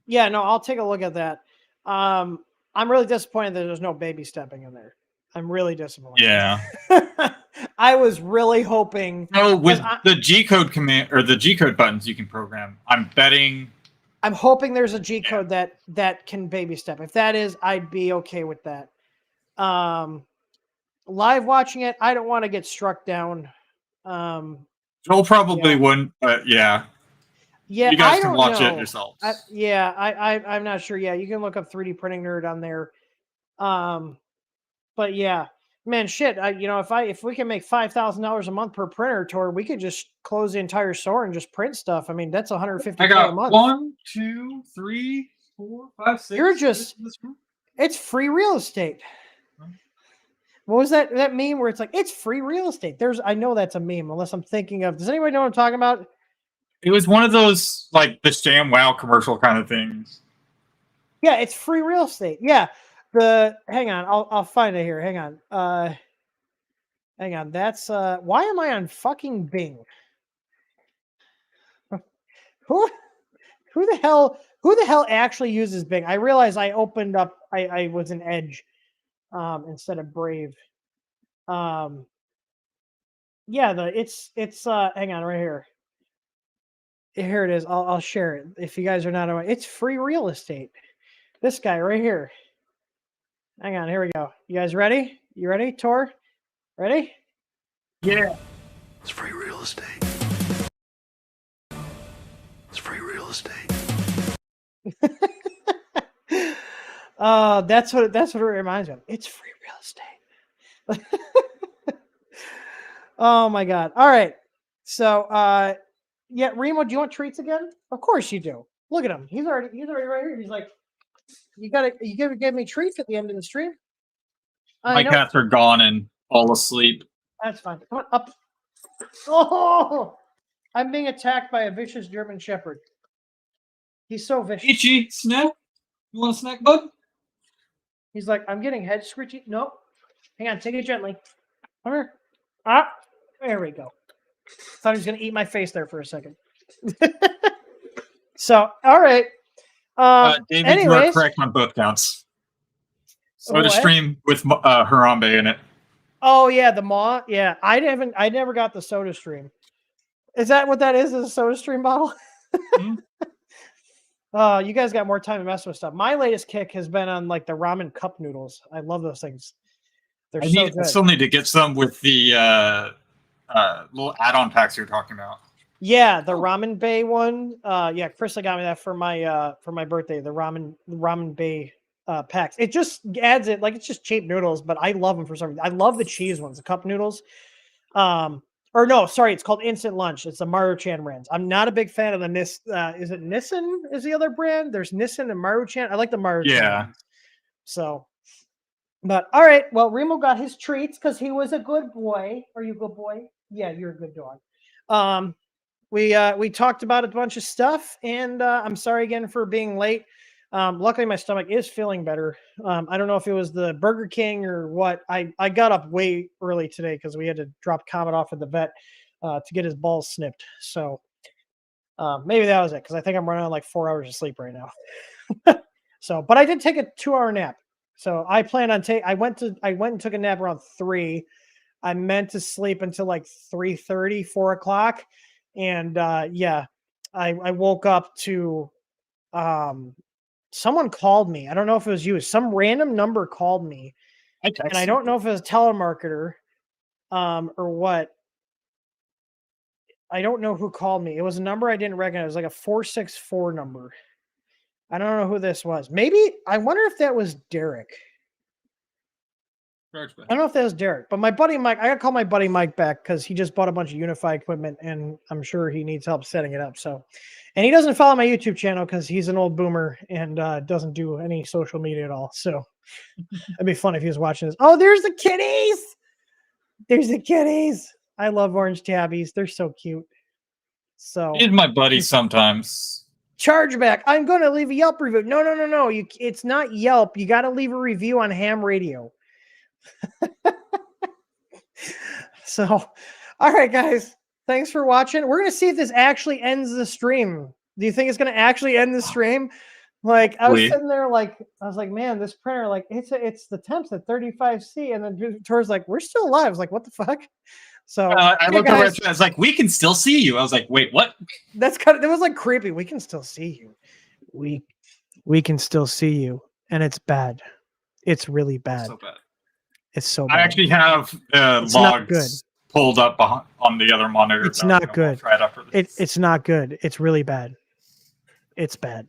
Yeah, no, I'll take a look at that. I'm really disappointed that there's no baby stepping in there. I'm really disappointed. Yeah. I was really hoping. No, with the G code command or the G code buttons you can program, I'm hoping there's a G code that can baby step. If that is, I'd be okay with that. Live watching it, I don't want to get struck down. Joel probably wouldn't, but yeah. Yeah, you guys can watch it yourselves. I'm not sure. Yeah, you can look up 3D Printing Nerd on there. But yeah, man, shit. If we can make $5,000 a month per printer, Tor, we could just close the entire store and just print stuff. I mean, that's $150 a month. 1, 2, 3, 4, 5, 6. You're just. It's free real estate. What was that meme where it's like it's free real estate? I know that's a meme, unless I'm thinking of. Does anybody know what I'm talking about? It was one of those like the Sham Wow commercial kind of things. Yeah, it's free real estate. Yeah. Hang on, I'll find it here. Hang on. Hang on. That's why am I on fucking Bing? Who the hell actually uses Bing? I realize I opened up I was in Edge instead of Brave. Yeah, it's hang on right here. Here it is. I'll share it if you guys are not aware. It's free real estate. This guy right here. Hang on, here we go. You guys ready? You ready, Tor? Ready? Yeah. It's free real estate. It's free real estate. That's what it reminds me of. It's free real estate. Oh my god. All right. So yeah, Remo, do you want treats again? Of course you do. Look at him. He's already right here. He's like, you gotta give me treats at the end of the stream. My cats are gone and all asleep. That's fine. Come on up. Oh, I'm being attacked by a vicious German Shepherd. He's so vicious. Itchy, snack? You want a snack, bud? He's like, I'm getting head scritchy. Nope. Hang on, take it gently. Come here. Ah, there we go. Thought he was gonna eat my face there for a second. So, all right. David, anyways, you are correct on both counts. Soda What? stream with Harambe in it. Oh yeah, the maw. Yeah, I never got the Soda Stream. Is that what that is? Is a Soda Stream bottle? Mhm. You guys got more time to mess with stuff. My latest kick has been on like the ramen cup noodles. I love those things. They're so I good. still need to get some with the little add-on packs you're talking about. Yeah, the ramen bay one. Yeah, Krista got me that for my birthday. The ramen bay packs. It just adds it like it's just cheap noodles, but I love them for some reason. I love the cheese ones, the cup noodles. Or no, sorry, it's called Instant Lunch. It's the Maruchan brands. I'm not a big fan of the Nis. Is it Nissan? Is the other brand? There's Nissan and Maruchan. I like the Maruchan. Yeah. ones. So, but all right. Well, Remo got his treats because he was a good boy. Are you a good boy? Yeah, you're a good dog. We talked about a bunch of stuff, and I'm sorry again for being late. Luckily, my stomach is feeling better. I don't know if it was the Burger King or what. I got up way early today because we had to drop Comet off at the vet to get his balls snipped. So maybe that was it because I think I'm running on like 4 hours of sleep right now. So, but I did take a 2-hour nap. So I plan on I went and took a nap around 3. I meant to sleep until like 3:30, 4 o'clock. And yeah, I woke up to someone called me. I don't know if it was you. Some random number called me. And I don't know if it was a telemarketer or what. I don't know who called me. It was a number I didn't recognize. It was like a 464 number. I don't know who this was. Maybe I wonder if that was Derek. I don't know if that was Derek, but my buddy Mike, I gotta call my buddy Mike back because he just bought a bunch of Unify equipment and I'm sure he needs help setting it up. So, and he doesn't follow my YouTube channel because he's an old boomer and doesn't do any social media at all. So it'd be fun if he was watching this. Oh, there's the kitties. There's the kitties. I love orange tabbies. They're so cute. So He's my buddy sometimes. Chargeback. I'm going to leave a Yelp review. No. It's not Yelp. You got to leave a review on Ham Radio. So, all right, guys. Thanks for watching. We're going to see if this actually ends the stream. Do you think it's going to actually end the stream? Like, I was sitting there, like, I was like, man, this printer, like, it's the temps at 35C. And then Tor's like, we're still alive. I was like, what the fuck? So I looked over at you. I was like, we can still see you. I was like, wait, what? That's kind of, it was like creepy. We can still see you. We can still see you. And it's bad. It's really bad. So bad. It's so bad. I actually have logs pulled up on the other monitor. It's not good. Try it after this. It's not good. It's really bad. It's bad.